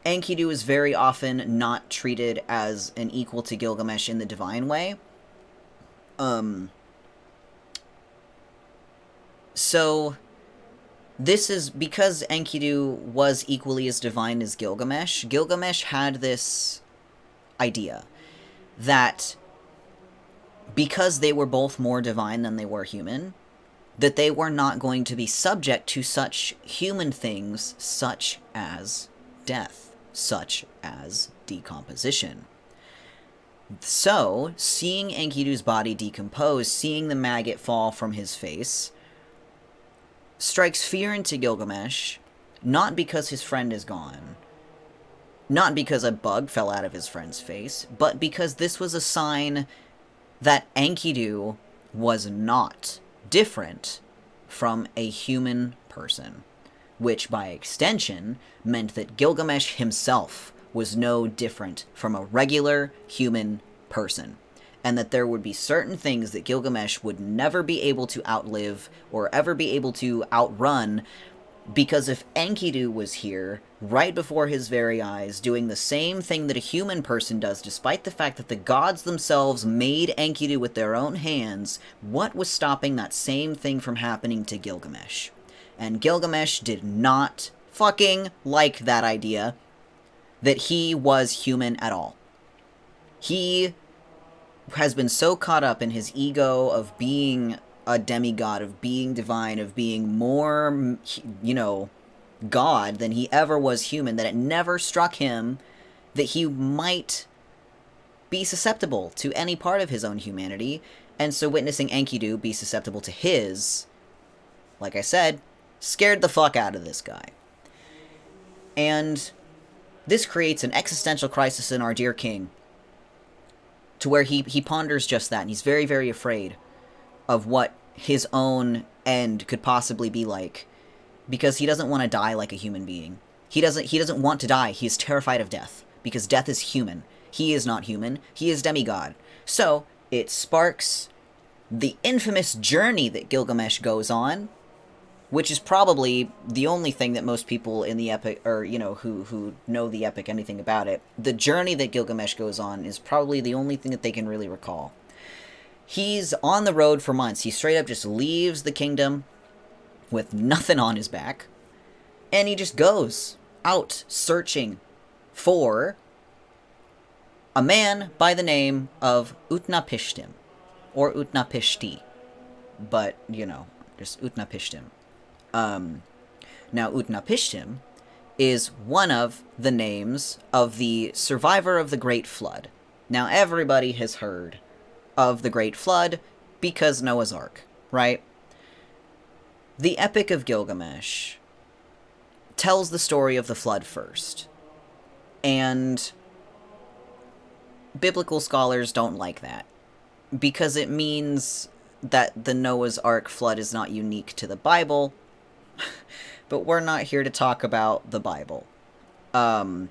Enkidu is very often not treated as an equal to Gilgamesh in the divine way. So this is because Enkidu was equally as divine as Gilgamesh. Gilgamesh had this idea that because they were both more divine than they were human, that they were not going to be subject to such human things such as death, such as decomposition. So, seeing Enkidu's body decompose, seeing the maggot fall from his face, strikes fear into Gilgamesh, not because his friend is gone, not because a bug fell out of his friend's face, but because this was a sign that Enkidu was not different from a human person, which by extension meant that Gilgamesh himself was no different from a regular human person, and that there would be certain things that Gilgamesh would never be able to outlive or ever be able to outrun, because if Enkidu was here, right before his very eyes, doing the same thing that a human person does, despite the fact that the gods themselves made Enkidu with their own hands, what was stopping that same thing from happening to Gilgamesh? And Gilgamesh did not fucking like that idea that he was human at all. He has been so caught up in his ego of being a demigod, of being divine, of being more, God than he ever was human, that it never struck him that he might be susceptible to any part of his own humanity. And so witnessing Enkidu be susceptible to his, like I said, scared the fuck out of this guy. And this creates an existential crisis in our dear king, to where he ponders just that, and he's very, very afraid of what his own end could possibly be like, because he doesn't want to die like a human being. He doesn't want to die. He is terrified of death, because death is human. He is not human. He is demigod. So it sparks the infamous journey that Gilgamesh goes on, which is probably the only thing that most people in the epic, or, who know the epic, anything about it, the journey that Gilgamesh goes on is probably the only thing that they can really recall. He's on the road for months. He straight up just leaves the kingdom with nothing on his back, and he just goes out searching for a man by the name of Utnapishtim, or Utnapishti, but, just Utnapishtim. Now, Utnapishtim is one of the names of the survivor of the Great Flood. Now, everybody has heard of the Great Flood because Noah's Ark, right? The Epic of Gilgamesh tells the story of the flood first, and biblical scholars don't like that, because it means that the Noah's Ark flood is not unique to the Bible. But we're not here to talk about the Bible. That's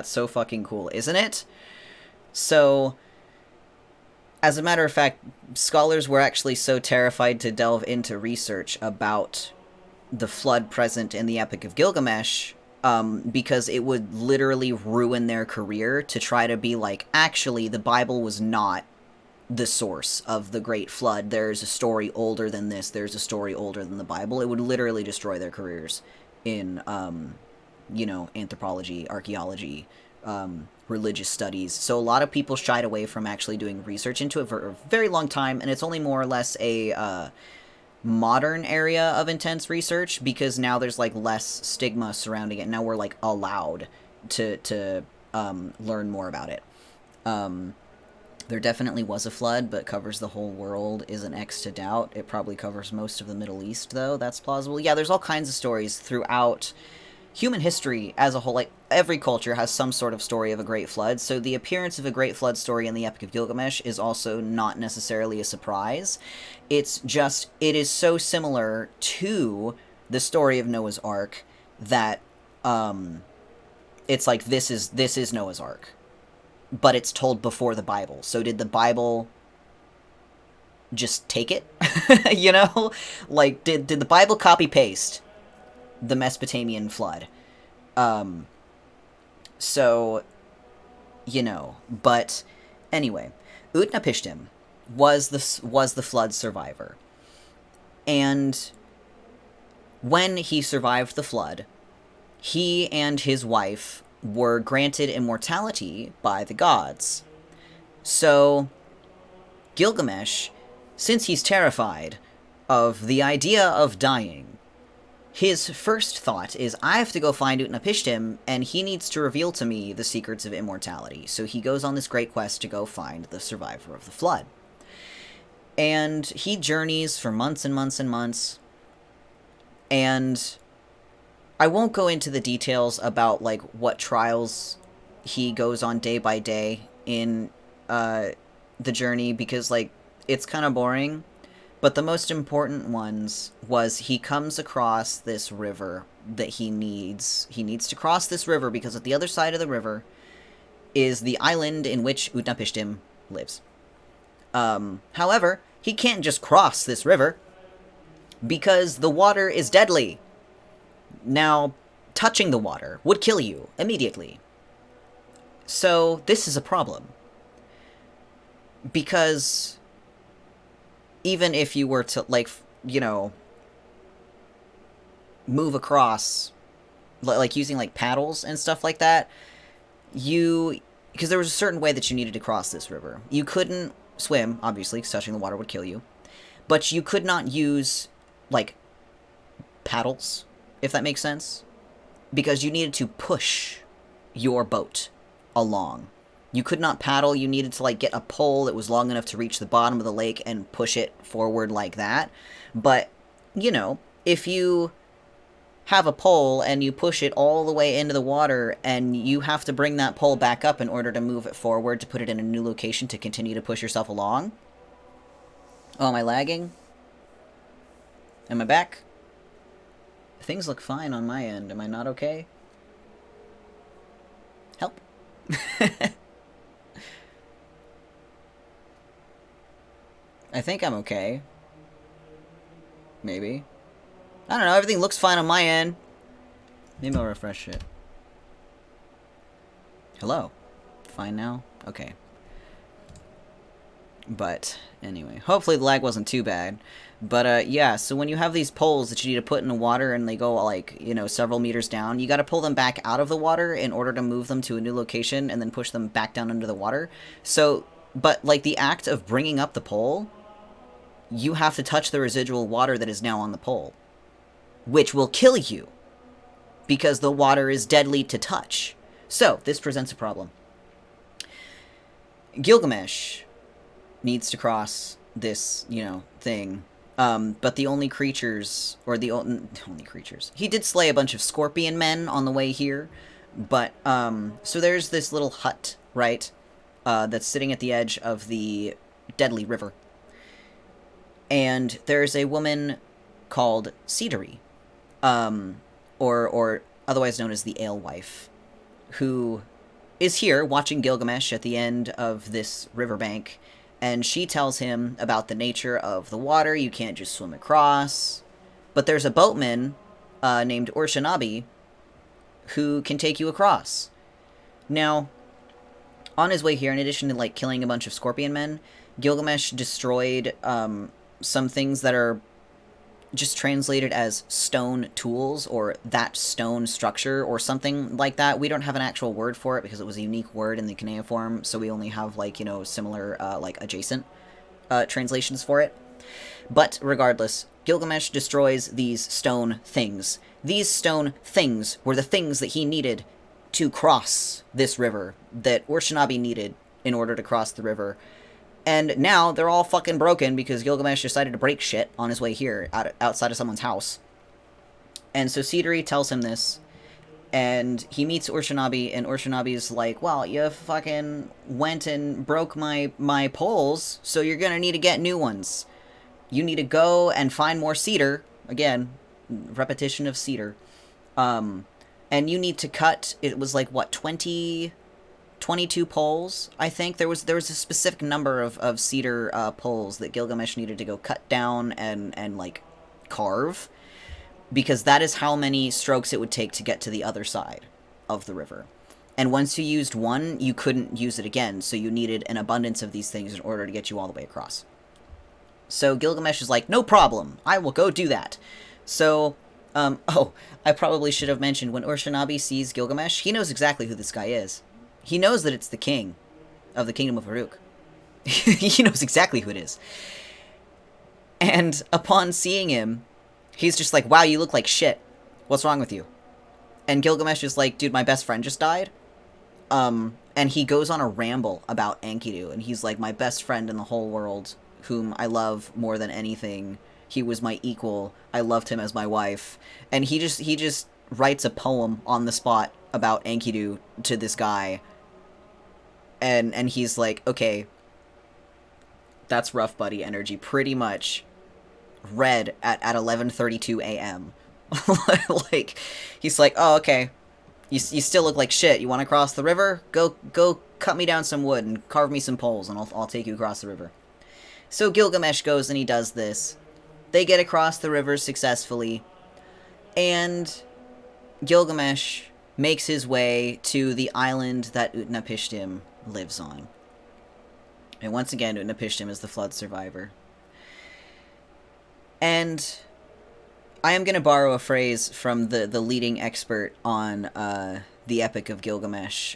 so fucking cool, isn't it? So, as a matter of fact, scholars were actually so terrified to delve into research about the flood present in the Epic of Gilgamesh, because it would literally ruin their career to try to be like, actually, the Bible was not the source of the Great Flood. There's a story older than this. There's a story older than the Bible. It would literally destroy their careers in, anthropology, archaeology, religious studies. So a lot of people shied away from actually doing research into it for a very long time, and it's only more or less a modern area of intense research because now there's like less stigma surrounding it. Now we're like allowed to learn more about it. There definitely was a flood, but covers the whole world is an X to doubt. It probably covers most of the Middle East, though. That's plausible. Yeah, there's all kinds of stories throughout human history as a whole. Like, every culture has some sort of story of a great flood, so the appearance of a great flood story in the Epic of Gilgamesh is also not necessarily a surprise. It's just, it is so similar to the story of Noah's Ark that, it's like, this is Noah's Ark. But it's told before the Bible. So did the Bible just take it? You know? Like, did the Bible copy-paste the Mesopotamian flood? So, you know. But, anyway. Utnapishtim was the flood survivor. And when he survived the flood, he and his wife were granted immortality by the gods. So, Gilgamesh, since he's terrified of the idea of dying, his first thought is, I have to go find Utnapishtim, and he needs to reveal to me the secrets of immortality. So he goes on this great quest to go find the survivor of the flood. And he journeys for months and months and months, and I won't go into the details about, like, what trials he goes on day by day in the journey, because, like, it's kind of boring. But the most important ones was he comes across this river that he needs. He needs to cross this river because at the other side of the river is the island in which Utnapishtim lives. However, he can't just cross this river because the water is deadly. Now, touching the water would kill you immediately. So, this is a problem. Because even if you were to, like, you know, move across, like, using, like, paddles and stuff like that, because there was a certain way that you needed to cross this river. You couldn't swim, obviously, because touching the water would kill you. But you could not use, like, paddles, if that makes sense, because you needed to push your boat along. You could not paddle, you needed to, like, get a pole that was long enough to reach the bottom of the lake and push it forward like that. But, you know, if you have a pole and you push it all the way into the water and you have to bring that pole back up in order to move it forward to put it in a new location to continue to push yourself along. Oh, am I lagging? Am I back? Things look fine on my end. Am I not okay? Help. I think I'm okay. Maybe. I don't know. Everything looks fine on my end. Maybe I'll refresh it. Hello. Fine now? Okay. But, anyway. Hopefully the lag wasn't too bad. But, yeah, so when you have these poles that you need to put in the water and they go, like, you know, several meters down, you gotta pull them back out of the water in order to move them to a new location and then push them back down under the water. So, but, like, the act of bringing up the pole, you have to touch the residual water that is now on the pole, which will kill you because the water is deadly to touch. So, this presents a problem. Gilgamesh needs to cross this, you know, thing. But the only creatures, or the only creatures, he did slay a bunch of scorpion men on the way here, but, so there's this little hut, right, that's sitting at the edge of the deadly river, and there's a woman called Cedary, or otherwise known as the Alewife, who is here watching Gilgamesh at the end of this riverbank. And she tells him about the nature of the water. You can't just swim across. But there's a boatman named Urshanabi who can take you across. Now, on his way here, in addition to, like, killing a bunch of scorpion men, Gilgamesh destroyed some things that are just translated as stone tools or that stone structure or something like that. We don't have an actual word for it because it was a unique word in the cuneiform, so we only have, like, you know, similar, like, adjacent translations for it. But regardless, Gilgamesh destroys these stone things. These stone things were the things that he needed to cross this river, that Urshanabi needed in order to cross the river. And now they're all fucking broken because Gilgamesh decided to break shit on his way here, outside of someone's house. And so Siduri tells him this, and he meets Urshanabi, and Urshanabi's like, well, you fucking went and broke my poles, so you're gonna need to get new ones. You need to go and find more cedar. Again, repetition of cedar. And you need to cut, it was like, what, 22 poles, I think. There was a specific number of cedar poles that Gilgamesh needed to go cut down and like, carve. Because that is how many strokes it would take to get to the other side of the river. And once you used one, you couldn't use it again, so you needed an abundance of these things in order to get you all the way across. So Gilgamesh is like, no problem, I will go do that. So, I probably should have mentioned, when Urshanabi sees Gilgamesh, he knows exactly who this guy is. He knows that it's the king of the kingdom of Uruk. He knows exactly who it is. And upon seeing him, he's just like, wow, you look like shit. What's wrong with you? And Gilgamesh is like, dude, my best friend just died. And he goes on a ramble about Enkidu, and he's like, my best friend in the whole world, whom I love more than anything. He was my equal. I loved him as my wife. And he just writes a poem on the spot about Enkidu to this guy. And he's like, okay, that's rough buddy energy, pretty much. Read at 11:32 a.m. Like, he's like, oh, okay, you still look like shit. You want to cross the river? Go cut me down some wood and carve me some poles, and I'll take you across the river. So Gilgamesh goes and he does this. They get across the river successfully, and Gilgamesh makes his way to the island that Utnapishtim lives on. And once again, Utnapishtim is the flood survivor. And I am going to borrow a phrase from the leading expert on the Epic of Gilgamesh.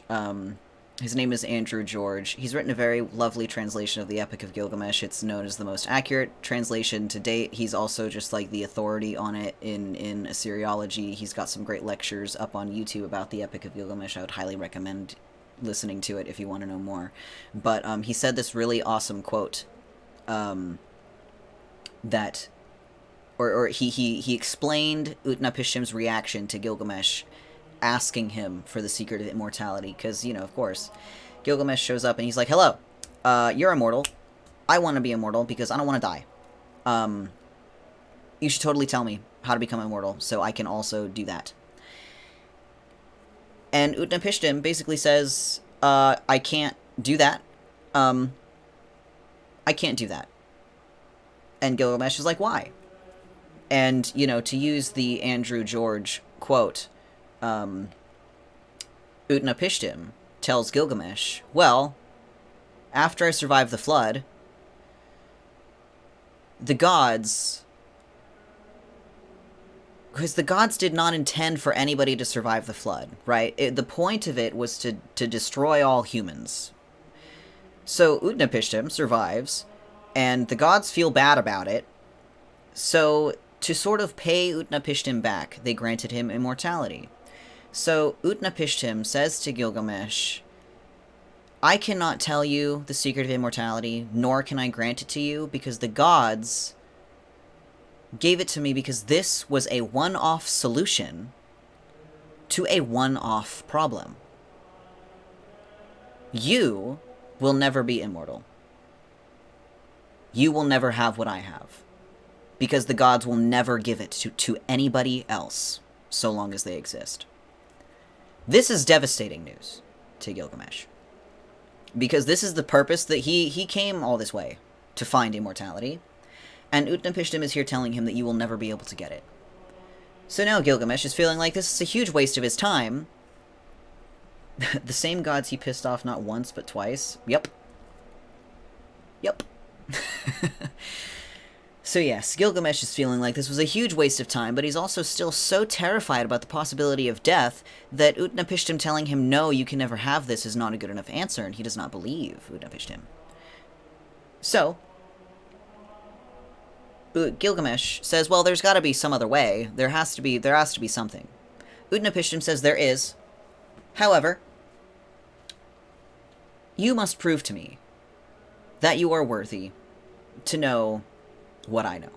His name is Andrew George. He's written a very lovely translation of the Epic of Gilgamesh. It's known as the most accurate translation to date. He's also just like the authority on it in Assyriology. He's got some great lectures up on YouTube about the Epic of Gilgamesh. I would highly recommend listening to it if you want to know more. But he said this really awesome quote that... Or he explained Utnapishtim's reaction to Gilgamesh asking him for the secret of immortality. Because, you know, of course, Gilgamesh shows up and he's like, hello, you're immortal. I want to be immortal because I don't want to die. You should totally tell me how to become immortal so I can also do that. And Utnapishtim basically says, I can't do that. I can't do that. And Gilgamesh is like, why? And, you know, to use the Andrew George quote, Utnapishtim tells Gilgamesh, well, after I survived the flood, the gods... Because the gods did not intend for anybody to survive the flood, right? The point of it was to destroy all humans. So Utnapishtim survives, and the gods feel bad about it, so... to sort of pay Utnapishtim back, they granted him immortality. So Utnapishtim says to Gilgamesh, I cannot tell you the secret of immortality, nor can I grant it to you, because the gods gave it to me because this was a one-off solution to a one-off problem. You will never be immortal. You will never have what I have. Because the gods will never give it to anybody else, so long as they exist. This is devastating news to Gilgamesh. Because this is the purpose that he came all this way, to find immortality. And Utnapishtim is here telling him that you will never be able to get it. So now Gilgamesh is feeling like this is a huge waste of his time. The same gods he pissed off not once, but twice. Yep. So yes, Gilgamesh is feeling like this was a huge waste of time, but he's also still so terrified about the possibility of death that Utnapishtim telling him, no, you can never have this, is not a good enough answer, and he does not believe Utnapishtim. So, Gilgamesh says, well, there's got to be some other way. There has to be something. Utnapishtim says there is. However, you must prove to me that you are worthy to know what I know,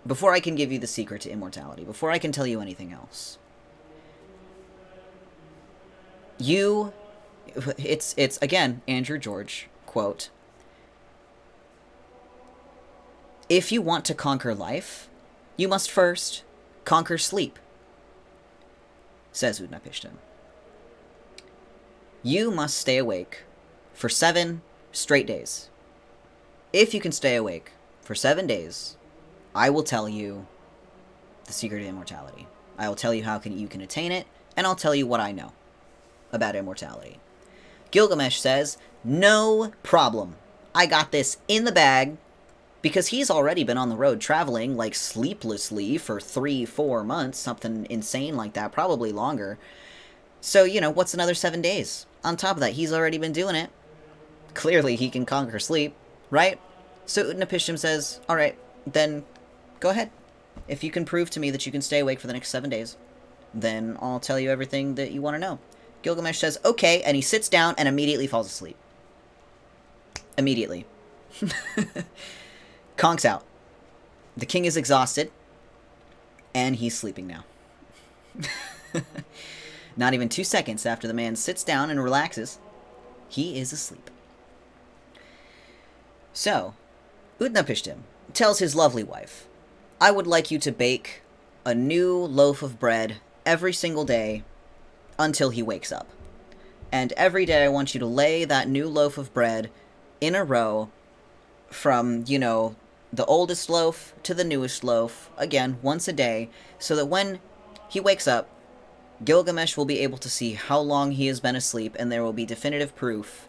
before I can give you the secret to immortality, before I can tell you anything else. It's again, Andrew George, quote, if you want to conquer life, you must first conquer sleep, says Utnapishtim. You must stay awake for 7 straight days. If you can stay awake for 7 days, I will tell you the secret of immortality. I will tell you how you can attain it, and I'll tell you what I know about immortality. Gilgamesh says, no problem. I got this in the bag, because he's already been on the road traveling, like, sleeplessly for 3-4 months, something insane like that, probably longer. So, what's another 7 days? On top of that, he's already been doing it. Clearly, he can conquer sleep, right? So Utnapishtim says, all right, then go ahead. If you can prove to me that you can stay awake for the next 7 days, then I'll tell you everything that you want to know. Gilgamesh says, okay, and he sits down and immediately falls asleep. Immediately. Conks out. The king is exhausted, and he's sleeping now. Not even 2 seconds after the man sits down and relaxes, he is asleep. So, Utnapishtim tells his lovely wife, I would like you to bake a new loaf of bread every single day until he wakes up. And every day I want you to lay that new loaf of bread in a row from, the oldest loaf to the newest loaf, again, once a day, so that when he wakes up, Gilgamesh will be able to see how long he has been asleep, and there will be definitive proof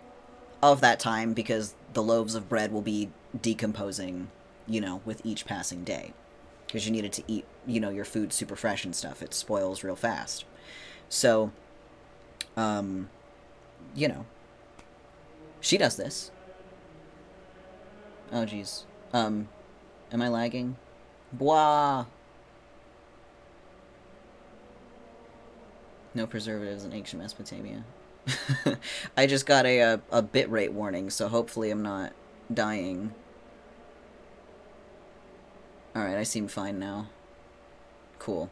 of that time, because the loaves of bread will be decomposing, with each passing day. Because you needed to eat, your food super fresh and stuff. It spoils real fast. So, she does this. Oh, jeez. Am I lagging? Blah! No preservatives in ancient Mesopotamia. I just got a bitrate warning, so hopefully I'm not dying. Alright, I seem fine now. Cool.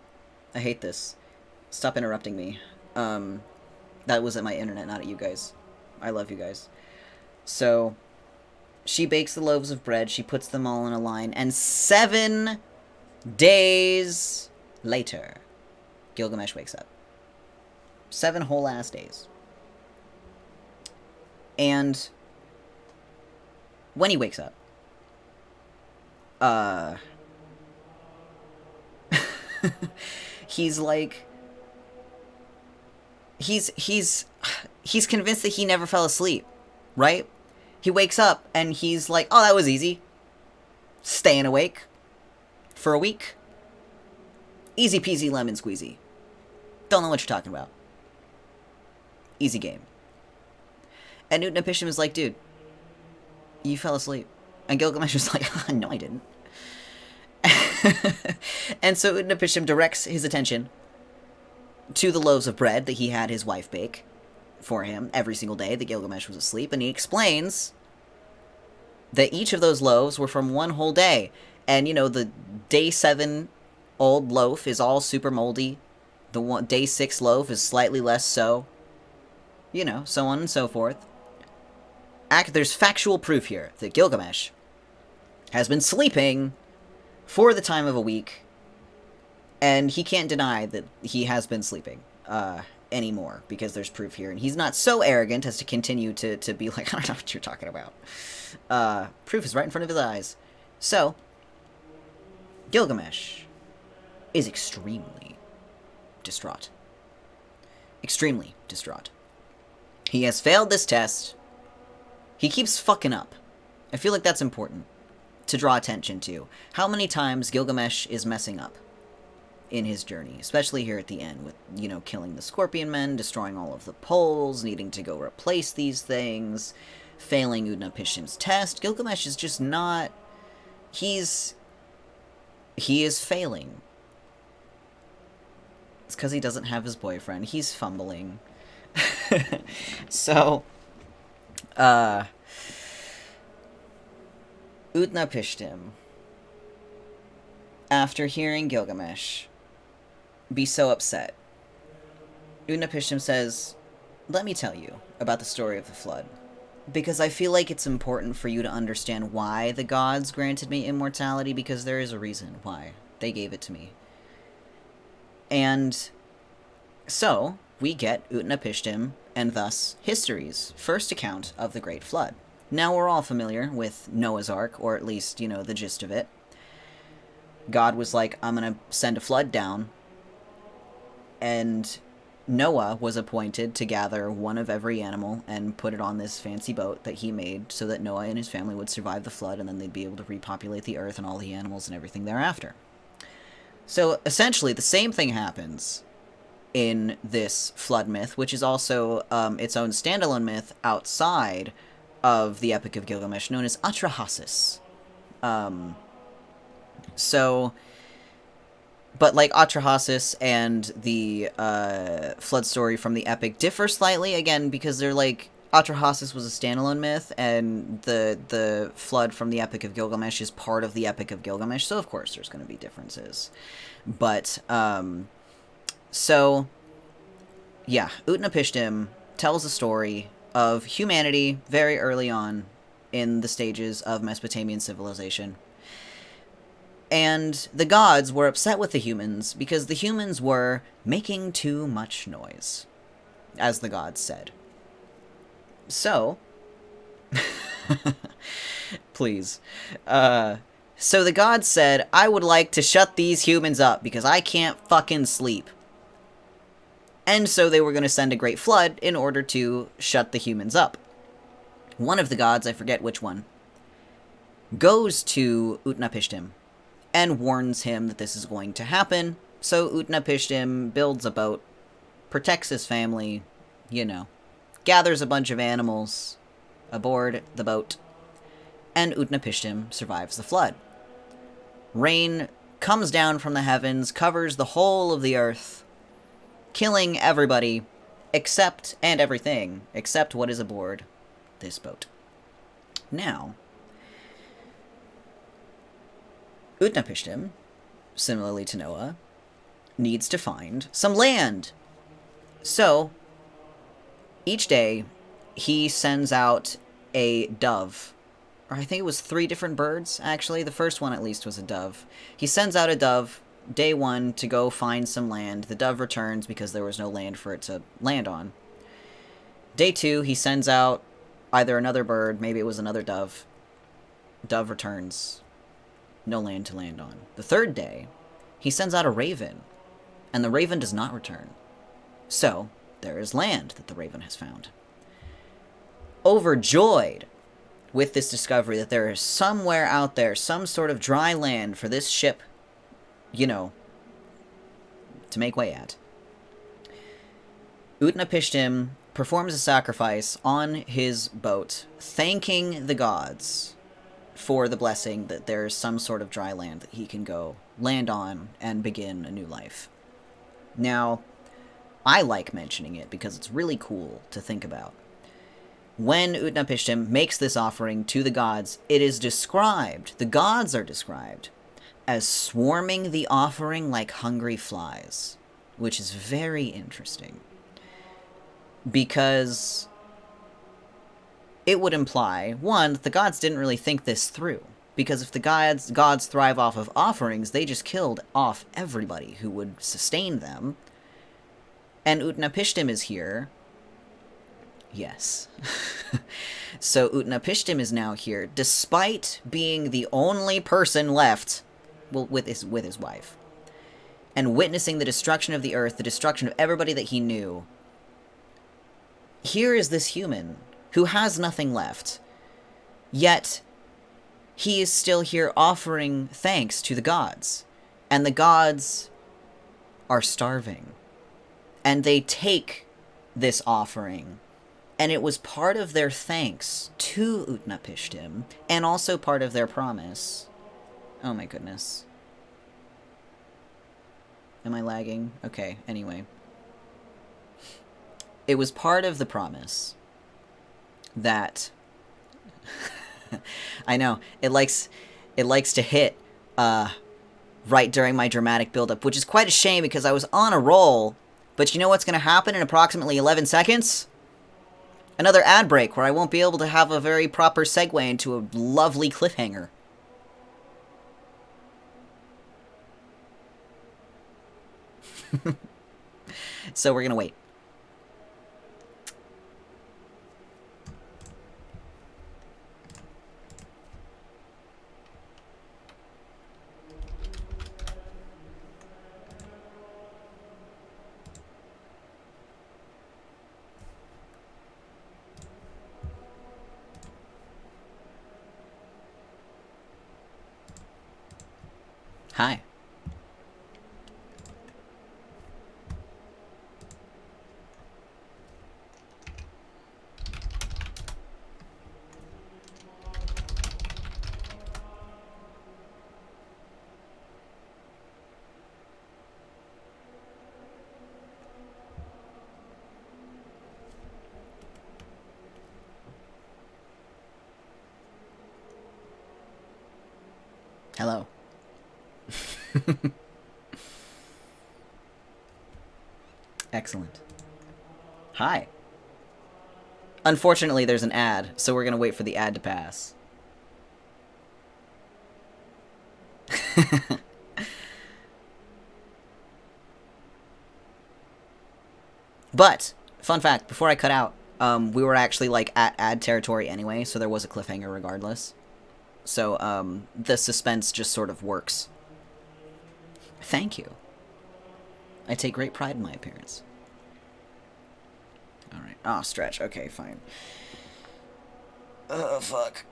I hate this. Stop interrupting me. That was at my internet, not at you guys. I love you guys. So, she bakes the loaves of bread, she puts them all in a line, and 7 days later, Gilgamesh wakes up. 7 whole ass days. And when he wakes up, he's like, he's convinced that he never fell asleep, right? He wakes up and he's like, oh, that was easy. Staying awake for a week. Easy peasy lemon squeezy. Don't know what you're talking about. Easy game. And Utnapishtim is like, dude, you fell asleep. And Gilgamesh was like, no, I didn't. And so Utnapishtim directs his attention to the loaves of bread that he had his wife bake for him every single day that Gilgamesh was asleep, and he explains that each of those loaves were from one whole day. And, the day 7 old loaf is all super moldy. The day 6 loaf is slightly less so. So on and so forth. There's factual proof here that Gilgamesh has been sleeping for the time of a week, and he can't deny that he has been sleeping anymore, because there's proof here, and he's not so arrogant as to continue to be like, I don't know what you're talking about. Proof is right in front of his eyes. So, Gilgamesh is extremely distraught. Extremely distraught. He has failed this test. He keeps fucking up. I feel like that's important. to draw attention to. How many times Gilgamesh is messing up in his journey, especially here at the end with, you know, killing the scorpion men, destroying all of the poles, needing to go replace these things, failing Utnapishtim's test. Gilgamesh is just not... He is failing. It's because he doesn't have his boyfriend. He's fumbling. So, Utnapishtim, after hearing Gilgamesh be so upset, Utnapishtim says, "Let me tell you about the story of the flood, because I feel like it's important for you to understand why the gods granted me immortality, because there is a reason why they gave it to me." And so, we get Utnapishtim, and thus history's first account of the Great Flood. Now we're all familiar with Noah's Ark, or at least, you know, the gist of it. God was like, I'm going to send a flood down, and Noah was appointed to gather one of every animal and put it on this fancy boat that he made so that Noah and his family would survive the flood, and then they'd be able to repopulate the earth and all the animals and everything thereafter. So, essentially, the same thing happens in this flood myth, which is also its own standalone myth outside of the Epic of Gilgamesh, known as Atrahasis. But like Atrahasis and the flood story from the Epic differ slightly, again, because they're like, Atrahasis was a standalone myth, and the flood from the Epic of Gilgamesh is part of the Epic of Gilgamesh, so of course there's going to be differences. But, so, yeah, Utnapishtim tells a story of humanity very early on in the stages of Mesopotamian civilization. And the gods were upset with the humans because the humans were making too much noise, as the gods said. So, please. So the gods said, I would like to shut these humans up because I can't fucking sleep. And so they were going to send a great flood in order to shut the humans up. One of the gods, I forget which one, goes to Utnapishtim and warns him that this is going to happen. So Utnapishtim builds a boat, protects his family, you know, gathers a bunch of animals aboard the boat, and Utnapishtim survives the flood. Rain comes down from the heavens, covers the whole of the earth, killing everybody except, and everything, except what is aboard this boat. Now, Utnapishtim, similarly to Noah, needs to find some land. So, each day, he sends out a dove. Or I think it was 3 different birds, actually. The first one, at least, was a dove. He sends out a dove, day 1, to go find some land. The dove returns because there was no land for it to land on. Day 2, he sends out either another bird, maybe it was another dove. Dove returns. No land to land on. The 3rd day, he sends out a raven, and the raven does not return. So, there is land that the raven has found. Overjoyed with this discovery that there is somewhere out there, some sort of dry land for this ship, you know, to make way at, Utnapishtim performs a sacrifice on his boat, thanking the gods for the blessing that there is some sort of dry land that he can go land on and begin a new life. Now, I like mentioning it because it's really cool to think about. When Utnapishtim makes this offering to the gods, it is described, the gods are described, as swarming the offering like hungry flies, which is very interesting. Because it would imply, one, that the gods didn't really think this through. Because if the gods thrive off of offerings, they just killed off everybody who would sustain them. And Utnapishtim is here. Yes. So Utnapishtim is now here, despite being the only person left, well, with his wife, and witnessing the destruction of the earth, the destruction of everybody that he knew. Here is this human who has nothing left, yet he is still here offering thanks to the gods. And the gods are starving. And they take this offering. And it was part of their thanks to Utnapishtim, and also part of their promise. Oh my goodness. Am I lagging? Okay, anyway. It was part of the promise that... I know, it likes to hit right during my dramatic buildup, which is quite a shame because I was on a roll. But you know what's going to happen in approximately 11 seconds? Another ad break where I won't be able to have a very proper segue into a lovely cliffhanger. So we're going to wait. Hi. Hello. Excellent. Hi. Unfortunately, there's an ad, so we're gonna wait for the ad to pass. But, fun fact, before I cut out, we were actually, like, at ad territory anyway, so there was a cliffhanger regardless. So, the suspense just sort of works. Thank you. I take great pride in my appearance. Alright. Oh, stretch. Okay, fine. Oh, fuck.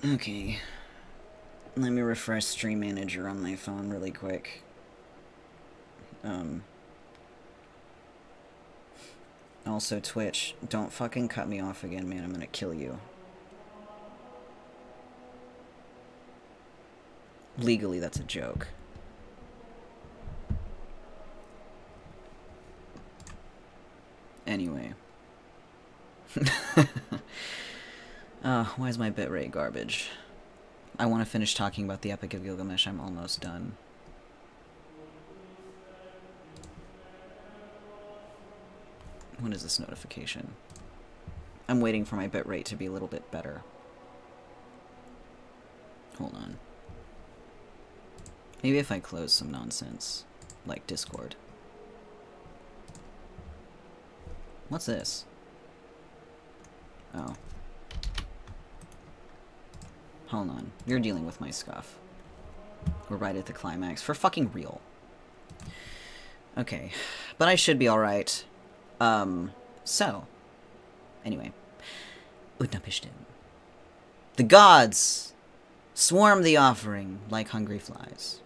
Okay. Let me refresh Stream Manager on my phone really quick. Also, Twitch, don't fucking cut me off again, man. I'm gonna kill you. Legally, that's a joke. Anyway. Why is my bitrate garbage? I want to finish talking about the Epic of Gilgamesh. I'm almost done. What is this notification? I'm waiting for my bitrate to be a little bit better. Hold on. Maybe if I close some nonsense, like Discord. What's this? Oh. Hold on. You're dealing with my scuff. We're right at the climax. For fucking real. Okay. But I should be alright. So. Anyway. Utnapishtim. The gods swarm the offering like hungry flies.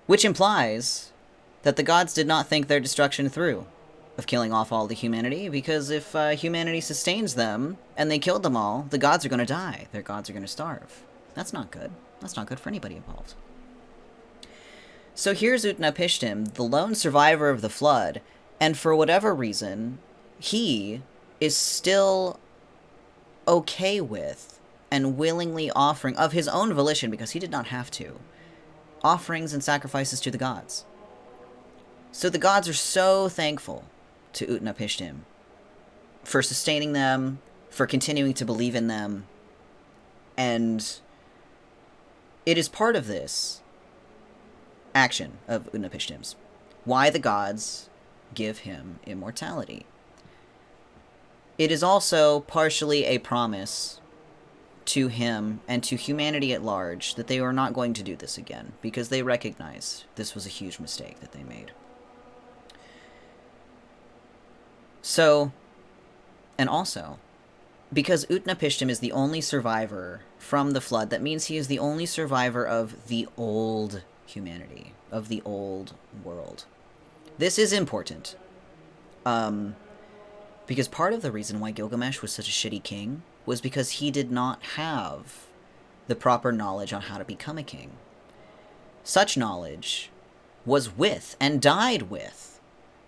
Which implies that the gods did not think their destruction through of killing off all the humanity, because if humanity sustains them and they killed them all, the gods are going to die. Their gods are going to starve. That's not good. That's not good for anybody involved. So here's Utnapishtim, the lone survivor of the flood, and for whatever reason, he is still okay with and willingly offering, of his own volition, because he did not have to, offerings and sacrifices to the gods. So the gods are so thankful to Utnapishtim for sustaining them, for continuing to believe in them, and it is part of this action of Utnapishtim's why the gods give him immortality. It is also partially a promise to him and to humanity at large that they are not going to do this again, because they recognize this was a huge mistake that they made. So, and also, because Utnapishtim is the only survivor from the flood, that means he is the only survivor of the old humanity, of the old world. This is important. Because part of the reason why Gilgamesh was such a shitty king was because he did not have the proper knowledge on how to become a king. Such knowledge was with and died with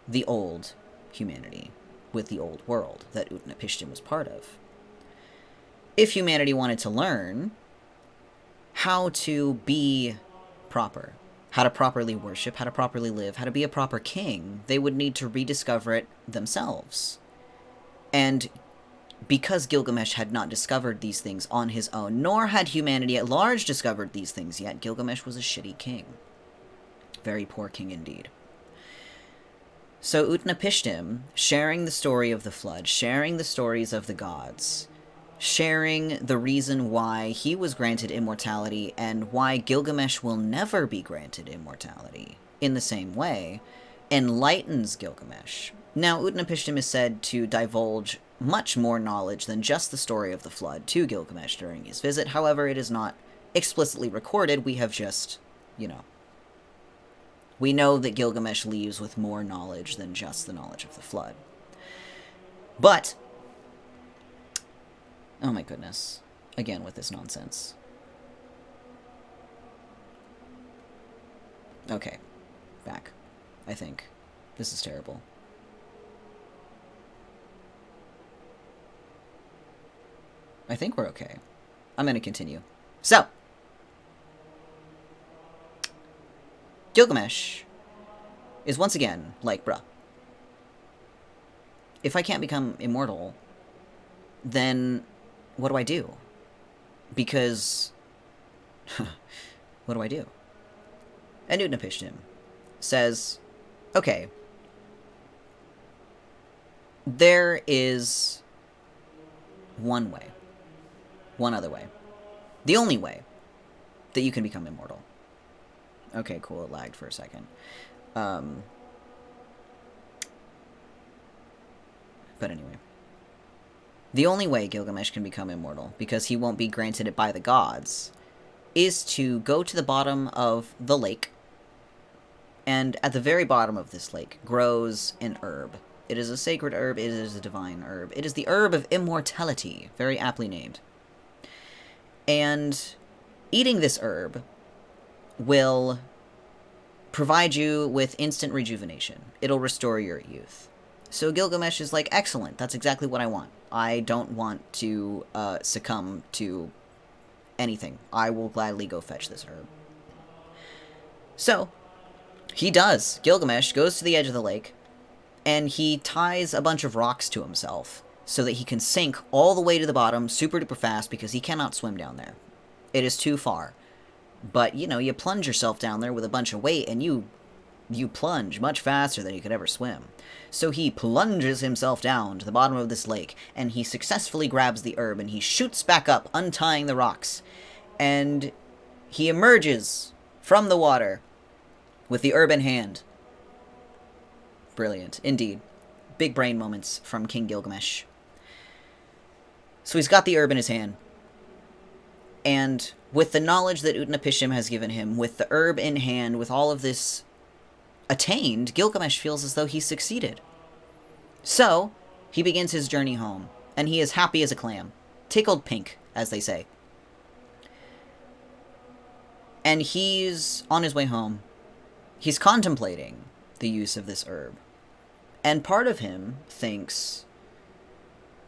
the old humanity, with the old world that Utnapishtim was part of. If humanity wanted to learn how to be proper, how to properly worship, how to properly live, how to be a proper king, they would need to rediscover it themselves. And because Gilgamesh had not discovered these things on his own, nor had humanity at large discovered these things yet, Gilgamesh was a shitty king. Very poor king indeed. So Utnapishtim, sharing the story of the flood, sharing the stories of the gods, sharing the reason why he was granted immortality and why Gilgamesh will never be granted immortality in the same way, enlightens Gilgamesh. Now, Utnapishtim is said to divulge much more knowledge than just the story of the flood to Gilgamesh during his visit. However, it is not explicitly recorded. We have just, we know that Gilgamesh leaves with more knowledge than just the knowledge of the flood. But, oh my goodness, again with this nonsense. Okay, back, I think. This is terrible. I think we're okay. I'm going to continue. So, Gilgamesh is once again like, bruh, if I can't become immortal, then what do I do? Because, what do I do? And Utnapishtim says, okay, there is one way. One other way. The only way that you can become immortal. Okay, cool, it lagged for a second. But anyway. The only way Gilgamesh can become immortal, because he won't be granted it by the gods, is to go to the bottom of the lake, and at the very bottom of this lake grows an herb. It is a sacred herb, it is a divine herb. It is the herb of immortality, very aptly named. And eating this herb will provide you with instant rejuvenation. It'll restore your youth. So Gilgamesh is like, excellent, that's exactly what I want. I don't want to succumb to anything. I will gladly go fetch this herb. So, he does. Gilgamesh goes to the edge of the lake, and he ties a bunch of rocks to himself so that he can sink all the way to the bottom super duper fast because he cannot swim down there. It is too far. But, you plunge yourself down there with a bunch of weight, and you plunge much faster than you could ever swim. So he plunges himself down to the bottom of this lake, and he successfully grabs the herb, and he shoots back up, untying the rocks. And he emerges from the water with the herb in hand. Brilliant, indeed. Big brain moments from King Gilgamesh. So he's got the herb in his hand. And with the knowledge that Utnapishtim has given him, with the herb in hand, with all of this attained, Gilgamesh feels as though he's succeeded. So, he begins his journey home, and he is happy as a clam. Tickled pink, as they say. And he's on his way home. He's contemplating the use of this herb. And part of him thinks,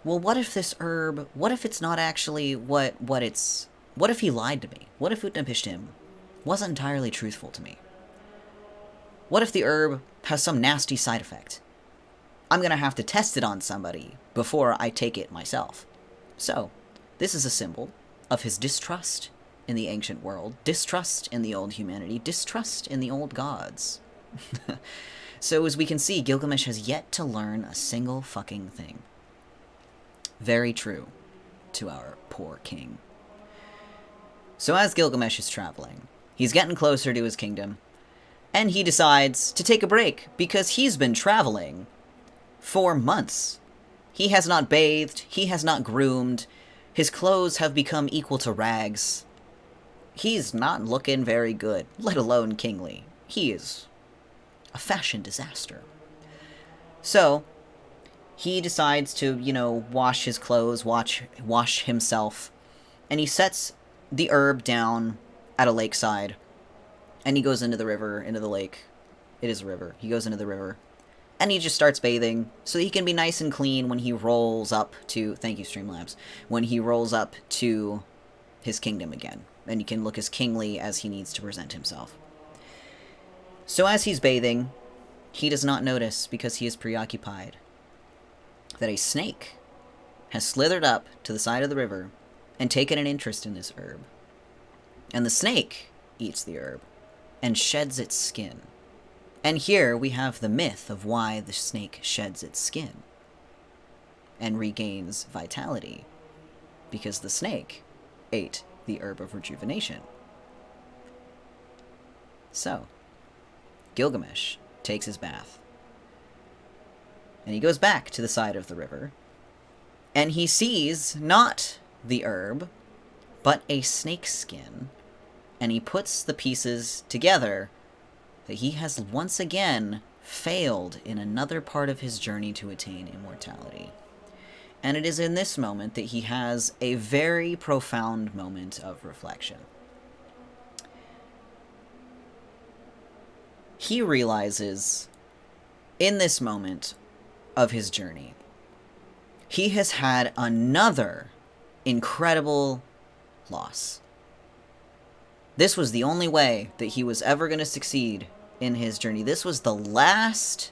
well, what if this herb, what if it's not actually what if he lied to me? What if Utnapishtim wasn't entirely truthful to me? What if the herb has some nasty side effect? I'm going to have to test it on somebody before I take it myself. So, this is a symbol of his distrust in the ancient world, distrust in the old humanity, distrust in the old gods. So, as we can see, Gilgamesh has yet to learn a single fucking thing. Very true to our poor king. So as Gilgamesh is traveling, he's getting closer to his kingdom, and he decides to take a break, because he's been traveling for months. He has not bathed, he has not groomed, his clothes have become equal to rags. He's not looking very good, let alone kingly. He is a fashion disaster. So, he decides to, wash his clothes, wash himself, and he sets the herb down at a lakeside, and he goes into the river, into the lake. It is a river. He goes into the river, and he just starts bathing, so he can be nice and clean when he rolls up to, thank you Streamlabs, when he rolls up to his kingdom again, and he can look as kingly as he needs to present himself. So as he's bathing, he does not notice, because he is preoccupied, that a snake has slithered up to the side of the river and taken an interest in this herb. And the snake eats the herb and sheds its skin. And here we have the myth of why the snake sheds its skin and regains vitality, because the snake ate the herb of rejuvenation. So, Gilgamesh takes his bath, and he goes back to the side of the river, and he sees not the herb, but a snake skin, and he puts the pieces together that he has once again failed in another part of his journey to attain immortality. And it is in this moment that he has a very profound moment of reflection. He realizes, in this moment of his journey, he has had another incredible loss. This was the only way that he was ever going to succeed in his journey. This was the last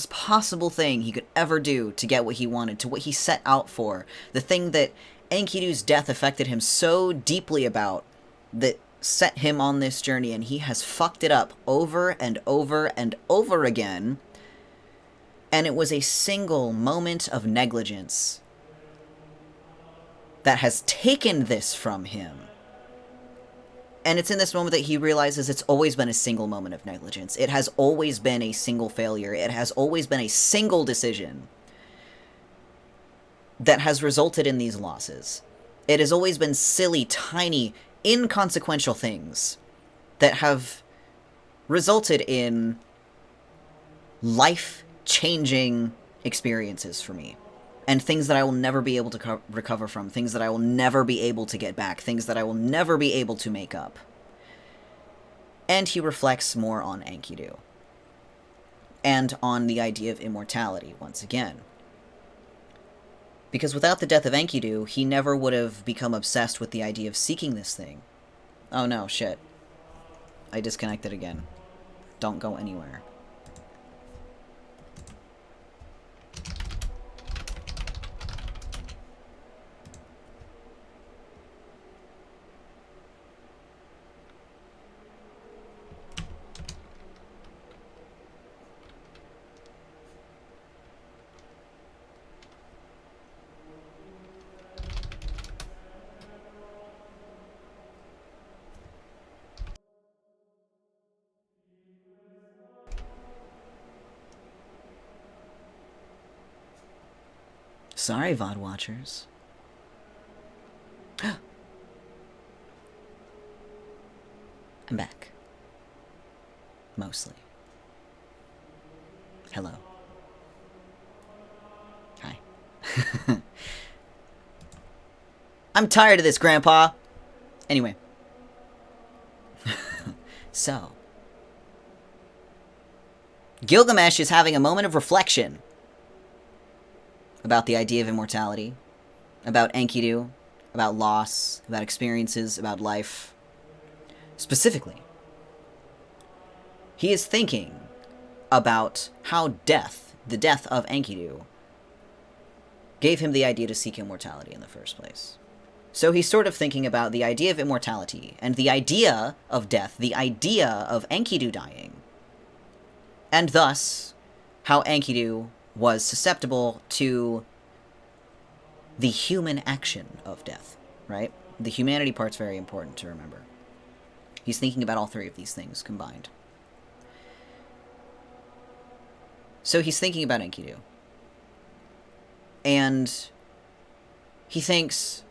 possible thing he could ever do to get what he wanted, to what he set out for. The thing that Enkidu's death affected him so deeply about, that set him on this journey, and he has fucked it up over and over and over again. And it was a single moment of negligence that has taken this from him. And it's in this moment that he realizes it's always been a single moment of negligence. It has always been a single failure. It has always been a single decision that has resulted in these losses. It has always been silly, tiny, inconsequential things that have resulted in life-changing experiences for me. And things that I will never be able to recover from, things that I will never be able to get back, things that I will never be able to make up. And he reflects more on Enkidu. And on the idea of immortality, once again. Because without the death of Enkidu, he never would have become obsessed with the idea of seeking this thing. Oh no, shit. I disconnected again. Don't go anywhere. Sorry, VOD watchers. I'm back. Mostly. Hello. Hi. I'm tired of this, Grandpa! Anyway. So. Gilgamesh is having a moment of reflection about the idea of immortality, about Enkidu, about loss, about experiences, about life. Specifically, he is thinking about how death, the death of Enkidu, gave him the idea to seek immortality in the first place. So he's sort of thinking about the idea of immortality, and the idea of death, the idea of Enkidu dying, and thus, how Enkidu was susceptible to the human action of death, right? The humanity part's very important to remember. He's thinking about all three of these things combined. So he's thinking about Enkidu. And he thinks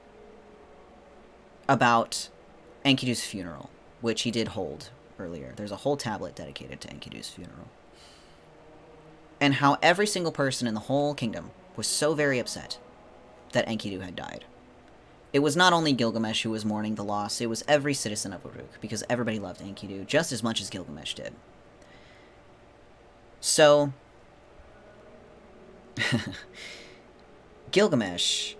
about Enkidu's funeral, which he did hold earlier. There's a whole tablet dedicated to Enkidu's funeral. And how every single person in the whole kingdom was so very upset that Enkidu had died. It was not only Gilgamesh who was mourning the loss, it was every citizen of Uruk, because everybody loved Enkidu just as much as Gilgamesh did. So, Gilgamesh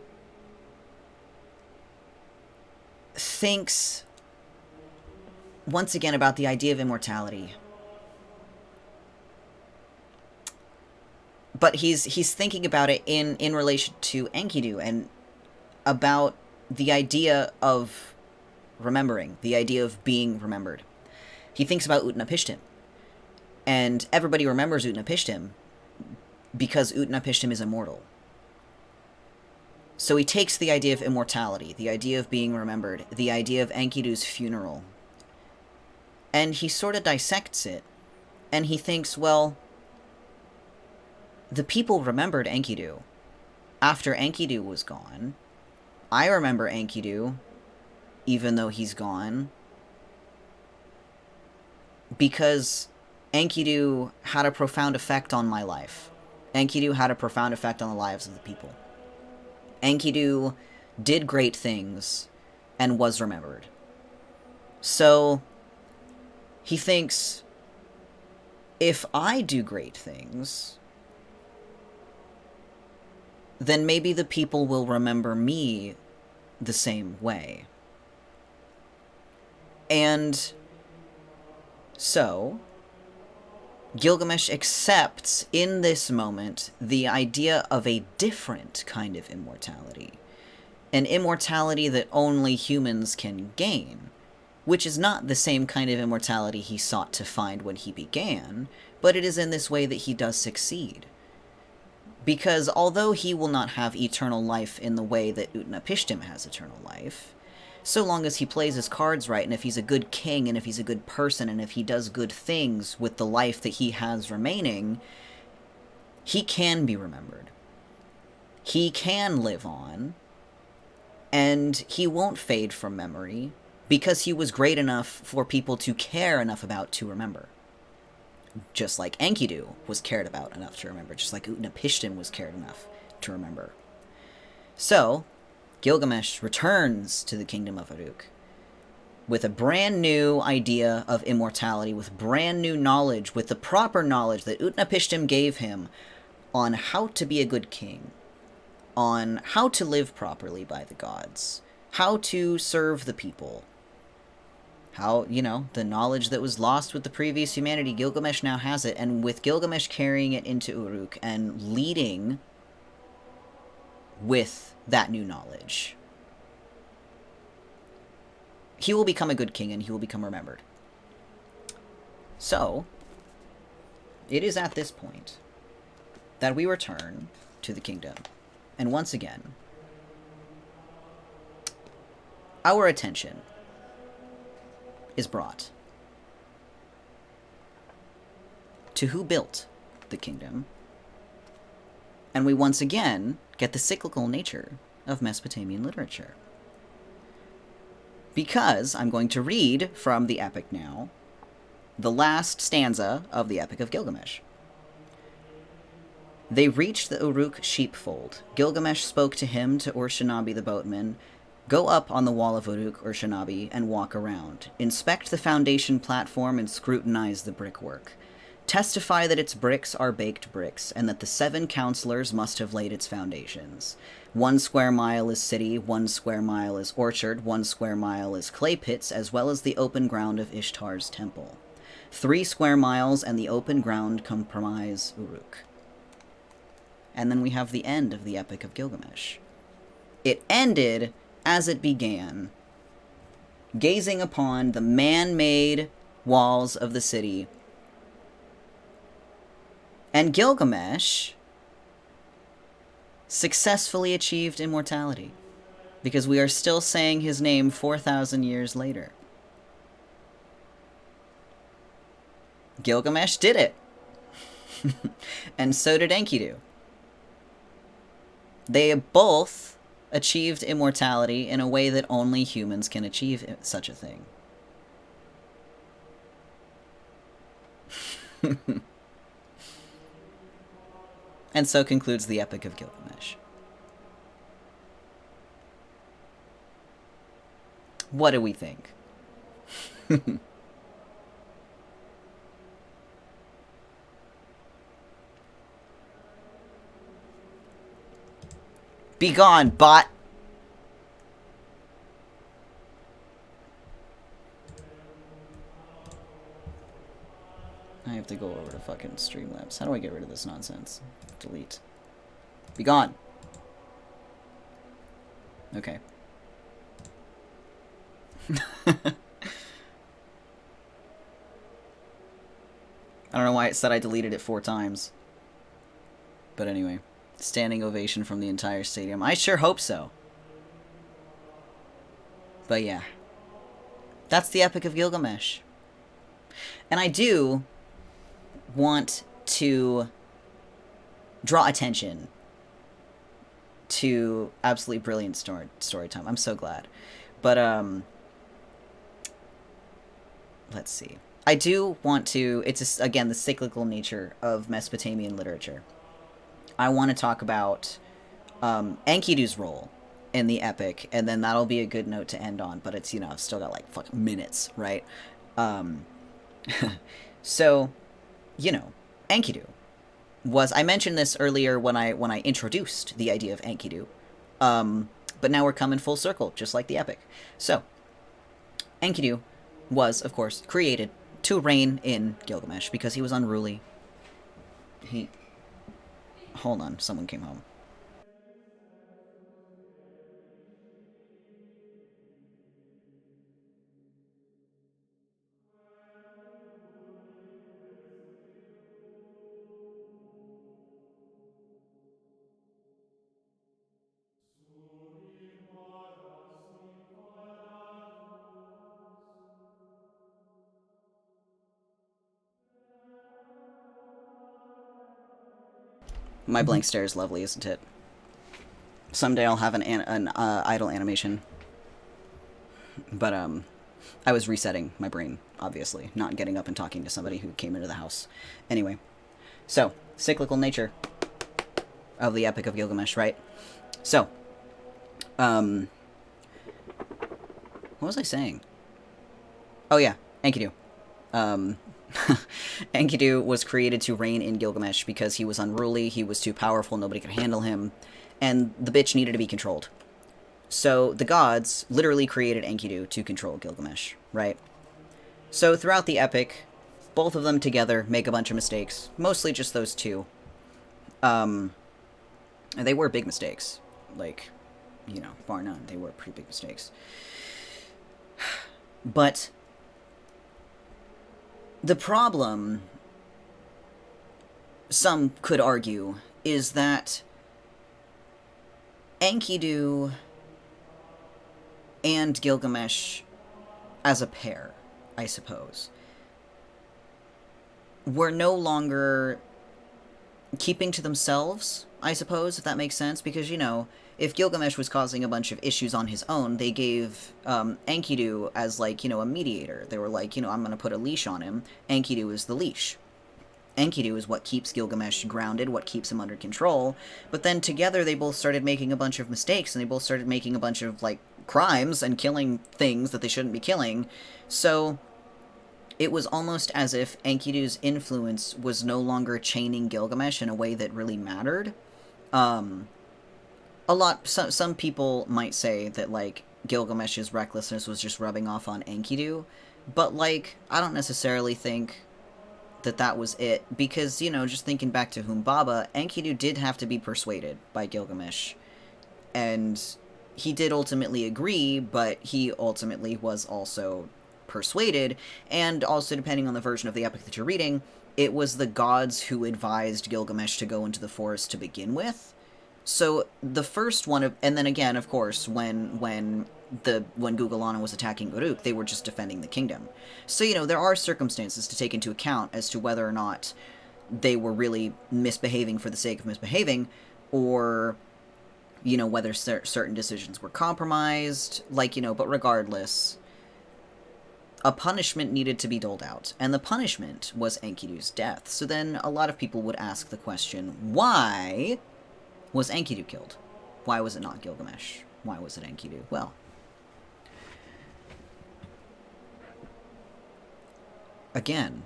thinks once again about the idea of immortality. But he's thinking about it in relation to Enkidu and about the idea of remembering, the idea of being remembered. He thinks about Utnapishtim. And everybody remembers Utnapishtim because Utnapishtim is immortal. So he takes the idea of immortality, the idea of being remembered, the idea of Enkidu's funeral, and he sort of dissects it, and he thinks, well, the people remembered Enkidu after Enkidu was gone. I remember Enkidu, even though he's gone, because Enkidu had a profound effect on my life. Enkidu had a profound effect on the lives of the people. Enkidu did great things and was remembered. So he thinks, if I do great things, then maybe the people will remember me the same way. And so Gilgamesh accepts in this moment the idea of a different kind of immortality. An immortality that only humans can gain, which is not the same kind of immortality he sought to find when he began, but it is in this way that he does succeed. Because although he will not have eternal life in the way that Utnapishtim has eternal life, so long as he plays his cards right, and if he's a good king, and if he's a good person, and if he does good things with the life that he has remaining, he can be remembered. He can live on, and he won't fade from memory, because he was great enough for people to care enough about to remember. Just like Enkidu was cared about enough to remember, just like Utnapishtim was cared enough to remember. So Gilgamesh returns to the kingdom of Uruk with a brand new idea of immortality, with brand new knowledge, with the proper knowledge that Utnapishtim gave him on how to be a good king, on how to live properly by the gods, how to serve the people, how, the knowledge that was lost with the previous humanity, Gilgamesh now has it, and with Gilgamesh carrying it into Uruk and leading with that new knowledge, he will become a good king and he will become remembered. So, it is at this point that we return to the kingdom. And once again, our attention is brought to who built the kingdom, and we once again get the cyclical nature of Mesopotamian literature. Because I'm going to read from the epic now, the last stanza of the Epic of Gilgamesh. They reached the Uruk sheepfold. Gilgamesh spoke to him, to Ur-Shanabi the boatman, "Go up on the wall of Uruk, Ur-Shanabi, and walk around. Inspect the foundation platform and scrutinize the brickwork. Testify that its bricks are baked bricks, and that the 7 counselors must have laid its foundations. 1 square mile is city, 1 square mile is orchard, 1 square mile is clay pits, as well as the open ground of Ishtar's temple. 3 square miles and the open ground comprise Uruk." And then we have the end of the Epic of Gilgamesh. It ended as it began, gazing upon the man-made walls of the city. And Gilgamesh successfully achieved immortality, because we are still saying his name 4,000 years later. Gilgamesh did it. And so did Enkidu. They both achieved immortality in a way that only humans can achieve such a thing. And so concludes the Epic of Gilgamesh. What do we think? Be gone, bot! I have to go over to fucking Streamlabs. How do I get rid of this nonsense? Delete. Be gone! Okay. I don't know why it said I deleted it 4 times. But anyway. Standing ovation from the entire stadium. I sure hope so. But yeah. That's the Epic of Gilgamesh. And I do want to draw attention to absolutely brilliant story time. I'm so glad. But, let's see. I do want to... It's, again, the cyclical nature of Mesopotamian literature. I want to talk about Enkidu's role in the epic, and then that'll be a good note to end on, but it's, you know, I've still got, like, fucking minutes, right? So, you know, Enkidu was... I mentioned this earlier when I introduced the idea of Enkidu, but now we're coming full circle, just like the epic. So, Enkidu was, of course, created to reign in Gilgamesh because he was unruly. Hold on, someone came home. My blank stare is lovely, isn't it? Someday I'll have an idle animation. But, I was resetting my brain, obviously. Not getting up and talking to somebody who came into the house. Anyway. So, cyclical nature of the Epic of Gilgamesh, right? So, what was I saying? Oh yeah, Enkidu. Enkidu was created to reign in Gilgamesh because he was unruly, he was too powerful, nobody could handle him, and the bitch needed to be controlled. So the gods literally created Enkidu to control Gilgamesh, right? So throughout the epic, both of them together make a bunch of mistakes, mostly just those two. And they were big mistakes, like, you know, bar none, they were pretty big mistakes. But the problem, some could argue, is that Enkidu and Gilgamesh, as a pair, I suppose, were no longer keeping to themselves, I suppose, if that makes sense, because, you know, if Gilgamesh was causing a bunch of issues on his own, they gave Enkidu as, like, you know, a mediator. They were like, you know, I'm going to put a leash on him. Enkidu is the leash. Enkidu is what keeps Gilgamesh grounded, what keeps him under control. But then together they both started making a bunch of mistakes, and they both started making a bunch of, like, crimes and killing things that they shouldn't be killing. So it was almost as if Enkidu's influence was no longer chaining Gilgamesh in a way that really mattered. Some people might say that, like, Gilgamesh's recklessness was just rubbing off on Enkidu, but, like, I don't necessarily think that that was it, because, you know, just thinking back to Humbaba, Enkidu did have to be persuaded by Gilgamesh, and he did ultimately agree, but he ultimately was also persuaded, and also, depending on the version of the epic that you're reading, it was the gods who advised Gilgamesh to go into the forest to begin with. So the first one, and then again, of course, when Gugalana was attacking Uruk, they were just defending the kingdom. So, you know, there are circumstances to take into account as to whether or not they were really misbehaving for the sake of misbehaving, or, you know, whether certain decisions were compromised, like, you know, but regardless, a punishment needed to be doled out, and the punishment was Enkidu's death. So then a lot of people would ask the question, why was Enkidu killed? Why was it not Gilgamesh? Why was it Enkidu? Well, again,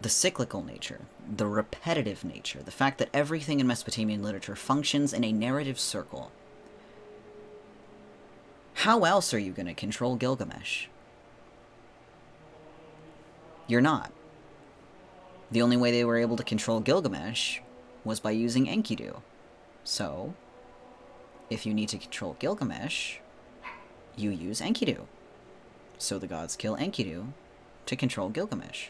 the cyclical nature, the repetitive nature, the fact that everything in Mesopotamian literature functions in a narrative circle. How else are you going to control Gilgamesh? You're not. The only way they were able to control Gilgamesh was by using Enkidu. So, if you need to control Gilgamesh, you use Enkidu. So the gods kill Enkidu to control Gilgamesh,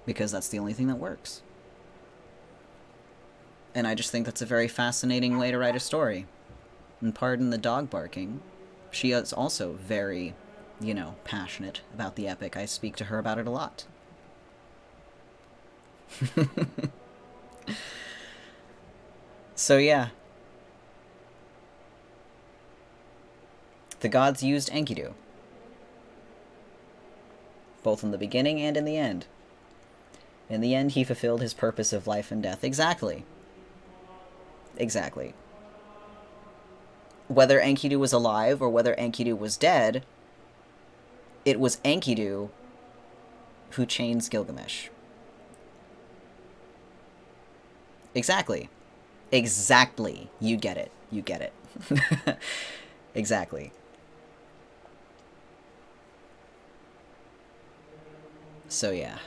because that's the only thing that works. And I just think that's a very fascinating way to write a story. And pardon the dog barking, she is also very, you know, passionate about the epic. I speak to her about it a lot. So yeah. The gods used Enkidu, both in the beginning and in the end. In the end, he fulfilled his purpose of life and death. Exactly. Exactly. Whether Enkidu was alive or whether Enkidu was dead, it was Enkidu who chains Gilgamesh. Exactly. Exactly. You get it. You get it. Exactly. So yeah.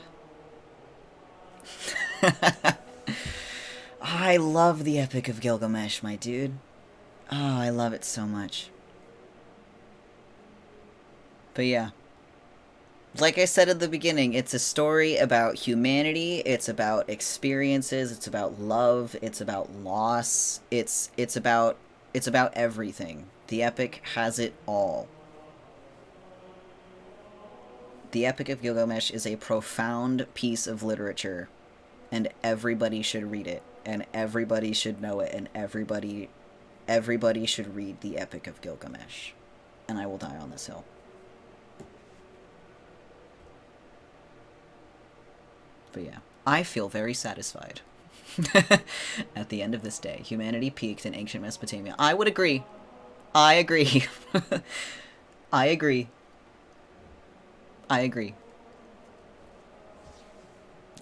I love the Epic of Gilgamesh, my dude. Oh, I love it so much. But yeah. Like I said at the beginning, it's a story about humanity, it's about experiences, it's about love, it's about loss, it's about everything. The epic has it all. The Epic of Gilgamesh is a profound piece of literature, and everybody should read it, and everybody should know it, and everybody should read the Epic of Gilgamesh. And I will die on this hill. But yeah, I feel very satisfied. At the end of this day, humanity peaked in ancient Mesopotamia. I would agree. I agree. I agree. I agree.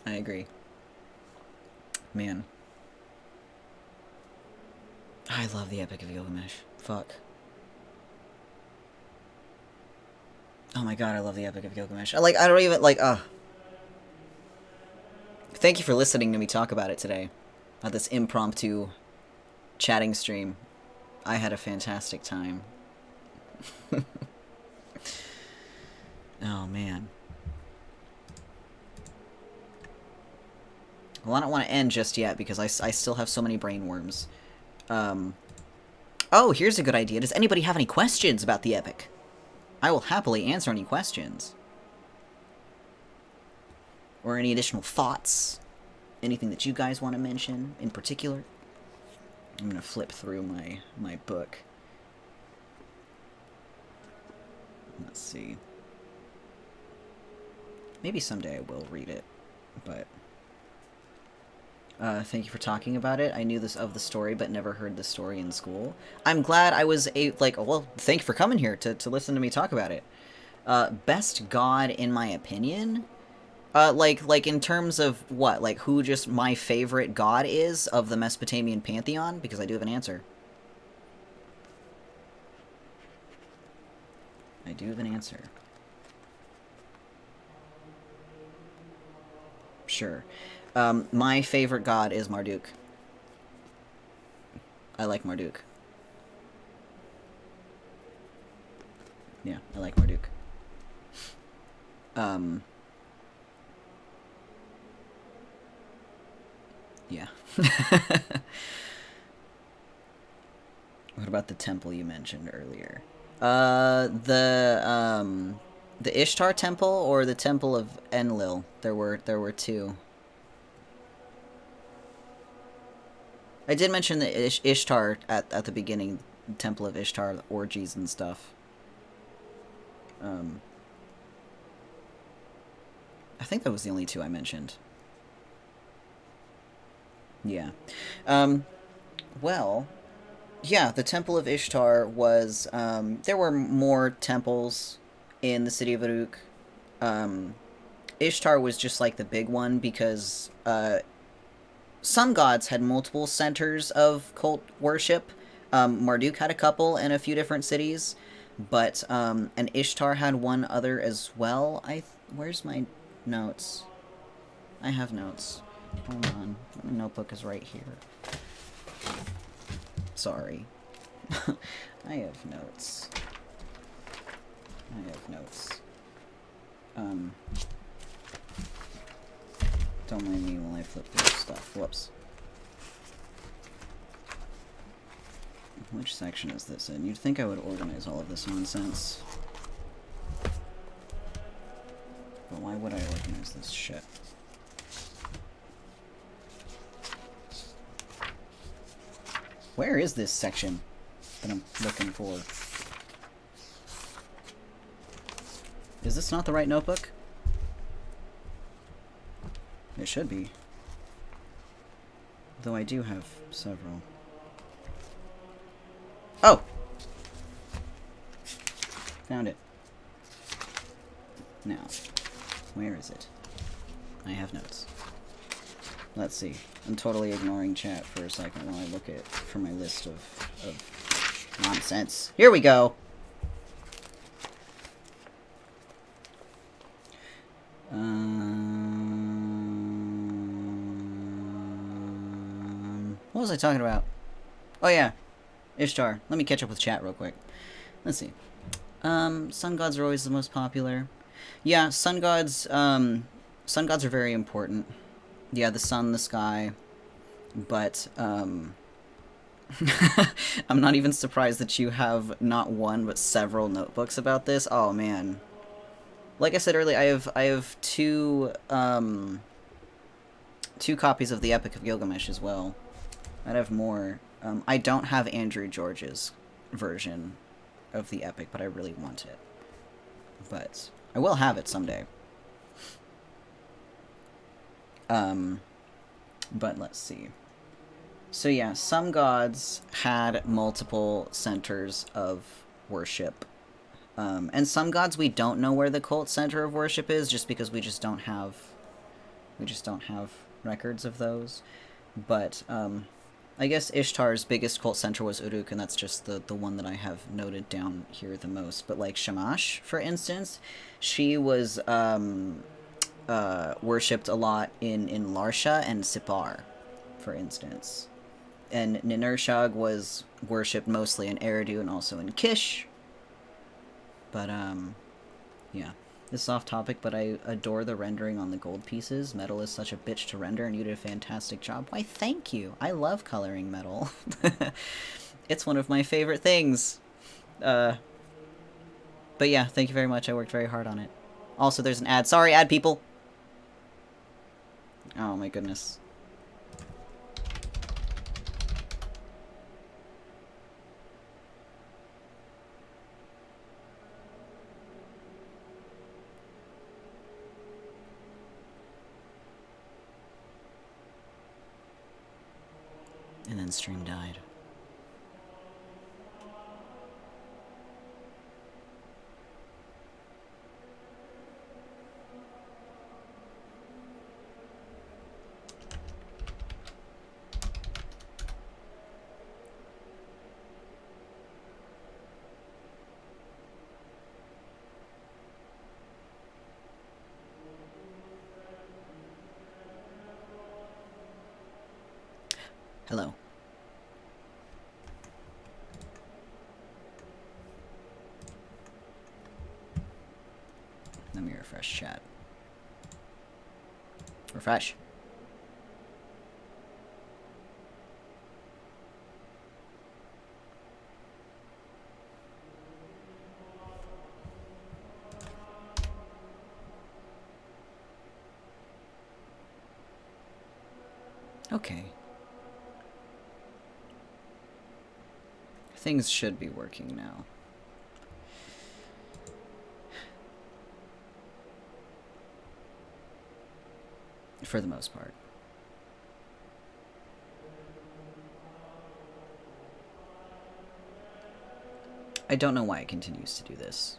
I agree. Man. I love the Epic of Gilgamesh. Fuck. Oh my god, I love the Epic of Gilgamesh. I don't even, Thank you for listening to me talk about it today. At this impromptu chatting stream. I had a fantastic time. Oh, man. Well, I don't want to end just yet, because I still have so many brain worms. Oh, here's a good idea. Does anybody have any questions about the epic? I will happily answer any questions. Or any additional thoughts. Anything that you guys want to mention in particular. I'm going to flip through my book. Let's see. Maybe someday I will read it, but... thank you for talking about it. I knew of the story, but never heard the story in school. I'm glad I was well, thank you for coming here to listen to me talk about it. Best god, in my opinion? Like in terms of what? Like, who just my favorite god is of the Mesopotamian pantheon? Because I do have an answer. I do have an answer. Sure. My favorite god is Marduk. I like Marduk. Yeah, I like Marduk. Yeah. What about the temple you mentioned earlier? The Ishtar temple or the temple of Enlil? There were two. I did mention the Ishtar at the beginning, the Temple of Ishtar, the orgies and stuff. I think that was the only two I mentioned. Yeah. Well, yeah, the Temple of Ishtar was, there were more temples in the city of Uruk. Ishtar was just like the big one because sun gods had multiple centers of cult worship. Marduk had a couple in a few different cities, but and Ishtar had one other as well. Where's my notes? I have notes. Hold on, my notebook is right here. Sorry. I have notes. Don't mind me while I flip through stuff. Whoops. Which section is this in? You'd think I would organize all of this nonsense. But why would I organize this shit? Where is this section that I'm looking for? Is this not the right notebook? It should be. Though I do have several. Oh! Found it. Now, where is it? I have notes. Let's see. I'm totally ignoring chat for a second while I look at for my list of nonsense. Here we go! What was I talking about? Oh yeah, Ishtar. Let me catch up with chat real quick. Let's see. Sun gods are always the most popular. Yeah, sun gods are very important. Yeah, the sun, the sky. But, I'm not even surprised that you have not one, but several notebooks about this. Oh, man. Like I said earlier, I have two copies of the Epic of Gilgamesh as well. I'd have more. I don't have Andrew George's version of the Epic, but I really want it. But I will have it someday. But let's see. So yeah, some gods had multiple centers of worship. And some gods we don't know where the cult center of worship is, just because we just don't have records of those. But I guess Ishtar's biggest cult center was Uruk, and that's just the one that I have noted down here the most. But like Shamash, for instance, she was worshipped a lot in Larsha and Sipar, for instance. And Ninurshag was worshipped mostly in Eridu and also in Kish. But, yeah. This is off topic, but I adore the rendering on the gold pieces. Metal is such a bitch to render, and you did a fantastic job. Why, thank you. I love coloring metal. It's one of my favorite things. But yeah, thank you very much. I worked very hard on it. Also, there's an ad. Sorry, ad people! Oh my goodness. And then stream died. Hello. Let me refresh chat. Refresh. Okay. Things should be working now. For the most part. I don't know why it continues to do this.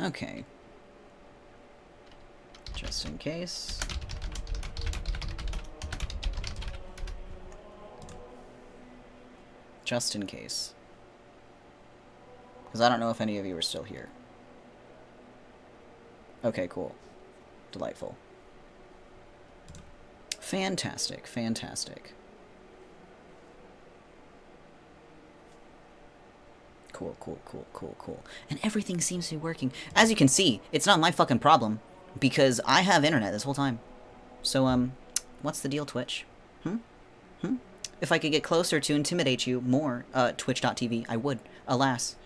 Okay. Just in case. Just in case. Because I don't know if any of you are still here. Okay, cool. Delightful. Fantastic, fantastic. Cool, cool, cool, cool, cool. And everything seems to be working. As you can see, it's not my fucking problem, because I have internet this whole time. So, what's the deal, Twitch? If I could get closer to intimidate you more, twitch.tv, I would. Alas,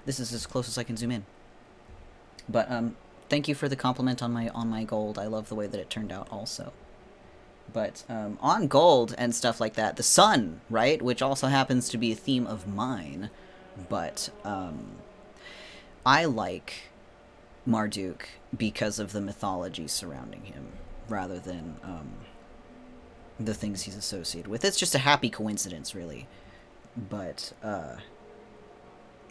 this is as close as I can zoom in. But, thank you for the compliment on my gold. I love the way that it turned out also. But, on gold and stuff like that, the sun, right? Which also happens to be a theme of mine. But, I like Marduk because of the mythology surrounding him, rather than, the things he's associated with. It's just a happy coincidence, really. But,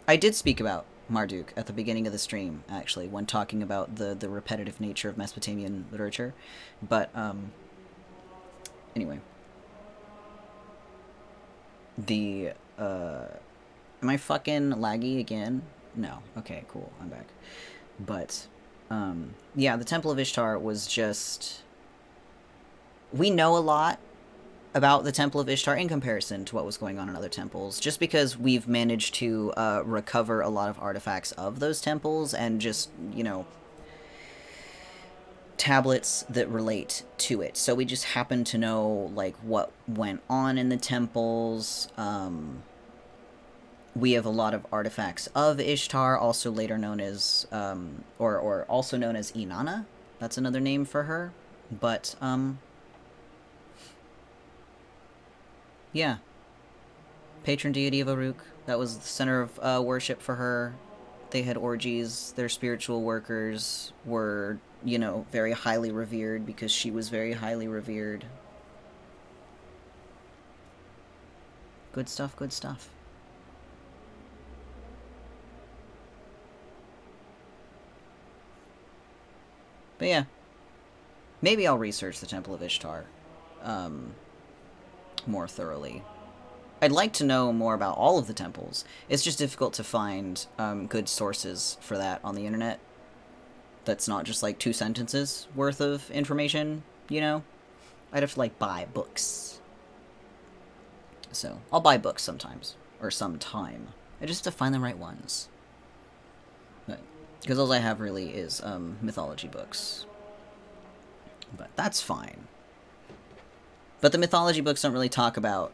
I did speak about Marduk at the beginning of the stream, actually, when talking about the repetitive nature of Mesopotamian literature. But, anyway. The, am I fucking laggy again? No. Okay, cool. I'm back. But, yeah, the Temple of Ishtar was just... We know a lot about the Temple of Ishtar in comparison to what was going on in other temples, just because we've managed to recover a lot of artifacts of those temples and just, you know, tablets that relate to it. So we just happen to know, like, what went on in the temples. We have a lot of artifacts of Ishtar, also later known as, or also known as Inanna. That's another name for her. But, yeah. Patron deity of Uruk. That was the center of worship for her. They had orgies. Their spiritual workers were, you know, very highly revered because she was very highly revered. Good stuff, good stuff. But yeah. Maybe I'll research the Temple of Ishtar more thoroughly. I'd like to know more about all of the temples. It's just difficult to find good sources for that on the internet. That's not just like 2 sentences worth of information, you know? I'd have to like buy books. So, I'll buy books sometimes. Or sometime. I just have to find the right ones. Because all I have really is mythology books. But that's fine. But the mythology books don't really talk about,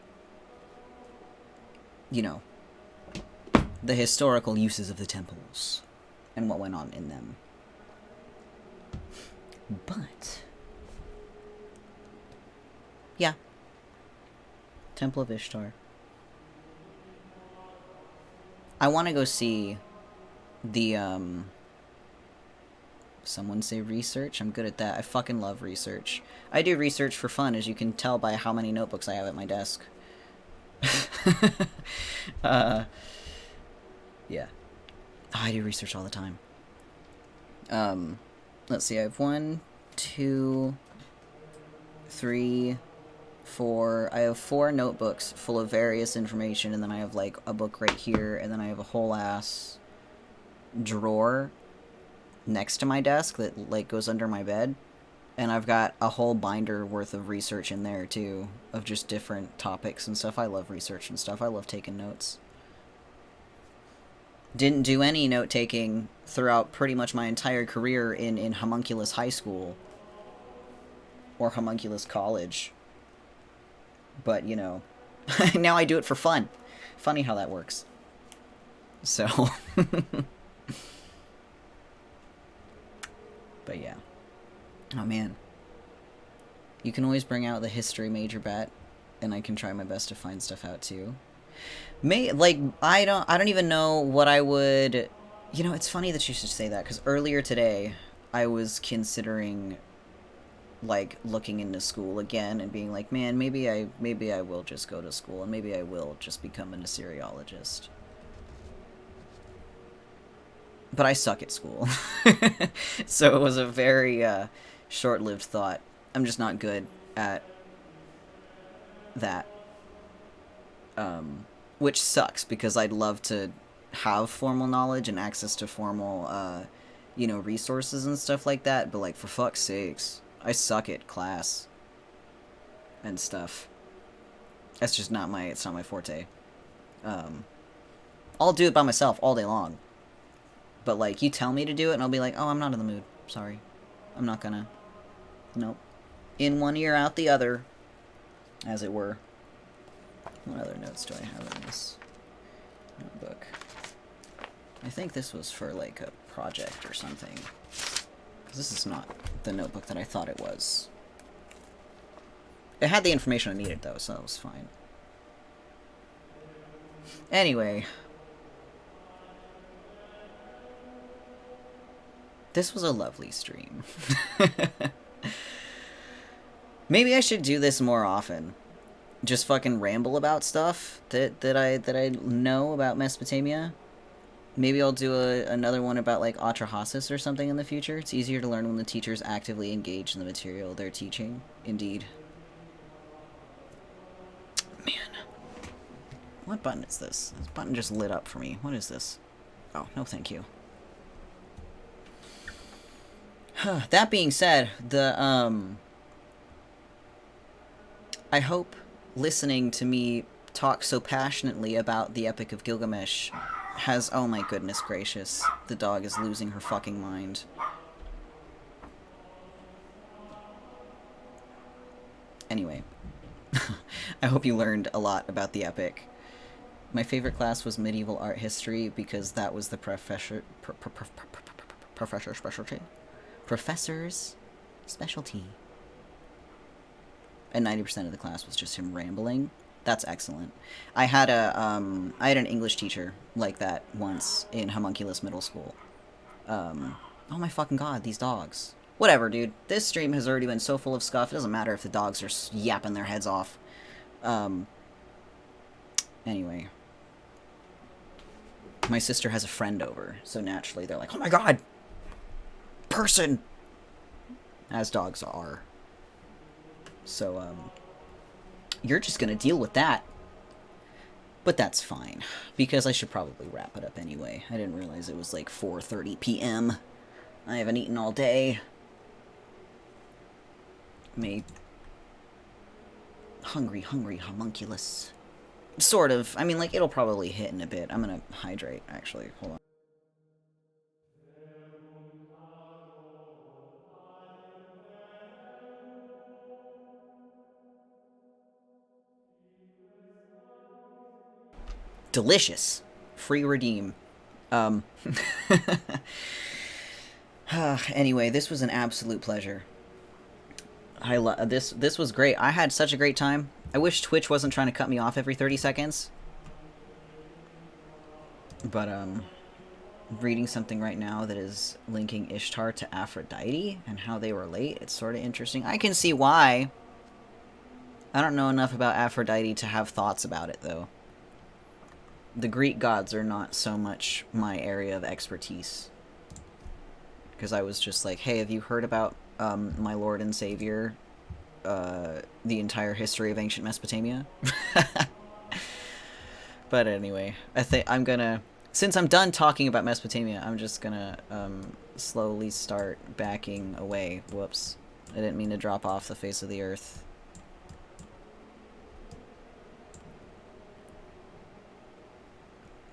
you know, the historical uses of the temples and what went on in them. But, yeah. Temple of Ishtar. I want to go see the, someone say research? I'm good at that. I fucking love research. I do research for fun, as you can tell by how many notebooks I have at my desk. Yeah. Oh, I do research all the time. Let's see, I have 1, 2, 3, 4. I have 4 notebooks full of various information, and then I have, like, a book right here, and then I have a whole ass drawer next to my desk that, like, goes under my bed. And I've got a whole binder worth of research in there, too, of just different topics and stuff. I love research and stuff. I love taking notes. Didn't do any note-taking throughout pretty much my entire career in Homunculus High School. Or Homunculus College. But, you know, now I do it for fun. Funny how that works. So, but yeah. Oh man. You can always bring out the history major bet, and I can try my best to find stuff out too. I don't even know what I would. You know, it's funny that you should say that, because earlier today I was considering like looking into school again and being like, man, maybe I will just go to school, and maybe I will just become an Assyriologist. But I suck at school. So it was a very short-lived thought. I'm just not good at that. Which sucks, because I'd love to have formal knowledge and access to formal, resources and stuff like that. But, like, for fuck's sakes, I suck at class and stuff. That's just not my forte. I'll do it by myself all day long. But, like, you tell me to do it, and I'll be like, oh, I'm not in the mood. Sorry. I'm not gonna. Nope. In one ear, out the other, as it were. What other notes do I have in this notebook? I think this was for, like, a project or something. Because this is not the notebook that I thought it was. It had the information I needed, though, so that was fine. Anyway. This was a lovely stream. Maybe I should do this more often. Just fucking ramble about stuff that I know about Mesopotamia. Maybe I'll do another one about, like, Atrahasis or something in the future. It's easier to learn when the teacher's actively engaged in the material they're teaching. Indeed. Man. What button is this? This button just lit up for me. What is this? Oh, no thank you. That being said, I hope listening to me talk so passionately about the Epic of Gilgamesh has... Oh my goodness gracious. The dog is losing her fucking mind. Anyway. I hope you learned a lot about the Epic. My favorite class was medieval art history, because that was the professor's specialty. And 90% of the class was just him rambling. That's excellent. I had an English teacher like that once in Homunculus Middle School. Oh my fucking god, these dogs. Whatever, dude. This stream has already been so full of scuff, it doesn't matter if the dogs are yapping their heads off. Anyway. My sister has a friend over, so naturally they're like, oh my god! Person! As dogs are. So, you're just gonna deal with that. But that's fine, because I should probably wrap it up anyway. I didn't realize it was like 4:30 p.m. I haven't eaten all day. Hungry homunculus. Sort of. I mean, like, it'll probably hit in a bit. I'm gonna hydrate, actually. Hold on. Delicious. Free redeem. Anyway, this was an absolute pleasure. This was great. I had such a great time. I wish Twitch wasn't trying to cut me off every 30 seconds. But, reading something right now that is linking Ishtar to Aphrodite and how they relate. It's sort of interesting. I can see why. I don't know enough about Aphrodite to have thoughts about it, though. The Greek gods are not so much my area of expertise. Because I was just like, hey, have you heard about my Lord and Savior, the entire history of ancient Mesopotamia? But anyway, I think I'm gonna... Since I'm done talking about Mesopotamia, I'm just gonna slowly start backing away. Whoops. I didn't mean to drop off the face of the earth.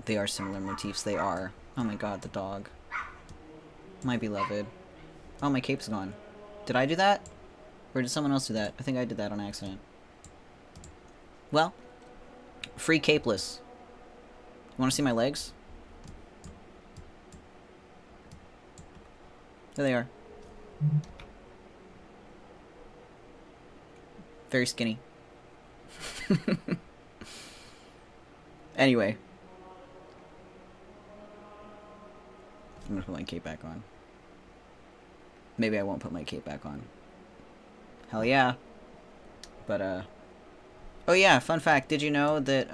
They are similar motifs. They are. Oh my god, the dog. My beloved. Oh, my cape's gone. Did I do that? Or did someone else do that? I think I did that on accident. Well, free capeless. You want to see my legs? There they are. Very skinny. Anyway. I'm gonna put my cape back on. Maybe I won't put my cape back on. Hell yeah. But, oh yeah, fun fact, did you know that,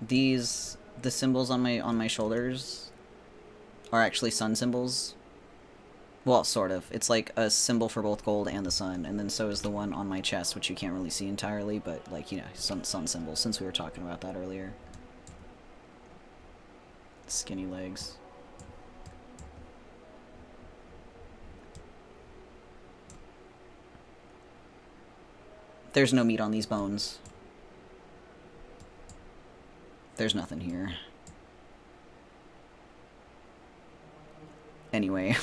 the symbols on my shoulders are actually sun symbols? Well, sort of. It's like a symbol for both gold and the sun, and then so is the one on my chest, which you can't really see entirely, but, like, you know, sun symbols, since we were talking about that earlier. Skinny legs. There's no meat on these bones. There's nothing here. Anyway.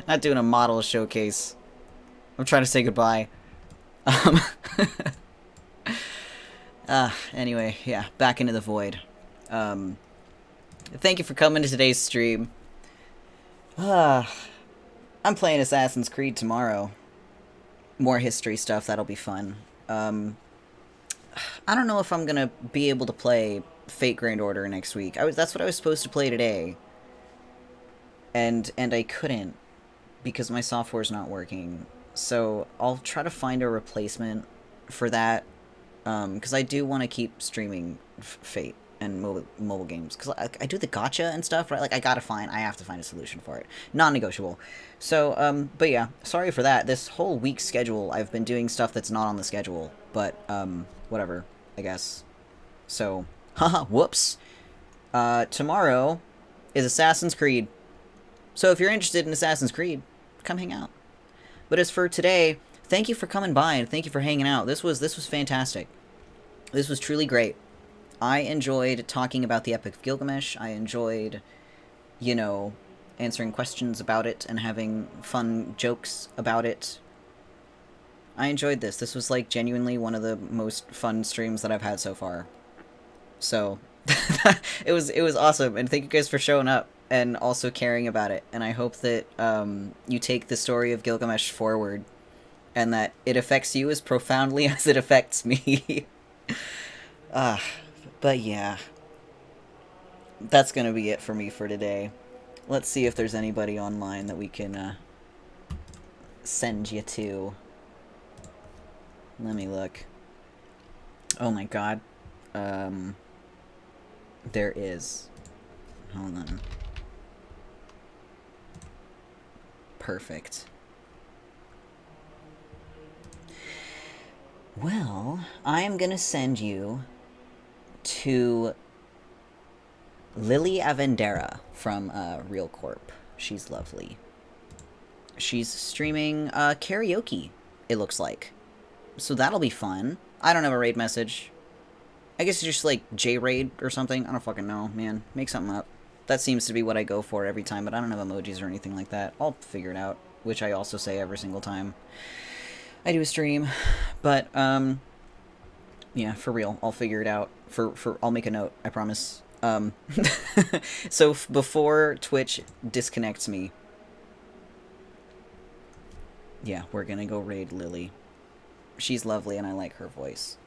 Not doing a model showcase. I'm trying to say goodbye. Anyway, yeah, back into the void. Thank you for coming to today's stream. I'm playing Assassin's Creed tomorrow. More history stuff, that'll be fun. I don't know if I'm gonna be able to play Fate Grand Order next week. That's what I was supposed to play today. And I couldn't, because my software's not working. So I'll try to find a replacement for that, because I do want to keep streaming Fate and mobile games, because I do the gacha and stuff, right? Like, I have to find a solution for it. Non-negotiable. So, but yeah, sorry for that. This whole week's schedule, I've been doing stuff that's not on the schedule, but, whatever, I guess. So, haha, whoops. Tomorrow is Assassin's Creed. So if you're interested in Assassin's Creed, come hang out. But as for today, thank you for coming by and thank you for hanging out. This was fantastic. This was truly great. I enjoyed talking about the Epic of Gilgamesh. I enjoyed, you know, answering questions about it and having fun jokes about it. I enjoyed this. This was, like, genuinely one of the most fun streams that I've had so far. So, it was awesome, and thank you guys for showing up and also caring about it. And I hope that you take the story of Gilgamesh forward and that it affects you as profoundly as it affects me. But yeah. That's gonna be it for me for today. Let's see if there's anybody online that we can send you to. Let me look. Oh my god. There is. Hold on. Perfect. Well, I am gonna send you to Lily Avendera from Real Corp. She's lovely. She's streaming karaoke, it looks like. So that'll be fun. I don't have a raid message. I guess it's just like J-raid or something. I don't fucking know, man. Make something up. That seems to be what I go for every time, but I don't have emojis or anything like that. I'll figure it out, which I also say every single time I do a stream. But, yeah, for real, I'll figure it out. I'll make a note, I promise. So before Twitch disconnects me, yeah, we're gonna go raid Lily. She's lovely and I like her voice.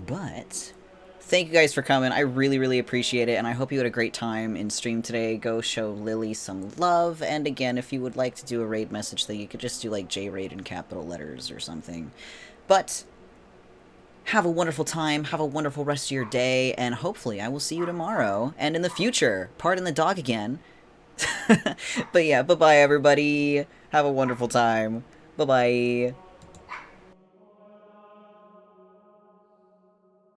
But thank you guys for coming. I really, really appreciate it, and I hope you had a great time in stream today. Go show Lily some love, and again, if you would like to do a raid message thing, you could just do, like, J-raid in capital letters or something. But have a wonderful time, have a wonderful rest of your day, and hopefully I will see you tomorrow, and in the future. Pardon the dog again. But yeah, bye-bye, everybody. Have a wonderful time. Bye-bye.